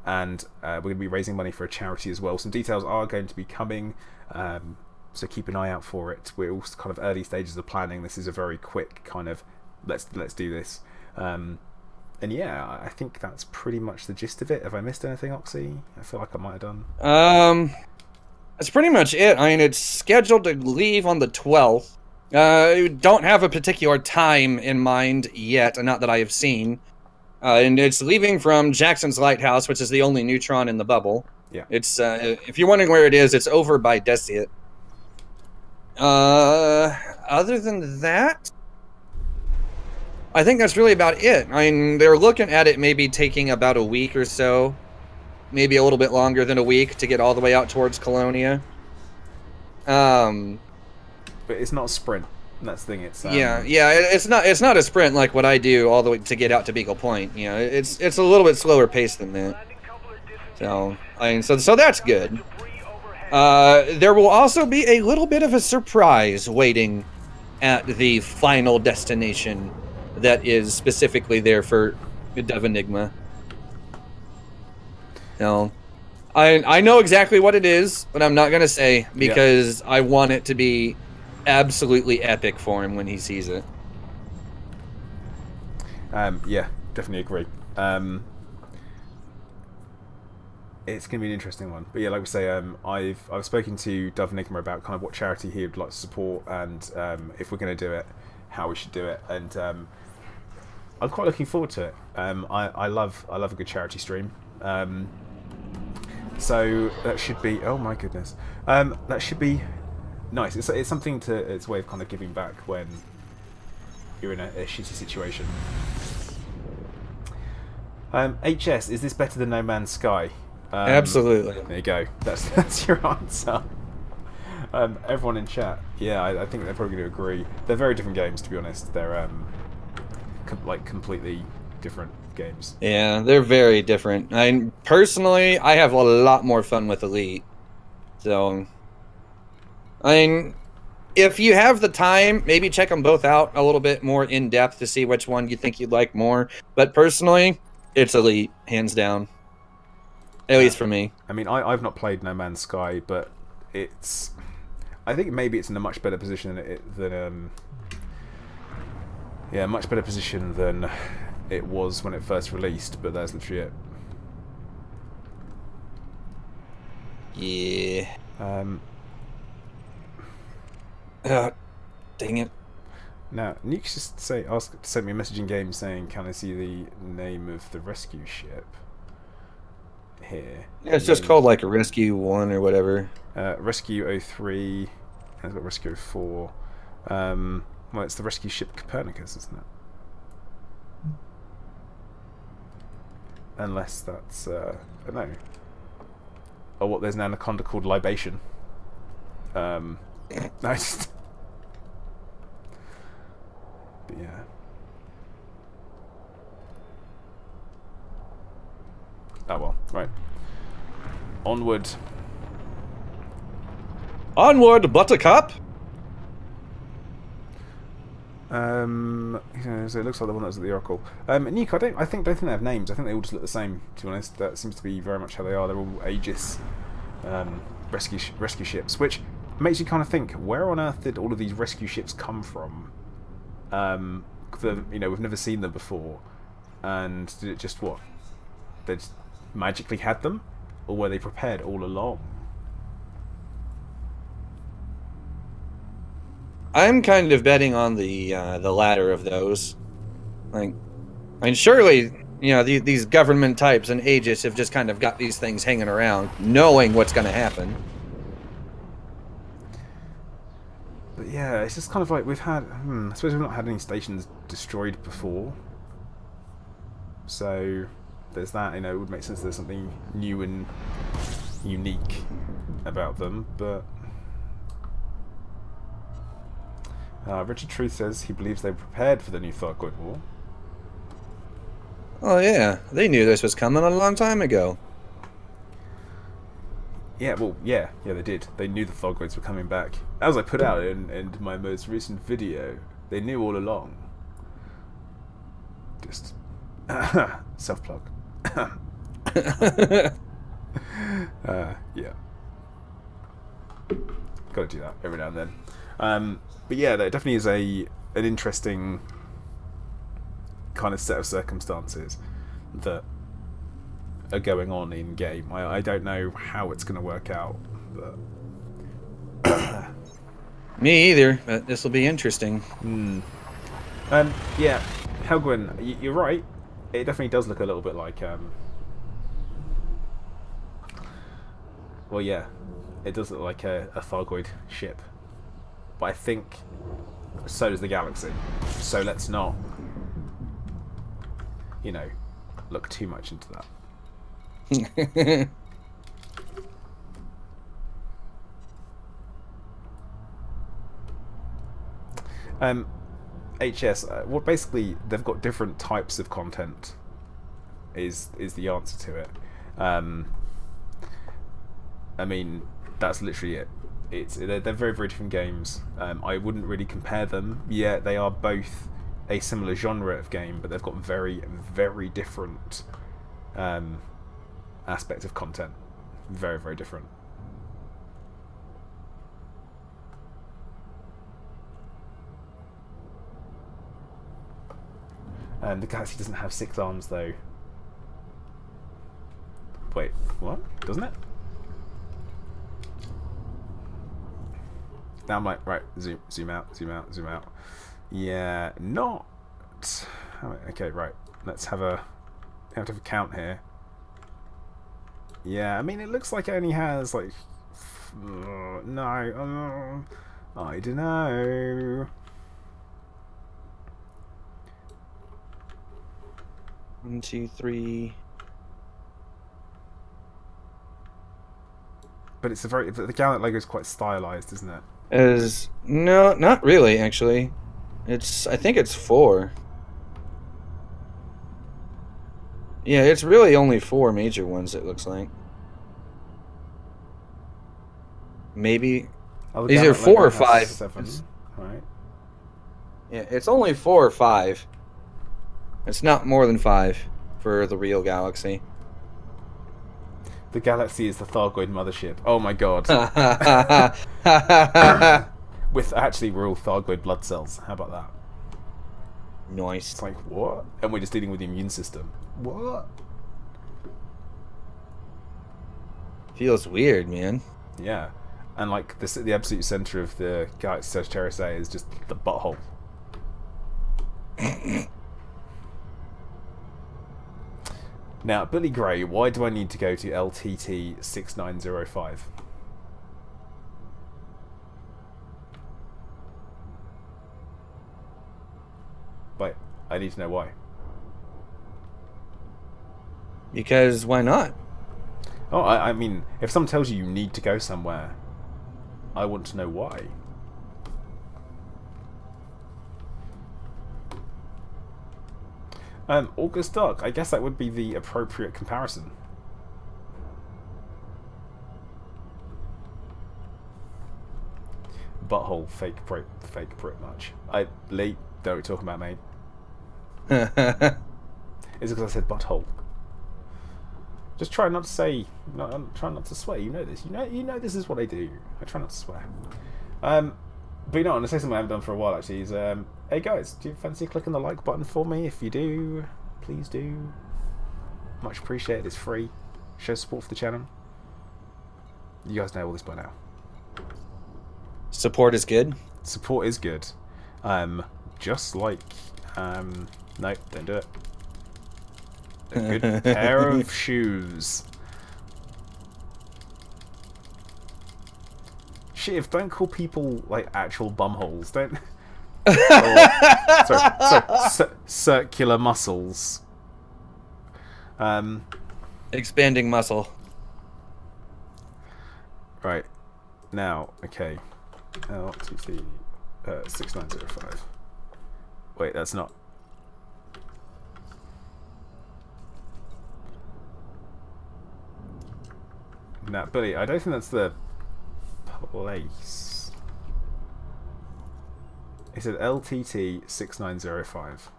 and we're going to be raising money for a charity as well. Some details are going to be coming, so keep an eye out for it. We're all kind of early stages of planning. This is a very quick kind of let's do this, and yeah, I think that's pretty much the gist of it. Have I missed anything, Oxy? I feel like I might have done. That's pretty much it. I mean, it's scheduled to leave on the 12th. Don't have a particular time in mind yet, not that I have seen. And it's leaving from Jackson's Lighthouse, which is the only neutron in the bubble. Yeah. It's if you're wondering where it is, it's over by Desiat. Other than that, I think that's really about it. I mean, they're looking at it maybe taking about a week or so, maybe a little bit longer than a week to get all the way out towards Colonia. But it's not a sprint. That's the thing. It's yeah. It's not a sprint like what I do all the way to get out to Beagle Point. You know, it's a little bit slower paced than that. So I mean, so that's good. There will also be a little bit of a surprise waiting at the final destination that is specifically there for Dove Enigma. No. I know exactly what it is, but I'm not gonna say because I want it to be absolutely epic for him when he sees it. Yeah, definitely agree. It's going to be an interesting one, but yeah, like we say, I've spoken to Dove Enigma about kind of what charity he would like to support, and if we're going to do it, how we should do it, and I'm quite looking forward to it. I love a good charity stream. So that should be, oh my goodness, that should be nice. It's something to, it's a way of kind of giving back when you're in a shitty situation. HS, is this better than No Man's Sky? Absolutely. There you go. That's your answer. Everyone in chat, yeah, I think they're probably going to agree. They're very different games, to be honest. They're like completely different games. Yeah, they're very different. Personally, I have a lot more fun with Elite. So, I mean, if you have the time, maybe check them both out a little bit more in depth to see which one you think you'd like more. But personally, it's Elite, hands down. At least for me. I mean, I've not played No Man's Sky, but it's... I think maybe it's in a much better position than yeah, much better position than it was when it first released, but that's literally it. Yeah. Dang it. Now, Nuke just sent me a message in game saying, "Can I see the name of the rescue ship here?" Yeah, it's just called like a Rescue 1 or whatever. Rescue 03, and it's got Rescue 04. Well, it's the rescue ship Copernicus, isn't it? Unless that's, I don't know. Oh, what, there's an anaconda called Libation. Nice. But yeah. Oh well, right. Onward. Onward, Buttercup! So it looks like the one that was at the Oracle. Nick, I don't think they have names. I think they all just look the same, to be honest. That seems to be very much how they are. They're all Aegis rescue ships, which makes you kind of think, where on earth did all of these rescue ships come from? You know, we've never seen them before. And did it just, what? They just magically had them? Or were they prepared all along? I'm kind of betting on the latter of those. Like, I mean, surely, you know, these government types and Aegis have just kind of got these things hanging around, knowing what's going to happen. But yeah, it's just kind of like we've had. I suppose we've not had any stations destroyed before. So there's that. You know, it would make sense there's something new and unique about them. But Richard Truth says he believes they were prepared for the new Thargoid War. Oh yeah, they knew this was coming a long time ago. Yeah, well, yeah, they did. They knew the Thargoids were coming back. As I put out in my most recent video, they knew all along. Just self-plug. Yeah. Gotta do that every now and then. But yeah, that definitely is an interesting kind of set of circumstances that are going on in game. I don't know how it's going to work out, but Me either, but this will be interesting. Yeah, Helgwyn, you're right. It definitely does look a little bit like well, yeah, it does look like a Thargoid ship, but I think so does the galaxy. So let's not, you know, look too much into that. HS, well, basically they've got different types of content is the answer to it. I mean, that's literally it. They're very, very different games. I wouldn't really compare them. Yeah, they are both a similar genre of game, but they've got very, very different aspect of content. Very, very different. The galaxy doesn't have 6 arms though. Wait, what? Doesn't it? Now I'm like, right, zoom out. Yeah, not. Okay, right. Let's have a count here. Yeah, I mean, it looks like it only has, like... no, I don't know. 1, 2, 3. But it's the Gallant logo is quite stylized, isn't it? No, not really, actually. I think it's 4. Yeah, it's really only 4 major ones, it looks like. Maybe. Oh, These are 4 or 5. 7, right? Yeah, it's only 4 or 5. It's not more than 5 for the real galaxy. The galaxy is the Thargoid mothership. Oh my god. With actually real Thargoid blood cells. How about that? Nice. It's like, what? And we're just dealing with the immune system. What? Feels weird, man. Yeah. And like the absolute center of the Galaxy Sagittarius A is just the butthole. Now, Billy Gray, why do I need to go to LTT 6905? Wait, I need to know why. Because why not? Oh, I mean, if someone tells you need to go somewhere, I want to know why. August Dark, I guess that would be the appropriate comparison. Butthole, fake pretty much. Lee, don't talk about mate. Is it because I said butthole? Just try not to say, try not to swear. You know this. You know this is what I do. I try not to swear. But you know, I'm gonna say something I haven't done for a while actually. Is hey guys, do you fancy clicking the like button for me? If you do, please do. Much appreciated. It's free. Show support for the channel. You guys know all this by now. Support is good. Support is good. Just like no, don't do it. A good pair of shoes. Shiv, don't call people like actual bumholes. Don't. Sorry, circular muscles. Expanding muscle. Right. Now, okay. LTT 6905. Wait, that's not. No, Billy, I don't think that's the place. It said LTT 6905.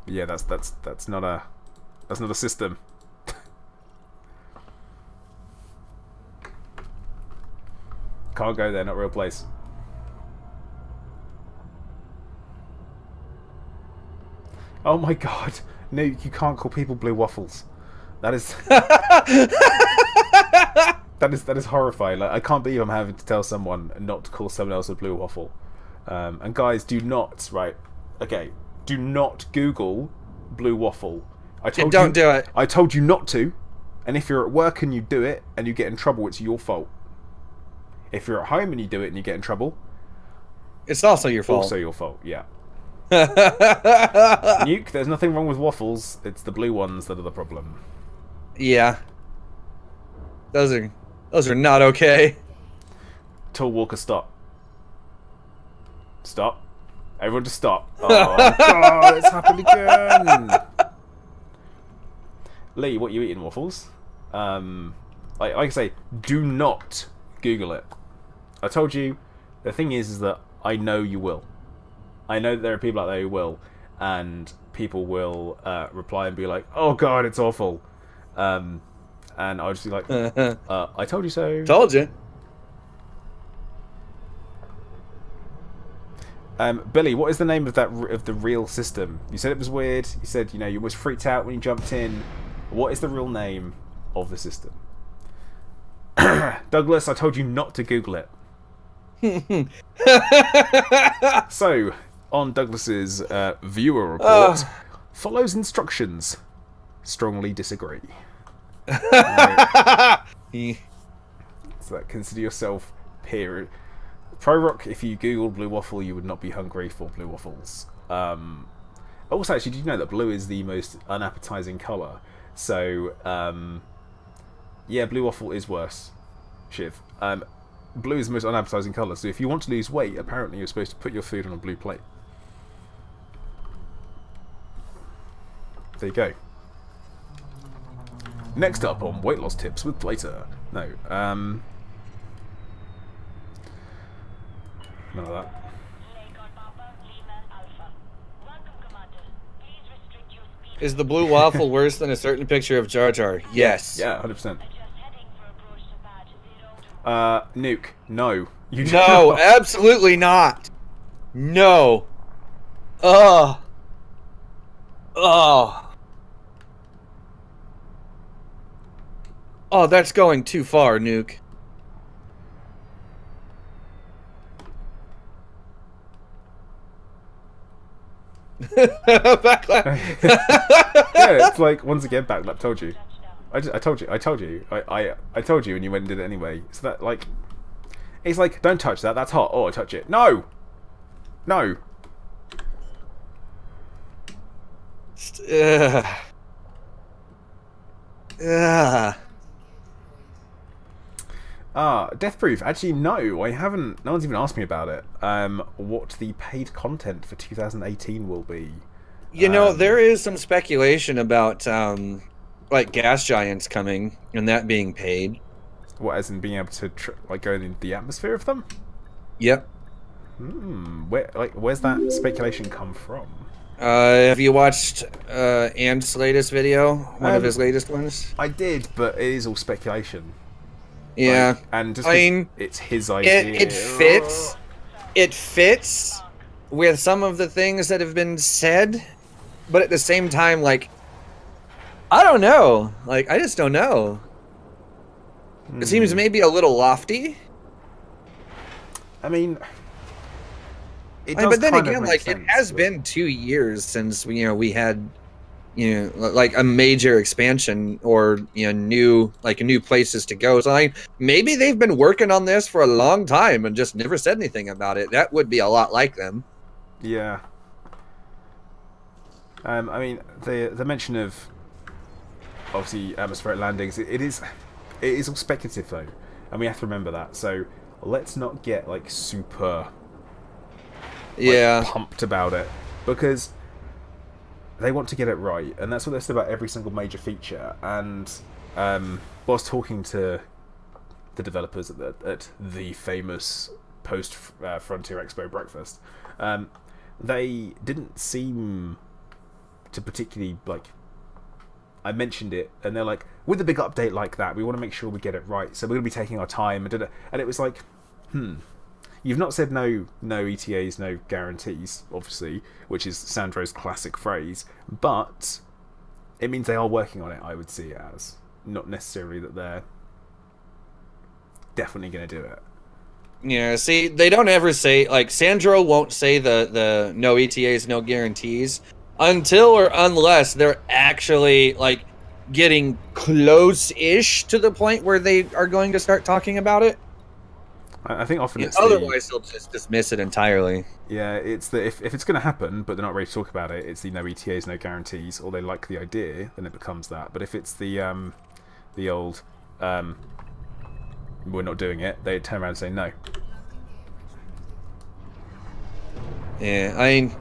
Yeah, that's not a system. Can't go there, not real place. Oh my god. No, you can't call people blue waffles. That is that is horrifying. Like, I can't believe I'm having to tell someone not to call someone else a blue waffle. And guys, do not, right, okay, do not Google blue waffle. Don't do it. I told you not to, and if you're at work and you do it and you get in trouble, it's your fault. If you're at home and you do it and you get in trouble, it's also your fault. Also your fault, yeah. Nuke, there's nothing wrong with waffles. It's the blue ones that are the problem. Yeah. Those are not okay. Tall Walker, stop. Stop. Everyone just stop. Oh god, it's happened again. Lee, what are you eating, waffles? Like I say, do not Google it. I told you, the thing is that I know you will. I know that there are people out there who will, and people will reply and be like, "Oh God, it's awful," and I'll just be like, "I told you so." Told you. Billy, what is the name of the real system? You said it was weird. You said you almost freaked out when you jumped in. What is the real name of the system? Douglas, I told you not to Google it. So, on Douglas's viewer report, follows instructions. Strongly disagree. So consider yourself peer. Pro Rock, if you Google blue waffle, you would not be hungry for blue waffles. Also, actually, did you know that blue is the most unappetizing colour? So, yeah, blue waffle is worse. Shiv. Blue is the most unappetizing colour, so if you want to lose weight, apparently you're supposed to put your food on a blue plate. There you go. Next up on weight loss tips with Plater. No, none of that. Is the blue waffle worse than a certain picture of Jar Jar? Yes. Yeah, 100%. Nuke, no. You No, absolutely not. No. Ugh. Oh. Oh, that's going too far, Nuke. Yeah, it's like, once again, backlap, told you. I told you, I told you, and you went and did it anyway. So that, like, it's like, don't touch that, that's hot. Oh, I touch it. No! No! Death Proof. Actually, no, I haven't. No one's even asked me about it. What the paid content for 2018 will be. You know, there is some speculation about, like, gas giants coming and that being paid. What, as in being able to like go in the atmosphere of them? Yep. Where's that speculation come from? Have you watched Ant's latest video? One of his latest ones? I did, but it is all speculation. Yeah. Like, and just I mean, it's his idea. It fits. It fits with some of the things that have been said, but at the same time, like, I don't know. Like, I just don't know. It seems maybe a little lofty. I mean, but then again, like, it has been 2 years since we had like a major expansion or new places to go. So like maybe they've been working on this for a long time and just never said anything about it. That would be a lot like them. Yeah. I mean, the mention of obviously atmospheric landings. It is all speculative though, and we have to remember that. So let's not get like super pumped about it, because they want to get it right, and that's what they said about every single major feature. And whilst talking to the developers at the famous post Frontier Expo breakfast, they didn't seem to particularly like. I mentioned it, and they're like, with a big update like that, we want to make sure we get it right, so we're going to be taking our time. And it was like, you've not said no ETAs, no guarantees, obviously, which is Sandro's classic phrase, but it means they are working on it, I would see it as. Not necessarily that they're definitely going to do it. Yeah, see, they don't ever say, like, Sandro won't say the no ETAs, no guarantees until or unless they're actually, like, getting close-ish to the point where they are going to start talking about it. I think often it's otherwise they'll just dismiss it entirely. Yeah, it's the if it's going to happen, but they're not ready to talk about it, it's the no ETAs, no guarantees, or they like the idea, then it becomes that. But if it's the old we're not doing it, they turn around and say no. Yeah, I mean,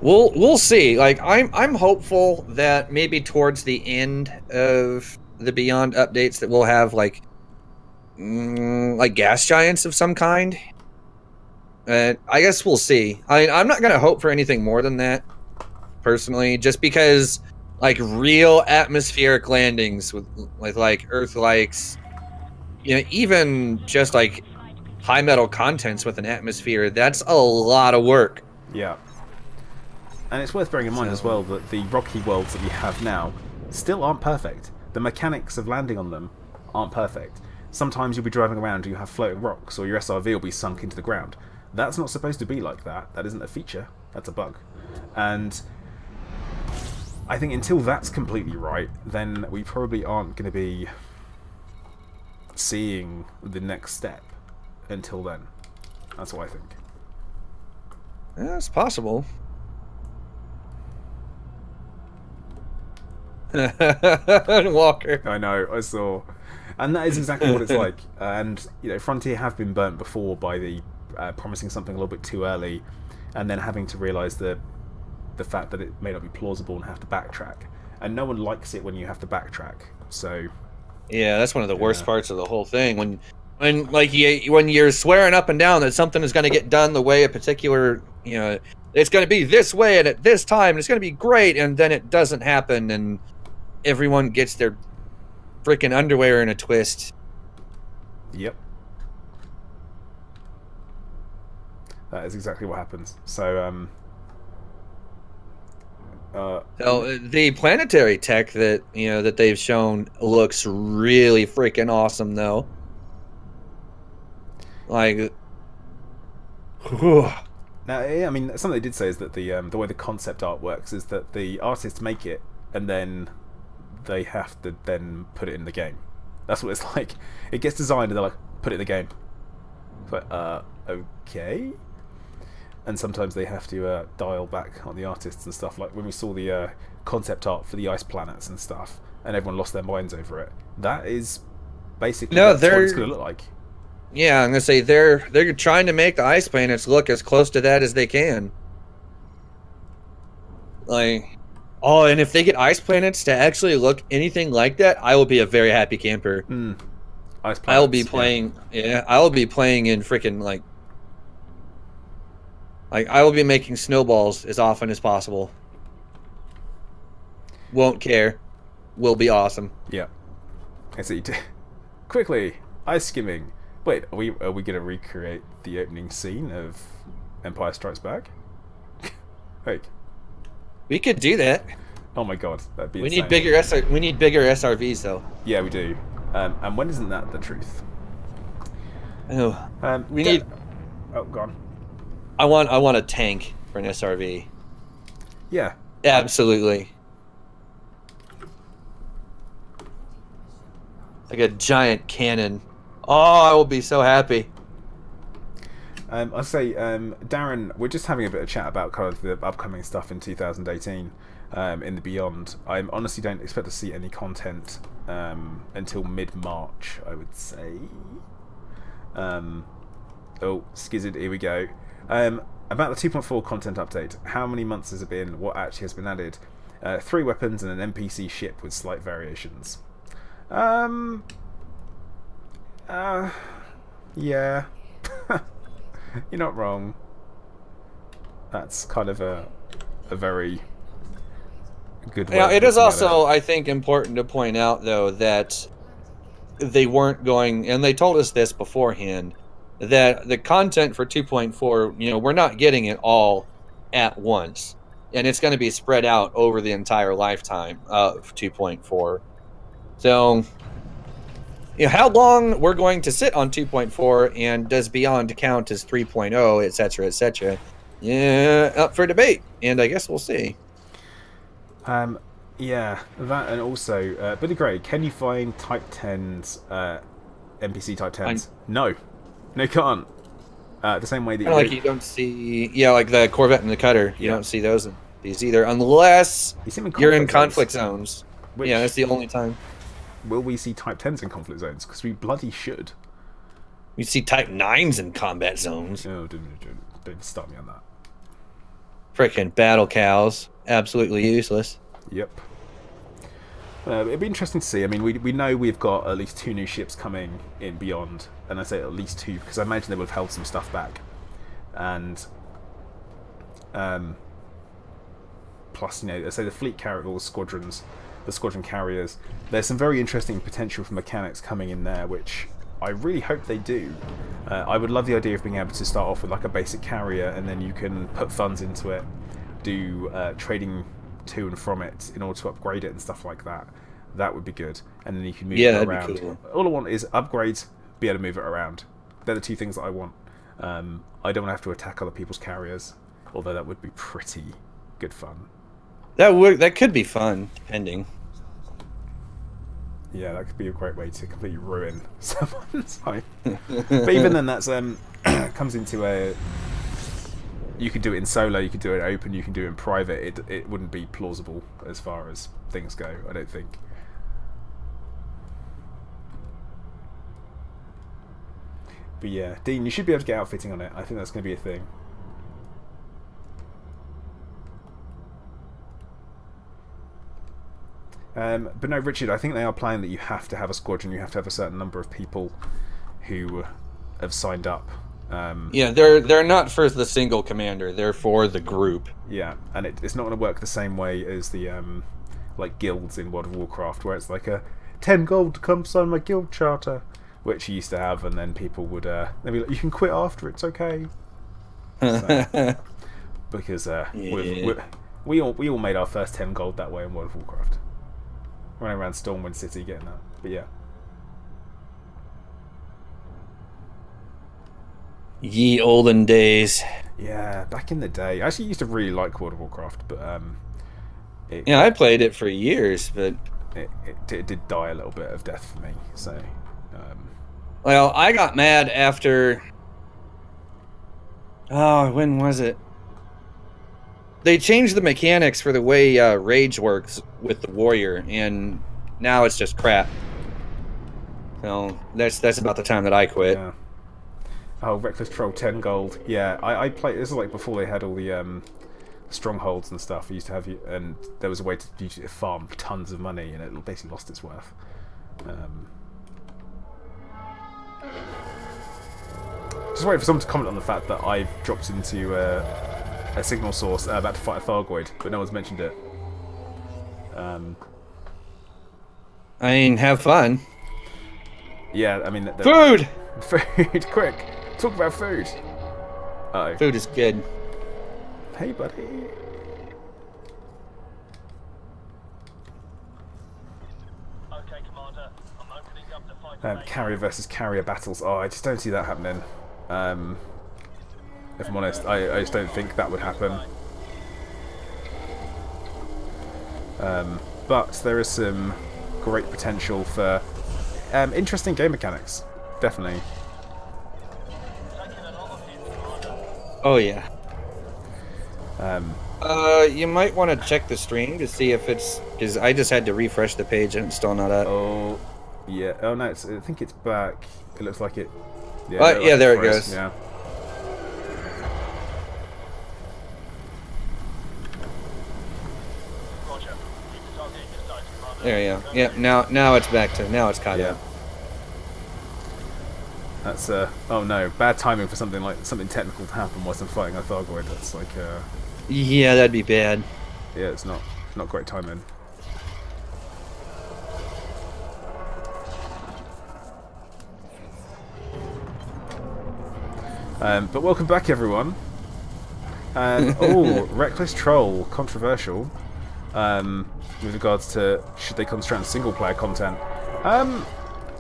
we'll see. Like, I'm hopeful that maybe towards the end of the Beyond updates that we'll have like gas giants of some kind. I guess we'll see. I'm not gonna hope for anything more than that, personally, just because like real atmospheric landings with like Earth-likes, even just like high metal contents with an atmosphere, that's a lot of work. Yeah. And it's worth bearing in mind as well that the rocky worlds that we have now still aren't perfect. The mechanics of landing on them aren't perfect. Sometimes you'll be driving around and you have floating rocks, or your SRV will be sunk into the ground. That's not supposed to be like that. That isn't a feature. That's a bug. And I think until that's completely right, then we probably aren't going to be seeing the next step until then. That's what I think. Yeah, it's possible. Walker. I know, I saw. And that is exactly what it's like. And, Frontier have been burnt before by the promising something a little bit too early, and then having to realise the fact that it may not be plausible and have to backtrack. And no one likes it when you have to backtrack. So yeah, that's one of the worst parts of the whole thing. When you're swearing up and down that something is going to get done the way a particular, it's going to be this way and at this time, and it's going to be great, and then it doesn't happen, and everyone gets their freaking underwear in a twist. Yep. That is exactly what happens. So, the planetary tech that that they've shown looks really freaking awesome, though. Like, now, I mean, something they did say is that the way the concept art works is that the artists make it, and then they have to then put it in the game. That's what it's like. It gets designed, and they're like, put it in the game. It's like, okay. And sometimes they have to dial back on the artists and stuff. Like when we saw the concept art for the ice planets and stuff, and everyone lost their minds over it. That is basically what it's going to look like. Yeah, I'm gonna say they're trying to make the ice planets look as close to that as they can. Like, and if they get ice planets to actually look anything like that, I will be a very happy camper. Ice planets, I will be playing. Yeah, I will be playing in freaking like I will be making snowballs as often as possible. Won't care. Will be awesome. Yeah. I see. Quickly, ice skimming. Wait, are we going to recreate the opening scene of Empire Strikes Back? Wait. We could do that. Oh my god, that'd be We insane. need bigger SRVs though. Yeah, we do. And when isn't that the truth? Oh. We need. need. Oh, go on. I want a tank for an SRV. Yeah. Absolutely. Like a giant cannon. Oh, I will be so happy. I'll say, Darren, we're just having a bit of chat about kind of the upcoming stuff in 2018 in the Beyond. I honestly don't expect to see any content until mid-March, I would say. Oh, skizzard, here we go. About the 2.4 content update, how many months has it been? What actually has been added? 3 weapons and an NPC ship with slight variations. Yeah. You're not wrong. That's kind of a very good way. Yeah, it is also, I think, important to point out, though, that they weren't going, and they told us this beforehand, that the content for 2.4, you know, we're not getting it all at once. And it's going to be spread out over the entire lifetime of 2.4. So, you know, how long we're going to sit on 2.4 and does Beyond count as 3.0, etc., etc., yeah, up for debate. And I guess we'll see. Yeah, that, and also, Billy Gray, can you find Type 10s, NPC Type 10s? No. No, you can't. The same way that Like you don't see, yeah, like the Corvette and the Cutter. You don't see those in these either, unless you're in conflict zones. Which, yeah, that's the only time. Will we see Type 10s in conflict zones? Because we bloody should. We see Type 9s in combat zones. No, don't start me on that. Frickin' battle cows. Absolutely useless. Yep. It'd be interesting to see. I mean, we know we've got at least 2 new ships coming in Beyond, and I say at least 2 because I imagine they would have held some stuff back, and plus, you know, I say the fleet carrier, all the squadrons, the squadron carriers. There's some very interesting potential for mechanics coming in there, which I really hope they do. I would love the idea of being able to start off with like a basic carrier, and then you can put funds into it, do trading to and from it in order to upgrade it and stuff like that. That would be good, and then you can move it around. Be cool. All I want is upgrades, be able to move it around. They're the 2 things that I want. I don't want to have to attack other people's carriers, although that would be pretty good fun. That could be fun, depending. Yeah, that could be a great way to completely ruin someone's life. But even then, that's comes into a. You could do it in solo, you could do it open, you can do it in private. It wouldn't be plausible as far as things go, I don't think. But yeah, Dean, you should be able to get outfitting on it. I think that's going to be a thing. But no, Richard, I think they are planning that you have to have a squadron, you have to have a certain number of people who have signed up. Yeah, they're not for the single commander, they're for the group. Yeah, and it's not going to work the same way as the like guilds in World of Warcraft, where it's like a 10 gold to come sign my guild charter, which you used to have, and then people would they'd be like, you can quit after, it's okay. So, because we all made our first 10 gold that way in World of Warcraft, running around Stormwind City getting that. But yeah. Ye olden days. Yeah, back in the day. I actually used to really like World of Warcraft, but yeah, I played it for years, but it did die a little bit of death for me. So, well, I got mad after. Oh, when was it? They changed the mechanics for the way rage works with the warrior, and now it's just crap. So that's about the time that I quit. Yeah. Oh, Reckless Troll, 10 gold. Yeah, I played. This is like before they had all the strongholds and stuff. I used to have you, and there was a way to farm tons of money, and it basically lost its worth. Just waiting for someone to comment on the fact that I've dropped into a signal source about to fight a Thargoid, but no one's mentioned it. I mean, have fun. Yeah, I mean... Food! Food, quick! Talk about food! Uh-oh. Food is good. Hey, buddy. Okay, Commander. I'm opening up the fight. Carrier versus carrier battles. Oh, I just don't see that happening. If I'm honest, I just don't think that would happen. But there is some great potential for interesting game mechanics. Definitely. Oh yeah. Um, You might want to check the stream to see if it's, because I just had to refresh the page and it's still not up. oh, yeah. Oh no, I think it's back. It looks like it. Yeah, Oh, yeah, there it froze. goes. Yeah. There you go. Yeah, now it's back to, now it's caught Yeah. up. That's oh no, bad timing for something technical to happen whilst I'm fighting a Thargoid. That's like Yeah, that'd be bad. yeah, it's not great timing. But welcome back, everyone. Oh, Reckless Troll, controversial. With regards to should they concentrate on single-player content.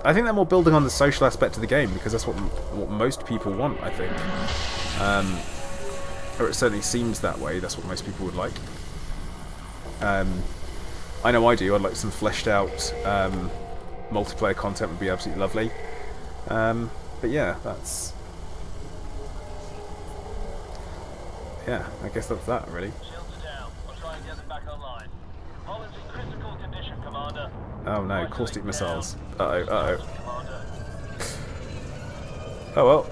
I think they're more building on the social aspect of the game because that's what most people want, I think. Or it certainly seems that way. That's what most people would like. I know I do. I'd like some fleshed out multiplayer content would be absolutely lovely. But yeah, that's... Yeah, I guess that's that, really. Oh no, caustic missiles. Uh-oh, uh-oh. Oh well.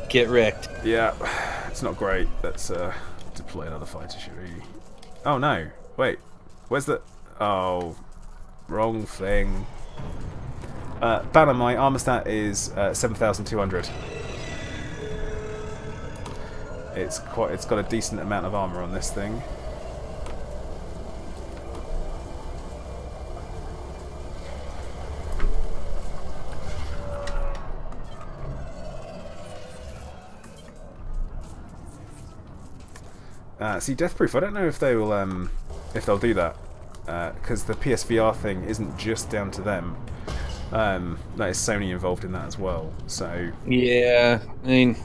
Get wrecked. Yeah, it's not great. Let's deploy another fighter, shall we? Oh no, wait. Where's the... Oh, wrong thing. Banner, my armor stat is 7,200. It's got a decent amount of armor on this thing. See, Deathproof, I don't know if they'll do that, because the PSVR thing isn't just down to them. That is Sony involved in that as well. So Yeah, I mean,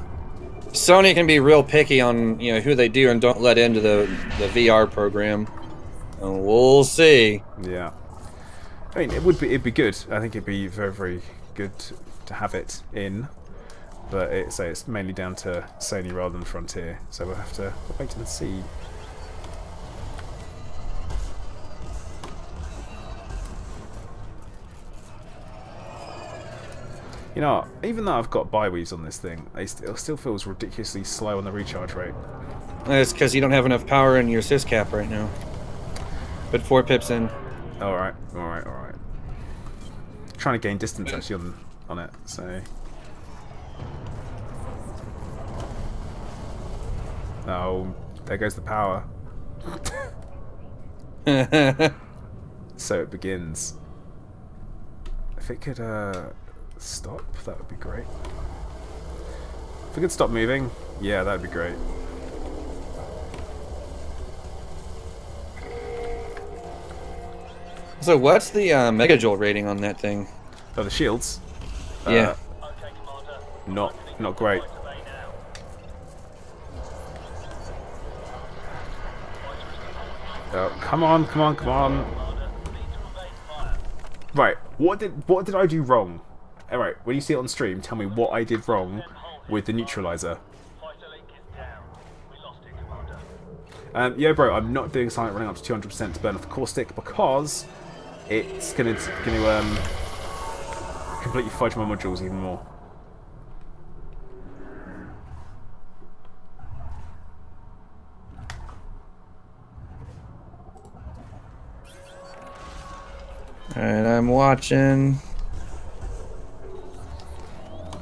Sony can be real picky on who they do and don't let into the VR program. And we'll see. yeah, I mean it'd be good. I think it'd be very, very good to have it in. But it's mainly down to Sony rather than Frontier, so we'll have to wait and see. You know, even though I've got bi-weaves on this thing, it still feels ridiculously slow on the recharge rate. It's because you don't have enough power in your syscap right now. Put 4 pips in. Alright. Trying to gain distance actually on it, so... Oh, there goes the power. So it begins. If it could stop, that would be great. If it could stop moving, yeah, that would be great. So what's the megajoule rating on that thing? Oh, the shields? Yeah. Not great. Oh, come on. Right, what did I do wrong? Alright, when you see it on stream, tell me what I did wrong with the neutralizer. Yeah, bro, I'm not doing silent running up to 200% to burn off the caustic because it's gonna completely fudge my modules even more. Alright, I'm watching.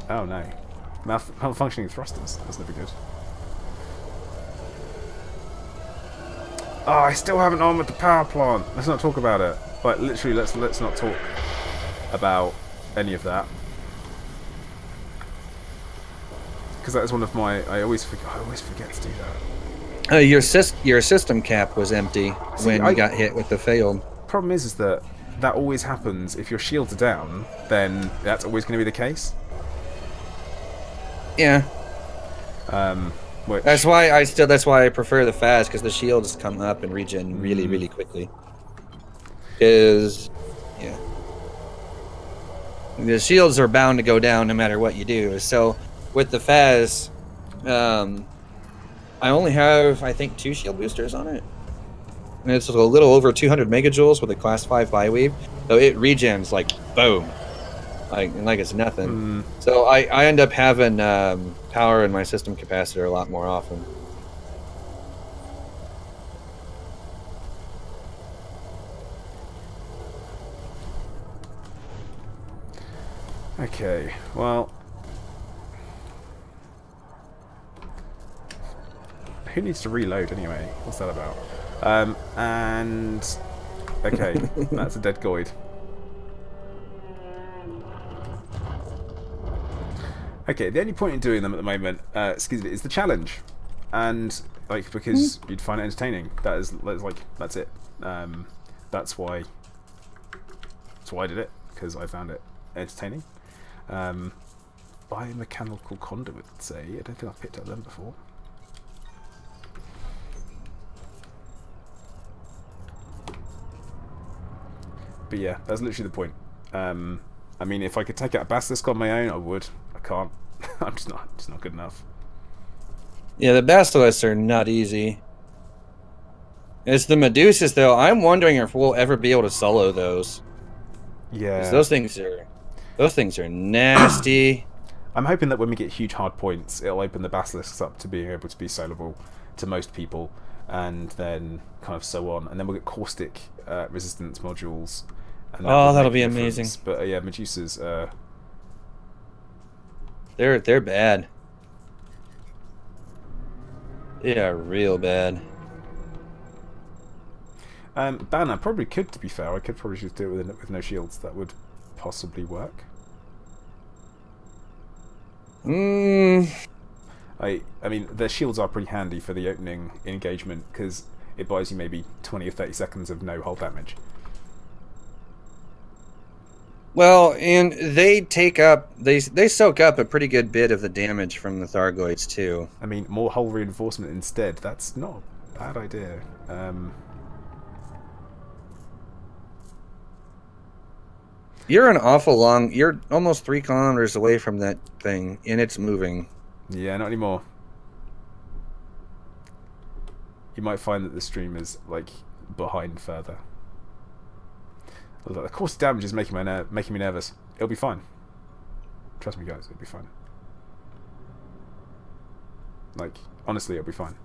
Oh no. Malfunctioning thrusters. That's never good. Oh, I still haven't armored the power plant. Let's not talk about it. Like, literally, let's not talk about any of that. Because that is one of my... I always forget to do that. Your system cap was empty when you got hit with the failed. Problem is that always happens if your shields are down. Then that's always going to be the case. Yeah. Which, That's why I prefer the fast, because the shields come up and regen really quickly. is, yeah, the shields are bound to go down no matter what you do. So with the Faz, I only have, I think, 2 shield boosters on it. And it's a little over 200 megajoules with a class 5 bi-weave. So it regens like boom. Like it's nothing. So I end up having power in my system capacitor a lot more often. Okay, well, who needs to reload anyway? What's that about? And okay, that's a dead Goid. Okay, the only point in doing them at the moment, excuse me, is the challenge, and like because you'd find it entertaining. That's it. That's why I did it, because I found it entertaining. Biomechanical conduit, say. I don't think I've picked up them before. But yeah, that's literally the point. I mean, if I could take out a Basilisk on my own, I would. I can't. I'm just not good enough. Yeah, the Basilisks are not easy. It's the Medusas, though. I'm wondering if we'll ever be able to solo those. Yeah. 'Cause those things are nasty. I'm hoping that when we get huge hard points, it'll open the Basilisks up to being able to be soloable to most people, and then kind of so on. And then we'll get caustic resistance modules. And that'll be amazing. But yeah, Medusas. They're bad. They are real bad. Banner probably could, to be fair. I could probably just do it with no shields. That would possibly work. I mean, their shields are pretty handy for the opening engagement, because it buys you maybe 20 or 30 seconds of no hull damage. Well, and they take up, they soak up a pretty good bit of the damage from the Thargoids too. I mean, more hull reinforcement instead. That's not a bad idea. You're an awful long. You're almost 3 kilometers away from that thing, and it's moving. Yeah, not anymore. You might find that the stream is like behind further. Of course, damage is making me nervous. It'll be fine. Trust me, guys. It'll be fine. Like, honestly, it'll be fine.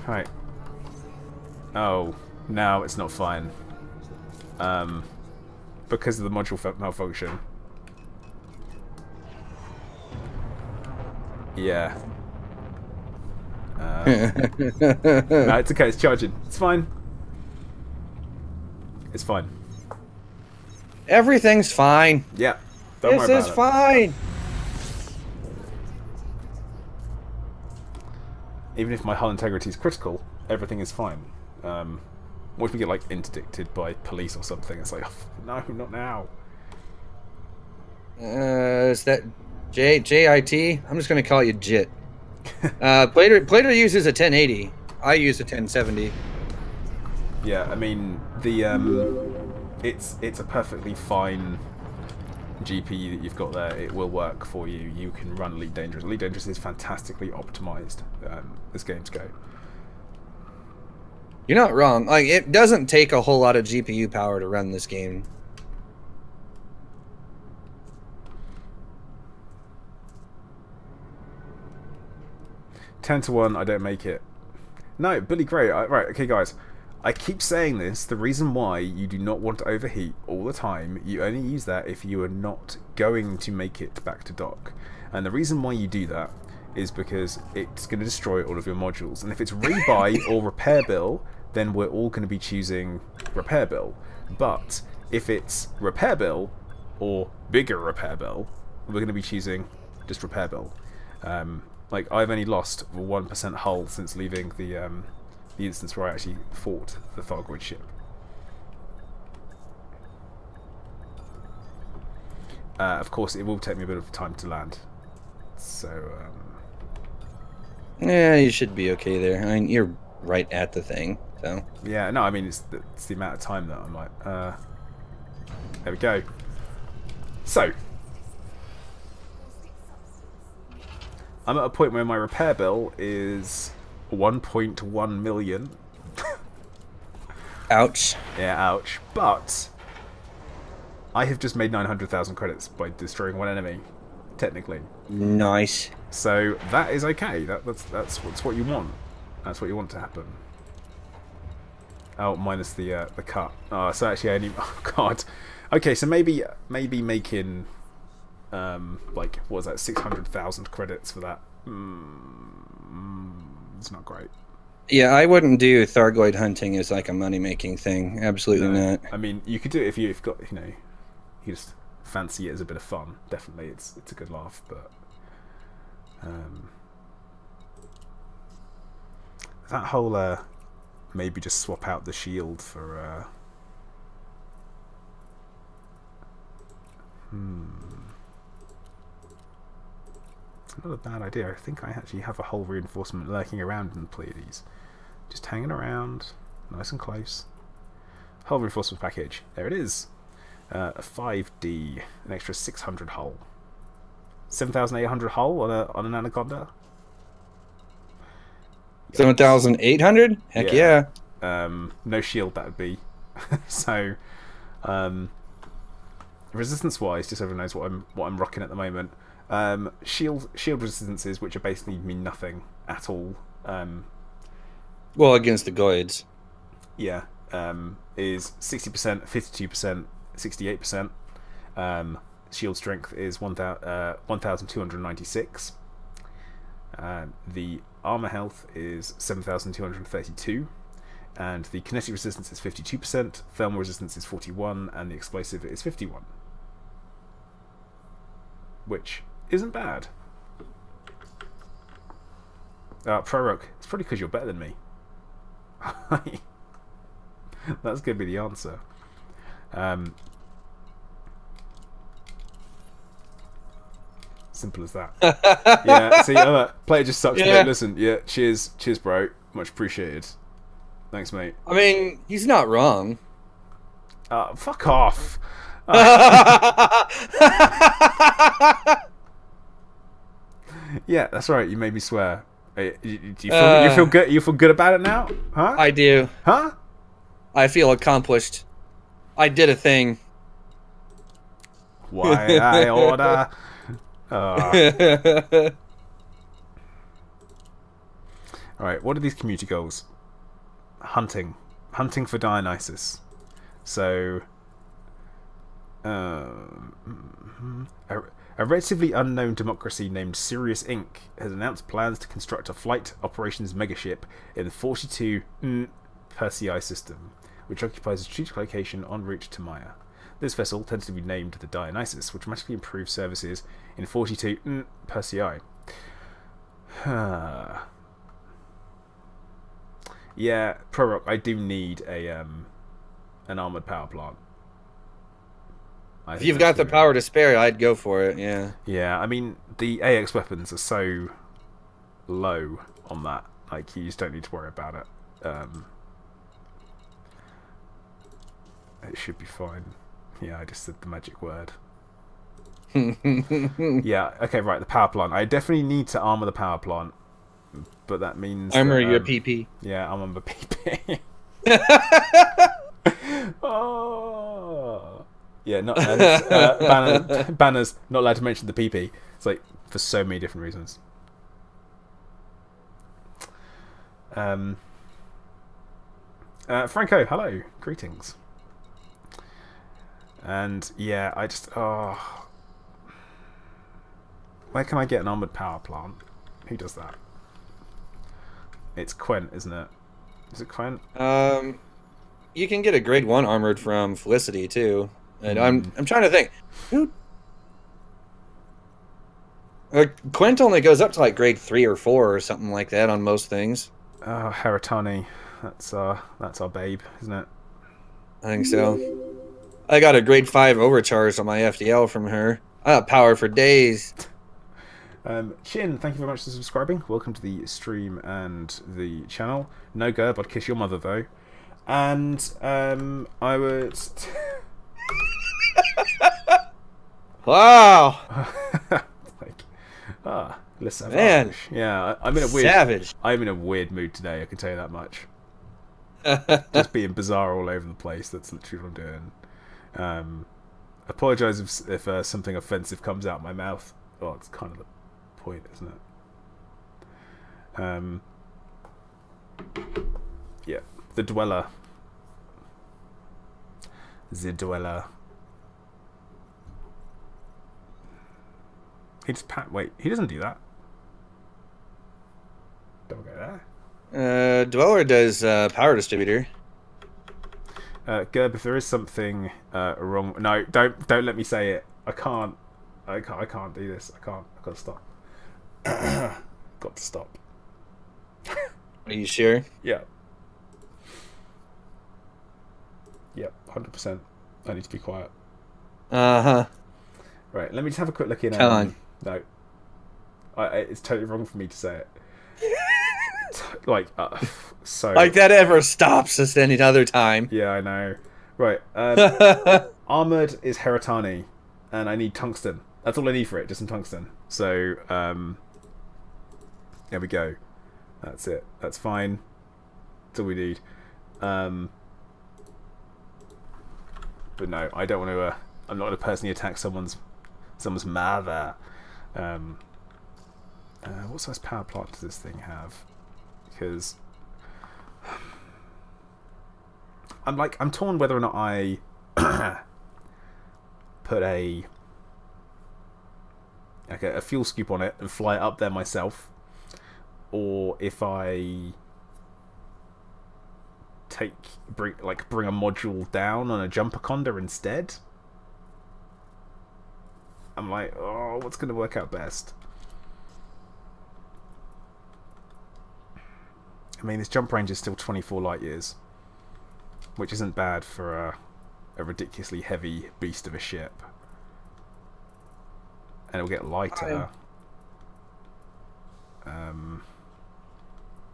Right. Oh, now it's not fine. Because of the module malfunction. Yeah. No, it's okay, it's charging. It's fine. It's fine. Everything's fine. Yeah. Don't worry about it. This is fine. Even if my hull integrity is critical, everything is fine. What if we get like interdicted by police or something? It's like, oh, no, not now. Is that JIT? I'm just gonna call you JIT. Plater uses a 1080. I use a 1070. Yeah, I mean the it's a perfectly fine GPU that you've got there. It will work for you. You can run Elite Dangerous. Elite Dangerous is fantastically optimized as games go. You're not wrong. Like, it doesn't take a whole lot of GPU power to run this game. Ten to 1, I don't make it. No, Billy Gray. Right, okay, guys. I keep saying this. The reason why you do not want to overheat all the time, you only use that if you are not going to make it back to dock. And the reason why you do that is because it's going to destroy all of your modules. And if it's rebuy or repair bill, then we're all going to be choosing repair bill. But if it's repair bill or bigger repair bill, we're going to be choosing just repair bill. Like, I've only lost 1% hull since leaving the instance where I actually fought the Thargoid ship. Of course, it will take me a bit of time to land. So, Yeah, you should be okay there. I mean, you're right at the thing, so. yeah, no, I mean, it's the amount of time that I'm like, there we go. So, I'm at a point where my repair bill is 1.1 million. Ouch. Yeah, ouch. But I have just made 900,000 credits by destroying one enemy, technically. Nice. So that is okay. That's what you want. That's what you want to happen. Oh, minus the cut. Oh, so actually I only. Oh God. Okay, so maybe making like what was that, 600,000 credits for that? It's not great. Yeah, I wouldn't do Thargoid hunting as like a money-making thing. Absolutely not. I mean, you could do it if you've got, you know, you just fancy it as a bit of fun. Definitely, it's a good laugh, but that whole maybe just swap out the shield for it's not a bad idea. I think I actually have a whole reinforcement lurking around in the Pleiades. Just hanging around, nice and close. Hull reinforcement package. There it is. A 5D, an extra 600 hull. 7,800 hull on an Anaconda. 7,800? Heck yeah. No shield, that would be. So, resistance-wise, just so everyone knows what I'm rocking at the moment. Shield resistances, which are basically mean nothing at all. Well, against the Goids. Yeah, is 60%, 52%, 68%. Shield strength is 1,296. The armor health is 7,232. And the kinetic resistance is 52%, thermal resistance is 41, and the explosive is 51. Which isn't bad. Prorock, it's probably because you're better than me. That's going to be the answer. Simple as that. Yeah, see, player just sucks. Yeah. Listen, yeah, cheers, bro. Much appreciated. Thanks, mate. I mean, he's not wrong. Fuck off. Yeah, that's right. You made me swear. You feel good? You feel good about it now? Huh? I do. Huh? I feel accomplished. I did a thing. Why I order? Alright, what are these community goals? Hunting for Dionysus. So, a relatively unknown democracy named Sirius Inc. has announced plans to construct a flight operations megaship in the 42 Persei system, which occupies a strategic location en route to Maya. This vessel, tentatively named the Dionysus, will dramatically improve services in 42 Persei. Yeah, Prorock, I do need an armored power plant. If you've got the power to spare, I'd go for it, yeah. Yeah, I mean, the AX weapons are so low on that. Like, you just don't need to worry about it. It should be fine. Yeah, I just said the magic word. Yeah, okay, right, the power plant. I definitely need to armor the power plant. But that means... Armor your PP. Yeah, I'm on the PP. Oh... Yeah, not banners not allowed to mention the PP. It's like for so many different reasons. Franco, hello, greetings. And yeah, I just where can I get an armored power plant? Who does that? It's Quent, isn't it? Is it Quent? You can get a grade 1 armored from Felicity too. And I'm trying to think. Who? Quint only goes up to like grade 3 or 4 or something like that on most things. Oh, Heratani. That's our babe, isn't it? I think so. I got a grade 5 overcharge on my FDL from her. I got power for days. Chin, thank you very much for subscribing. Welcome to the stream and the channel. No Gerb, I'd kiss your mother though. And I would. Wow. Listen, man. Yeah, I'm in a weird. Savage. I'm in a weird mood today. I can tell you that much. Just being bizarre all over the place. That's literally what I'm doing. Apologise if something offensive comes out of my mouth. Oh, it's kind of the point, isn't it? Yeah, the dweller. The dweller. He just wait, he doesn't do that. Don't go there. Dweller does power distributor. Gerb, if there is something wrong, no, don't let me say it. I can't do this. I've got to stop. Got to stop. Are you sure? Yeah. Yep, 100%. I need to be quiet. Uh-huh. Right, let me just have a quick look in. Come on. No. It's totally wrong for me to say it. Like, so... Like that ever stops us any other time. Yeah, I know. Right, Armoured is Heratani, and I need tungsten. That's all I need for it, just some tungsten. So, there we go. That's it. That's fine. That's all we need. But no, I don't want to... I'm not going to personally attack someone's mother. What size power plant does this thing have? Because I'm torn whether or not I put a fuel scoop on it and fly it up there myself, or if I bring a module down on a jumper conda instead. I'm like, oh, what's going to work out best? I mean, this jump range is still 24 light years, which isn't bad for a ridiculously heavy beast of a ship. And it'll get lighter.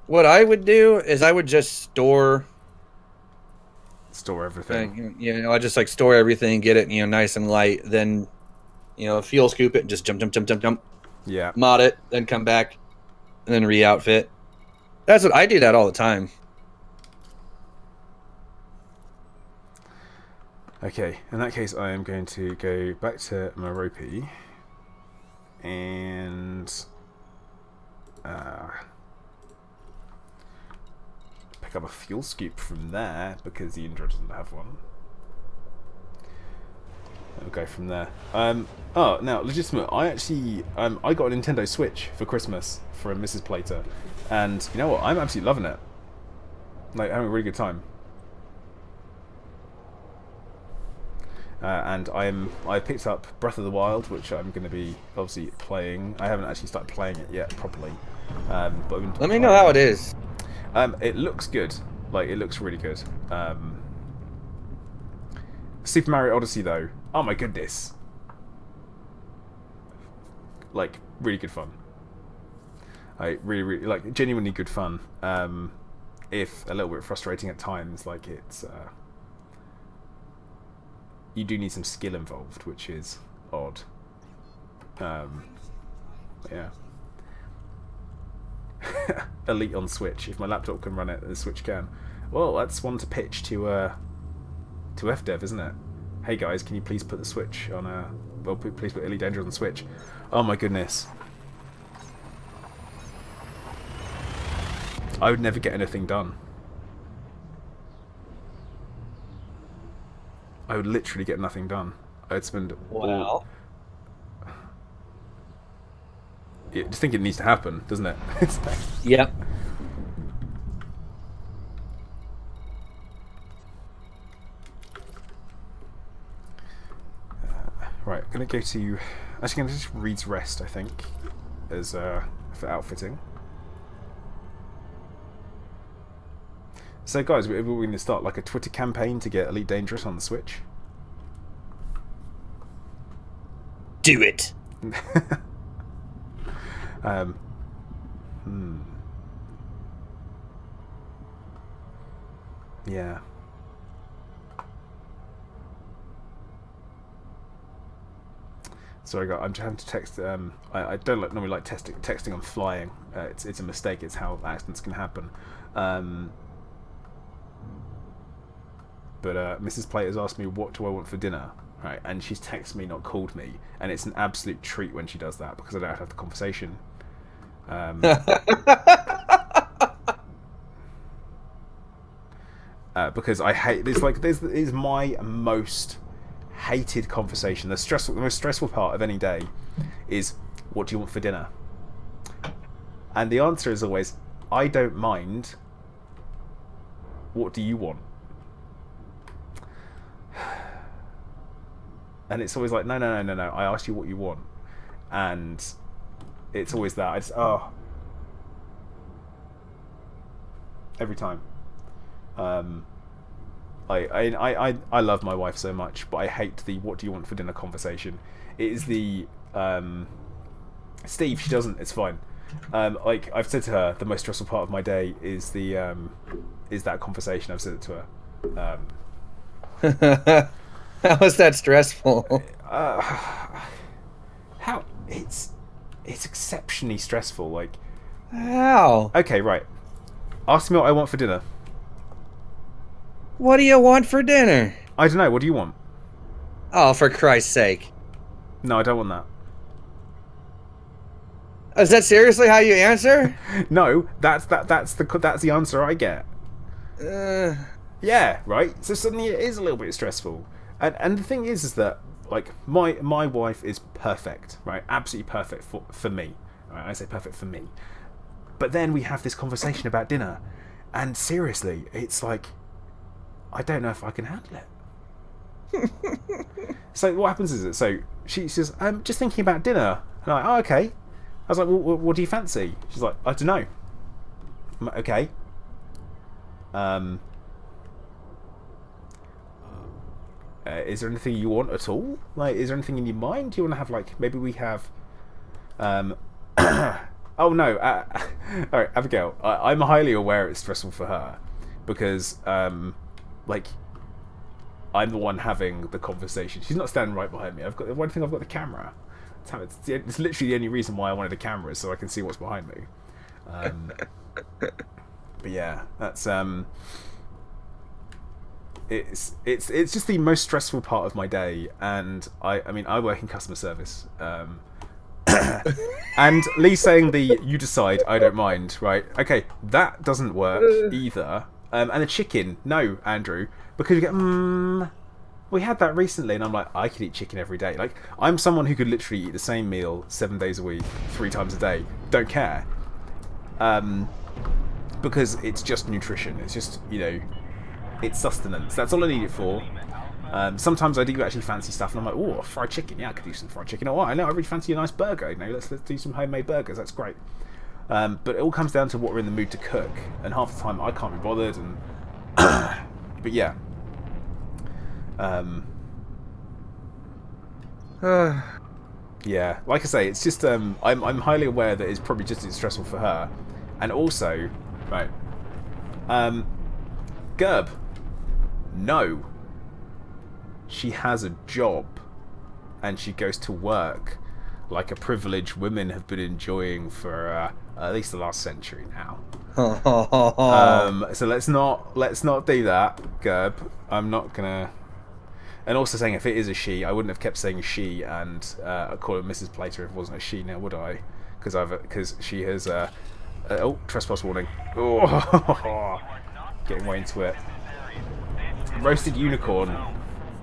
What I would do is I would just store everything. You know, I just like store everything, get it, you know, nice and light, then, you know, fuel scoop it, just jump. Yeah. Mod it, then come back, and then re-outfit. That's what I do that all the time. Okay, in that case, I am going to go back to Merope and pick up a fuel scoop from there because the Indra doesn't have one. We'll go from there. Oh, now legitimate. I actually I got a Nintendo Switch for Christmas from Mrs. Plater, and you know what? I'm absolutely loving it. Like, having a really good time. And I picked up Breath of the Wild, which I'm going to be obviously playing. I haven't actually started playing it yet properly. But let me know how it is. It looks good. Like, it looks really good. Super Mario Odyssey, though. Oh my goodness. Like, really good fun. Really, like, genuinely good fun. If a little bit frustrating at times, like, it's... you do need some skill involved, which is odd. Yeah. Elite on Switch. If my laptop can run it, the Switch can. Well, that's one to pitch to FDev, isn't it? Hey guys, can you please put the Switch on a... Well, please put Elite Dangerous on the Switch. Oh my goodness. I would never get anything done. I would literally get nothing done. I'd spend all... Yeah, just think it needs to happen, doesn't it? Yep. Right, I'm gonna go to... Actually, I'm gonna just Reed's Rest, I think, as for outfitting. So, guys, we're going to start like a Twitter campaign to get Elite Dangerous on the Switch. Do it. Yeah. Sorry, I'm just having to text. I don't normally like texting on flying. It's a mistake. It's how accidents can happen. But Mrs. Plate has asked me what do I want for dinner, right? And she's texted me, not called me, and it's an absolute treat when she does that because I don't have to have the conversation. Because I hate this. Like, this is my most hated conversation. The most stressful part of any day is, what do you want for dinner? And the answer is always, I don't mind. What do you want? And it's always like, no. I asked you what you want, and it's always that. It's every time. I love my wife so much, but I hate the "what do you want for dinner" conversation. It is the Steve. She doesn't. It's fine. Like I've said to her, the most stressful part of my day is the is that conversation. I've said it to her. How is that stressful? How it's exceptionally stressful. Like, how? Okay, right. Ask me what I want for dinner. What do you want for dinner? I don't know. What do you want? Oh, for Christ's sake! No, I don't want that. Is that seriously how you answer? No, that's the answer I get. Yeah, right. So suddenly it is a little bit stressful. And the thing is that, like, my wife is perfect, right? Absolutely perfect for me. Right? I say perfect for me. But then we have this conversation about dinner, and seriously, it's like, I don't know if I can handle it. So what happens is, so she says, I'm just thinking about dinner. And I'm like, oh, okay. I was like, well, what do you fancy? She's like, I don't know. I'm like, okay. Is there anything you want at all? Like, is there anything in your mind? Do you want to have, like, maybe we have... oh, no. Alright, Abigail, I'm highly aware it's stressful for her. Because, like, I'm the one having the conversation. She's not standing right behind me. I've got the camera. It's literally the only reason why I wanted a camera, is so I can see what's behind me. But yeah, that's... It's just the most stressful part of my day, and I mean I work in customer service, and Lee saying you decide, I don't mind, right? Okay, that doesn't work either. And the chicken, no, Andrew, because you get we had that recently, and I'm like, I could eat chicken every day. Like, I'm someone who could literally eat the same meal 7 days a week, 3 times a day, don't care, because it's just nutrition. It's just, you know, it's sustenance. That's all I need it for. Sometimes I do actually fancy stuff, and I'm like, oh, fried chicken. Yeah, I could do some fried chicken. Oh, I know, I really fancy a nice burger. You know, let's do some homemade burgers. That's great. But it all comes down to what we're in the mood to cook, and half the time I can't be bothered. And but yeah. Yeah, like I say, it's just I'm highly aware that it's probably just as stressful for her, and also, right, Gerb. No. She has a job, and she goes to work like a privilege women have been enjoying for at least the last century now. So let's not do that, Gerb. I'm not gonna. And also saying, if it is a she, I wouldn't have kept saying she and call her Mrs. Plater if it wasn't a she now, would I? Because she has oh, trespass warning. Oh, getting way into it. Roasted unicorn,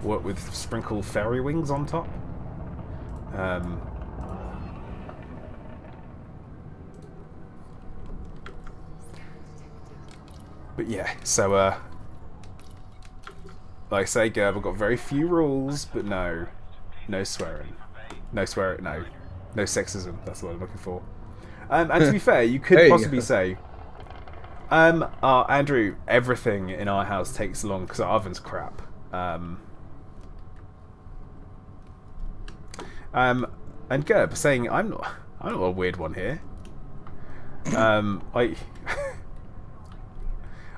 what with sprinkled fairy wings on top. But yeah, so like I say, Gerb, I've got very few rules, but no swearing, no sexism. That's what I'm looking for. And to be fair, you could possibly say, Andrew, everything in our house takes long because our oven's crap. And Gerb saying, I'm not a weird one here.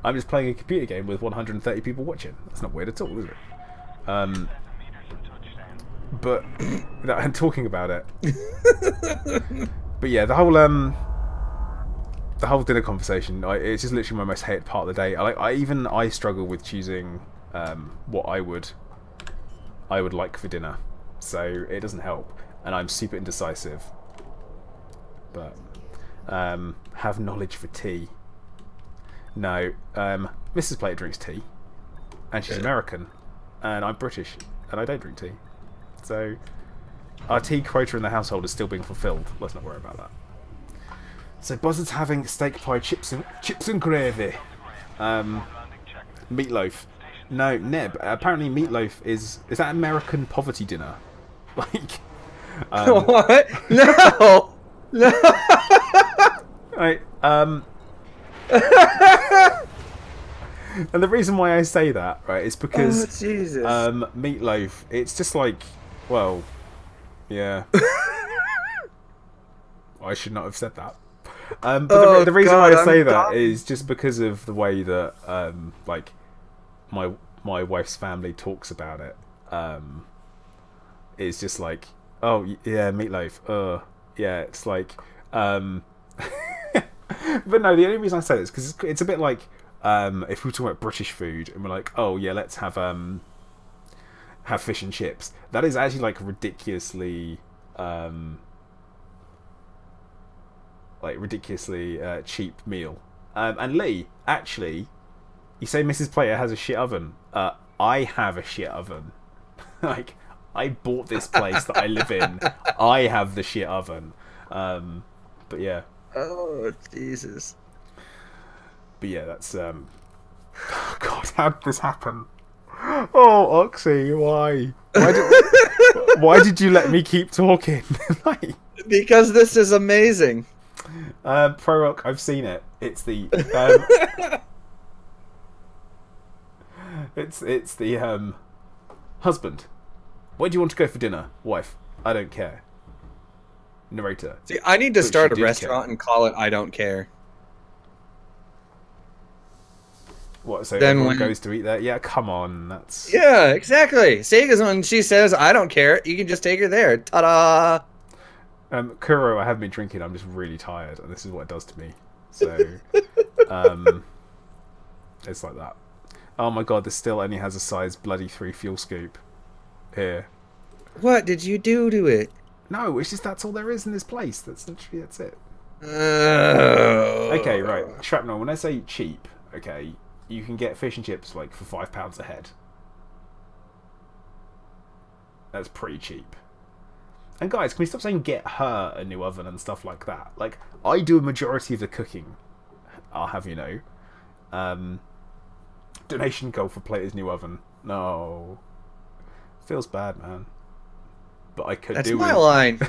I'm just playing a computer game with 130 people watching. That's not weird at all, is it? But I'm talking about it. But yeah, the whole dinner conversation, it's just literally my most hated part of the day. I struggle with choosing what I would like for dinner, so it doesn't help, and I'm super indecisive. But have knowledge for tea. No, Mrs. Plater drinks tea, and she's American, and I'm British, and I don't drink tea. So our tea quota in the household is still being fulfilled. Let's not worry about that. So Buzzard's having steak pie, chips and gravy, meatloaf. No, Neb. Apparently meatloaf is that American poverty dinner? Like, what? No, no. Right. And the reason why I say that, right, is because meatloaf. It's just like, well, yeah. I should not have said that. But the reason why I say that is just because of the way that like my wife's family talks about it. It's just like, oh yeah, meatloaf. Yeah, it's like. But no, the only reason I say this is because it's a bit like if we were talking about British food and we're like, oh yeah, let's have fish and chips. That is actually like ridiculously cheap meal. And Lee, actually, you say Mrs. Plater has a shit oven. I have a shit oven. Like, I bought this place that I live in. I have the shit oven. But yeah. Oh Jesus. But yeah, that's God, how did this happen? Oh, Oxy, why? Why did you let me keep talking? Like, because this is amazing. Prorock, I've seen it. It's the it's the husband. Where do you want to go for dinner? Wife, I don't care. Narrator. See, I need to start a restaurant and call it I Don't Care. What, so then everyone goes to eat there? Yeah, come on, that's... Yeah, exactly. See, because when she says, I don't care, you can just take her there. Ta-da! Kuro, I haven't been drinking, I'm just really tired, and this is what it does to me. So, it's like that. Oh my god, this still only has a size bloody 3 fuel scoop. Here. What did you do to it? No, it's just that's all there is in this place. That's literally, that's it. Oh. Okay, right. Shrapnel, when I say cheap, okay, you can get fish and chips like for £5 a head. That's pretty cheap. And guys, can we stop saying get her a new oven and stuff like that? Like, I do a majority of the cooking, I'll have you know. Donation goal for Plater's new oven. No. Feels bad, man. But I could do with... That's my line.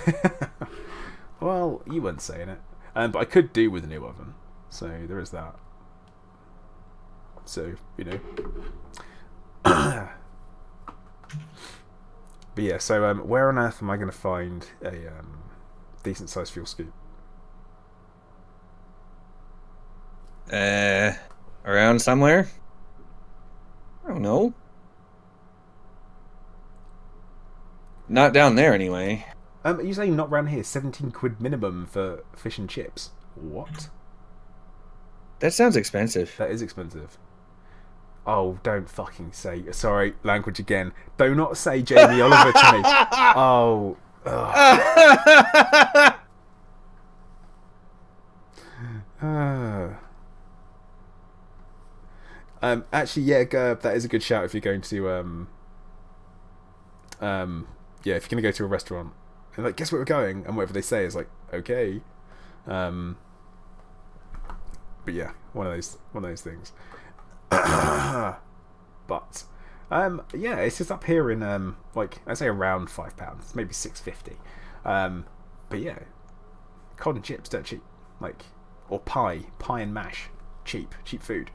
Well, you weren't saying it. But I could do with a new oven. So there is that. So, you know. But yeah, so where on earth am I going to find a decent sized fuel scoop? Around somewhere? I don't know. Not down there, anyway. Are you saying not round here? 17 quid minimum for fish and chips? What? That sounds expensive. That is expensive. Oh, don't fucking say... Sorry, language again. Do not say Jamie Oliver to me. Oh. Actually, yeah, Gerb, that is a good shout if you're going to... yeah, if you're gonna go to a restaurant and like, guess where we're going, and whatever they say is like, okay. But yeah, one of those things. But yeah, it's just up here in like, I say around £5, maybe £6.50. But yeah, cod and chips dirt cheap, like, or pie and mash, cheap food,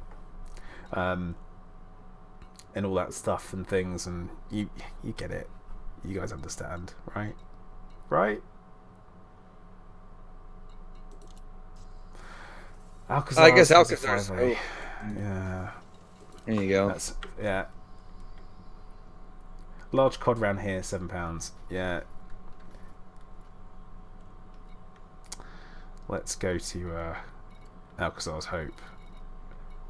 and all that stuff and things, and you get it. You guys understand, right? right? Alcazar. I guess Alcazar's. Oh, Yeah. there you go. That's yeah. Large cod round here, £7. Yeah. Let's go to Alcazar's Hope.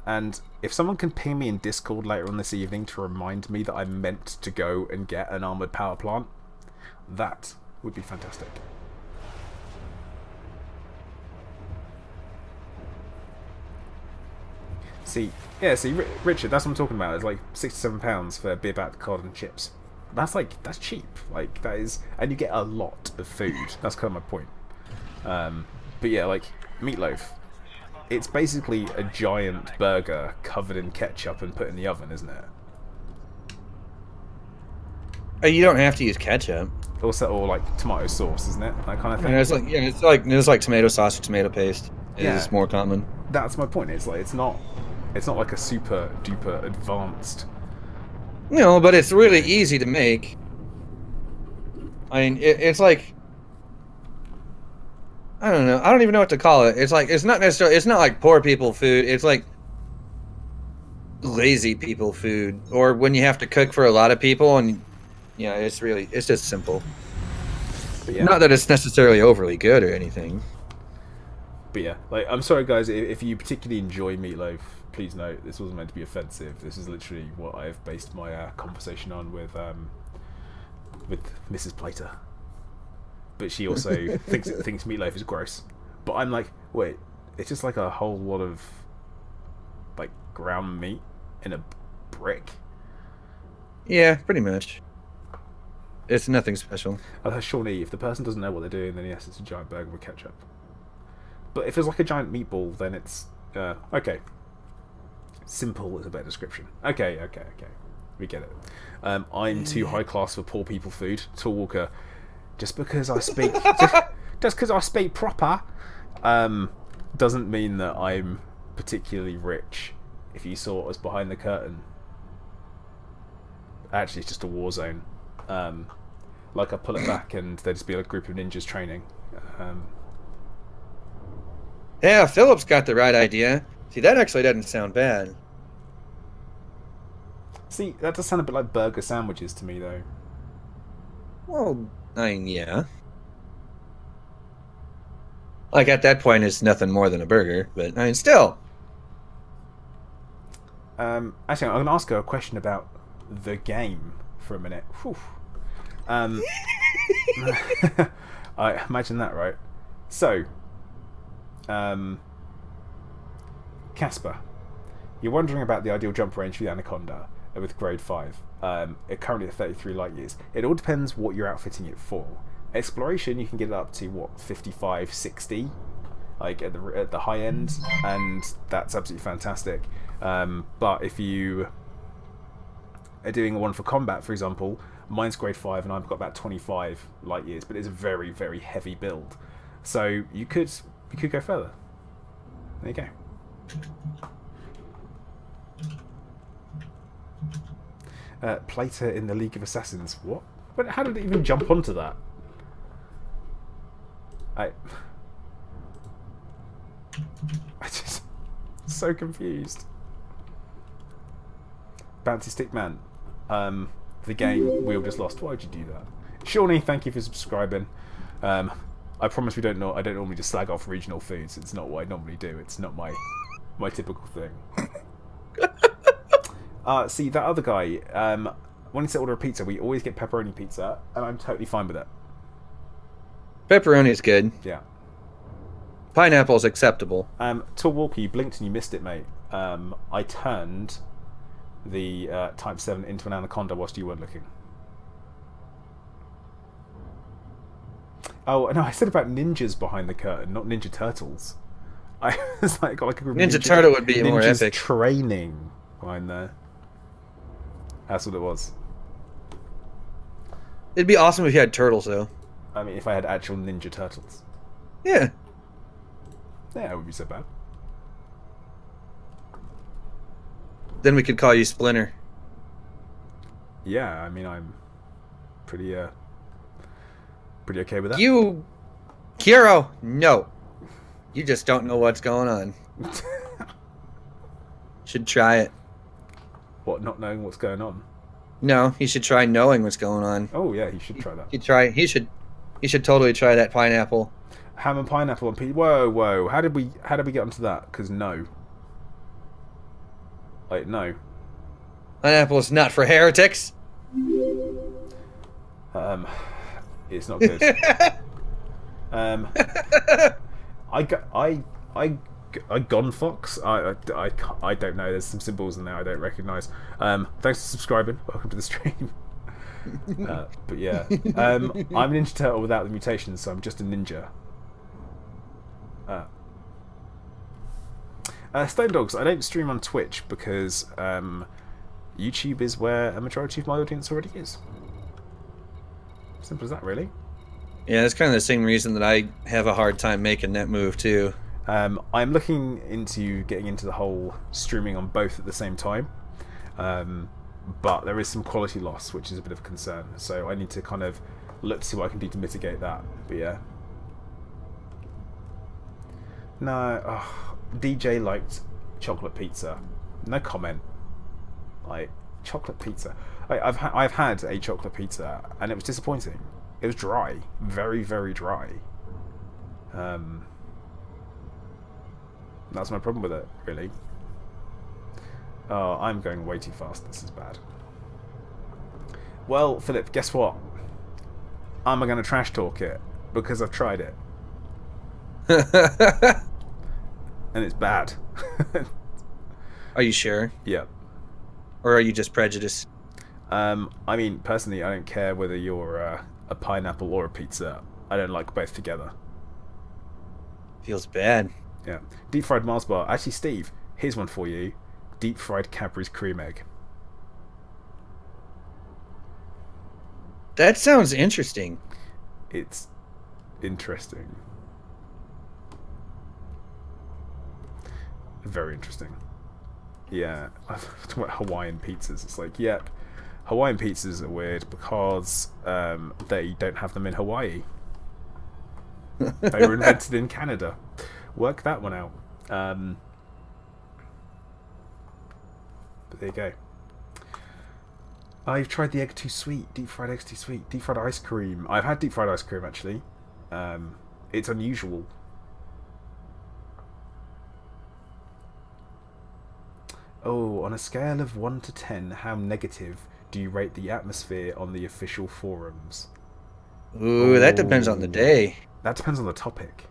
And if someone can ping me in Discord later on this evening to remind me that I meant to go and get an armoured power plant, that would be fantastic. See, Richard, that's what I'm talking about. It's like £67 for beer bat, cod and chips. That's cheap. Like, that is, and you get a lot of food. That's kind of my point. But yeah, like, meatloaf. It's basically a giant burger covered in ketchup and put in the oven, isn't it? You don't have to use ketchup. Also, or like tomato sauce, isn't it? That kind of thing. And it's like tomato sauce or tomato paste. It's more common. That's my point. It's like it's not like a super duper advanced. No, but it's really easy to make. I mean, it's like, I don't know. I don't even know what to call it. It's like, it's not like poor people food. It's like lazy people food, or when you have to cook for a lot of people, and yeah, it's just simple. Yeah. Not that it's necessarily overly good or anything. But yeah, like, I'm sorry guys, if you particularly enjoy meatloaf, please note this wasn't meant to be offensive. This is literally what I've based my conversation on with Mrs. Plater. But she also thinks meatloaf is gross. But I'm like, wait, it's just like a whole lot of like ground meat in a brick. Yeah, pretty much. It's nothing special. Shawnee, if the person doesn't know what they're doing, then yes, it's a giant burger with ketchup. But if it's like a giant meatball, then it's okay. Simple is a better description. Okay. We get it. I'm too high class for poor people food. Tall Walker, just because I speak just because I speak proper, doesn't mean that I'm particularly rich. If you saw us behind the curtain, actually it's just a war zone. Like I pull it back and there'd just be a group of ninjas training. Yeah, Philip's got the right idea. See, that actually doesn't sound bad. See, that does sound a bit like burger sandwiches to me, though. Well, I mean, yeah. Like, at that point, it's nothing more than a burger, but, I mean, still. Actually, I'm going to ask her a question about the game for a minute. Whew. I imagine that, right? So, Casper, you're wondering about the ideal jump range for the Anaconda with grade 5. It currently at 33 light years. It all depends what you're outfitting it for. Exploration, you can get it up to what, 55, 60, like at the high end, and that's absolutely fantastic. But if you are doing one for combat, for example, mine's grade 5 and I've got about 25 light years, but it's a very, very heavy build. So you could go further. There you go. Plater in the League of Assassins. What? How did it even jump onto that? I just so confused. Bounty Stick Man. The game we all just lost. Why would you do that? Shawnee, thank you for subscribing. I promise I don't normally just slag off regional foods. It's not what I normally do. It's not my typical thing. See, that other guy, when he said order a pizza, we always get pepperoni pizza, and I'm totally fine with it. Pepperoni is good. Yeah. Pineapple's acceptable. Tall Walker, you blinked and you missed it, mate. I turned the Type 7 into an Anaconda whilst you weren't looking. Oh, no, I said about ninjas behind the curtain, not Ninja Turtles. I was like, got like a group of Ninja Turtle would be more ninjas epic. Training behind there. That's what it was. It'd be awesome if you had turtles, though. I mean, if I had actual Ninja Turtles. Yeah. Yeah, it would be so bad. Then we could call you Splinter. Yeah, I mean, I'm pretty Pretty okay with that? You, Kiro, no. You just don't know what's going on. Should try it. What, not knowing what's going on? No, he should try knowing what's going on. Oh yeah, he should try that. He should totally try that pineapple. Ham and pineapple and whoa. How did we get onto that? Because no. Like, no. Pineapple is not for heretics. It's not good. I gone fox. I don't know. There's some symbols in there I don't recognise. Thanks for subscribing. Welcome to the stream. But yeah, I'm a Ninja Turtle without the mutations, so I'm just a ninja. Stone Dogs. I don't stream on Twitch because YouTube is where a majority of my audience already is. Simple as that, really. Yeah, it's kind of the same reason that I have a hard time making that move too. I'm looking into getting into the whole streaming on both at the same time, but there is some quality loss, which is a bit of a concern. So I need to kind of look to see what I can do to mitigate that. But yeah. No, DJ liked chocolate pizza. No comment. Like, chocolate pizza. I've had a chocolate pizza and it was disappointing. It was dry, very, very dry. That's my problem with it, really. Oh, I'm going way too fast. This is bad. Well, Philip, guess what? I'm going to trash talk it because I've tried it. And it's bad. Are you sure? Yeah. Or are you just prejudiced? I mean, personally, I don't care whether you're a pineapple or a pizza. I don't like both together. Feels bad. Yeah. Deep fried Mars bar. Actually, Steve, here's one for you. Deep fried Cadbury's cream egg. That sounds interesting. It's interesting. Very interesting. Yeah. Talking about Hawaiian pizzas. It's like, yep. Hawaiian pizzas are weird because they don't have them in Hawaii. They were invented in Canada. Work that one out. But there you go. I've tried the egg too sweet. Deep fried eggs too sweet. Deep fried ice cream. I've had deep fried ice cream actually. It's unusual. Oh, on a scale of 1 to 10, how negative do you rate the atmosphere on the official forums? Ooh, that depends on the day. That depends on the topic.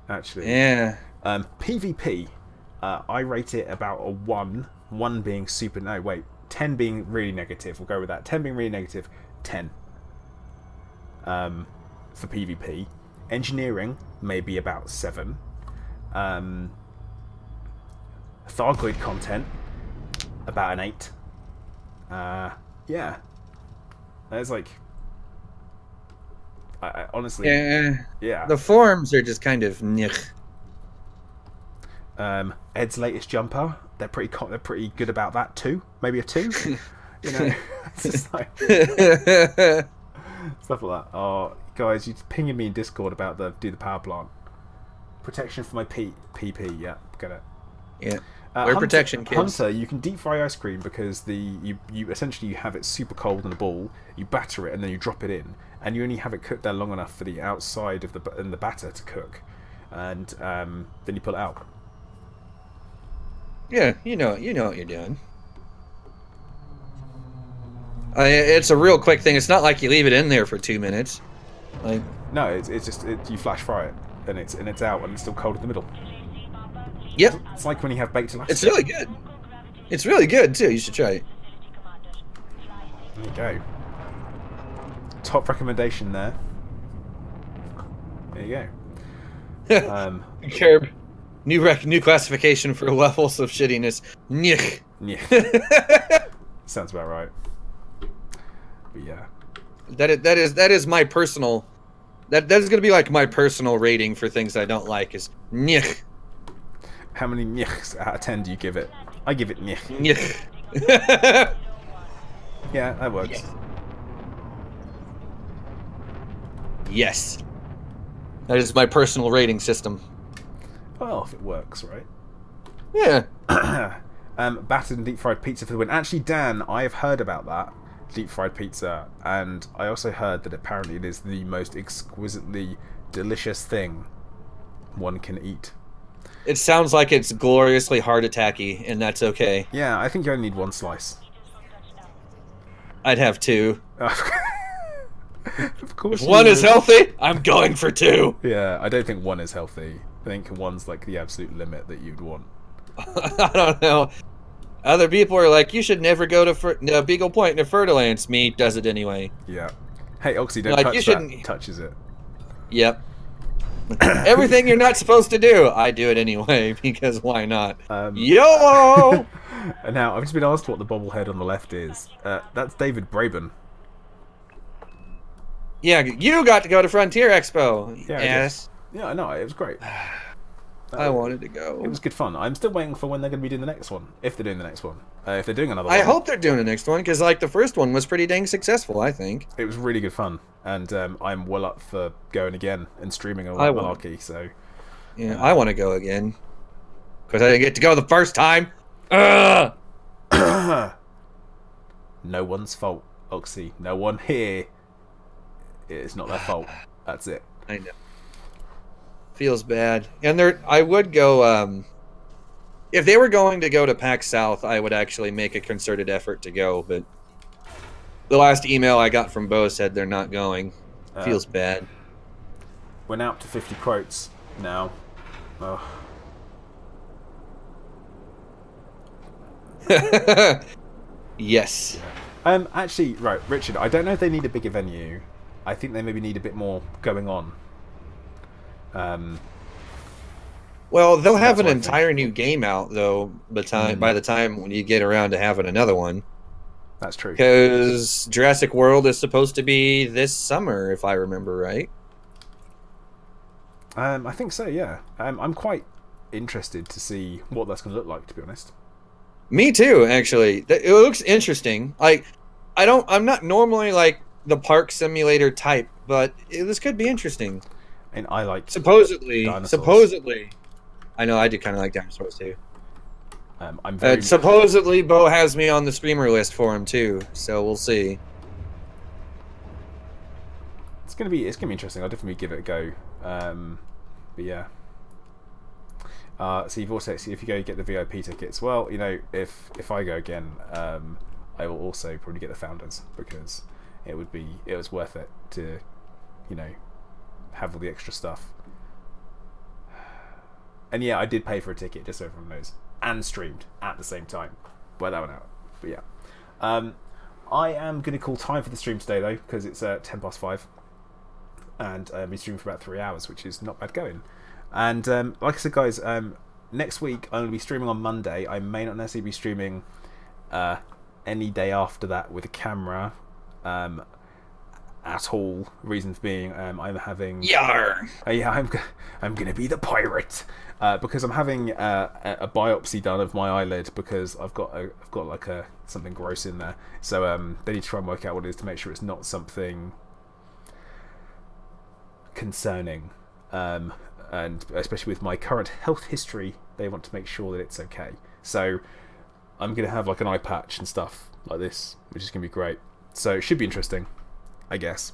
Actually. Yeah. PvP, I rate it about a 1. 1 being super... No, wait. 10 being really negative. We'll go with that. 10 being really negative. 10. For PvP. Engineering, maybe about 7. Thargoid content, about an 8. Yeah. There's like... I honestly... Yeah. The forums are just kind of... Ed's latest jumper, they're pretty good about that too. Maybe a 2. You know, it's just like stuff like that. Oh, guys, you're pinging me in Discord about do the power plant protection for my PP. Yeah, get it. Yeah. Wear protection, kids. Hunter, you can deep fry ice cream because you essentially you have it super cold in a ball. You batter it and then you drop it in, and you only have it cooked there long enough for the outside of the batter to cook, and then you pull it out. Yeah, you know what you're doing. It's a real quick thing. It's not like you leave it in there for 2 minutes. Like no, it's just you flash fry it and it's out and it's still cold in the middle. Yep. It's like when you have baked elastic. It's really good. It's really good too. You should try it. There you go. Top recommendation there. There you go. Curb. New classification for levels of shittiness. Nyeh. Yeah. Sounds about right. But yeah. That is my personal. That is gonna be like my personal rating for things I don't like is nyeh. How many nyehs out of 10 do you give it? I give it nyeh. Nyeh. Yeah, that works. Yeah. Yes. That is my personal rating system. Well, if it works, right? Yeah. Battered and deep fried pizza for the win. Actually, Dan, I have heard about that deep fried pizza, and I also heard that apparently it is the most exquisitely delicious thing one can eat. It sounds like it's gloriously heart attacky, and that's okay. Yeah, I think you only need one slice. I'd have 2. Of course. If one is healthy, I'm going for 2. Yeah, I don't think one is healthy. I think one's like the absolute limit that you'd want. I don't know. Other people are like, you should never go to Beagle Point in Fertilance. Me does it anyway. Yeah. Hey, Oxy, don't Like, touch you that. shouldn't- Touches it. Yep. Everything you're not supposed to do, I do it anyway, because why not? YOLO! And now, I've just been asked what the bobblehead on the left is. That's David Braben. Yeah, you got to go to Frontier Expo. Yeah, I Yes. Yeah, I know, it was great. I wanted to go. It was good fun. I'm still waiting for when they're going to be doing the next one. If they're doing the next one. If they're doing another one. I hope they're doing the next one, because like the first one was pretty dang successful, I think. It was really good fun. And I'm well up for going again and streaming a I malarkey, so... Yeah, I want to go again. Because I didn't get to go the first time. Ugh! No one's fault, Oxy. No one here. It's not their fault. That's it. I know. Feels bad. And I would go, if they were going to go to PAX South, I would actually make a concerted effort to go, but the last email I got from Bo said they're not going. Feels bad. We're now up to 50 quotes now. Oh. Yes. Actually, right, Richard, I don't know if they need a bigger venue. I think they maybe need a bit more going on. Well, they'll have an what I think. entire new game out, though, by the time when you get around to having another one. That's true. Because Jurassic World is supposed to be this summer, if I remember right. I think so, yeah. I'm quite interested to see what that's going to look like, to be honest. Me too, actually. It looks interesting. Like, I'm not normally like the park simulator type, but this could be interesting. And I like Supposedly. dinosaurs. I know I do kind of like dinosaurs too. I'm very Supposedly, Bo has me on the streamer list for him too, so we'll see. It's gonna be interesting. I'll definitely give it a go. But yeah. So you've also, if you go get the VIP tickets, well, you know, if I go again, I will also probably get the founders, because it was worth it to, you know, have all the extra stuff. And yeah, I did pay for a ticket, just so everyone knows, and streamed at the same time. Work that one out. But yeah, I am going to call time for the stream today though, because it's 5:10, and I've been streaming for about 3 hours, which is not bad going. And like I said, guys, next week I'm going to be streaming on Monday. I may not necessarily be streaming any day after that with a camera at all. Reasons being, I'm having Yar! yeah, I'm gonna be the pirate because I'm having a biopsy done of my eyelid, because I've got like something gross in there. So they need to try and work out what it is to make sure it's not something concerning. And especially with my current health history, they want to make sure that it's okay. So I'm gonna have like an eye patch and stuff like this, which is gonna be great. So it should be interesting, I guess.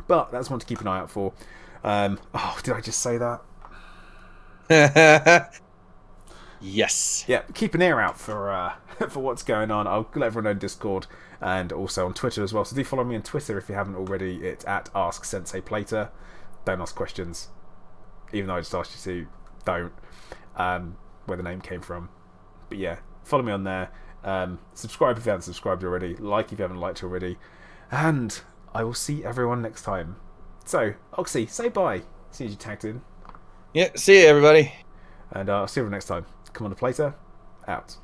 But that's one to keep an eye out for. Oh, did I just say that? Yes. Yeah, keep an ear out for for what's going on. I'll let everyone know in Discord and also on Twitter as well. So do follow me on Twitter if you haven't already. It's at AskSenseiPlater. Don't ask questions, even though I just asked you to. Don't. Where the name came from. But yeah, follow me on there. Subscribe if you haven't subscribed already. Like if you haven't liked already. And I will see everyone next time. So, Oxy, say bye. As soon as you tagged in. Yeah, see you, everybody. And I'll see you next time. Come on, the Plater. Out.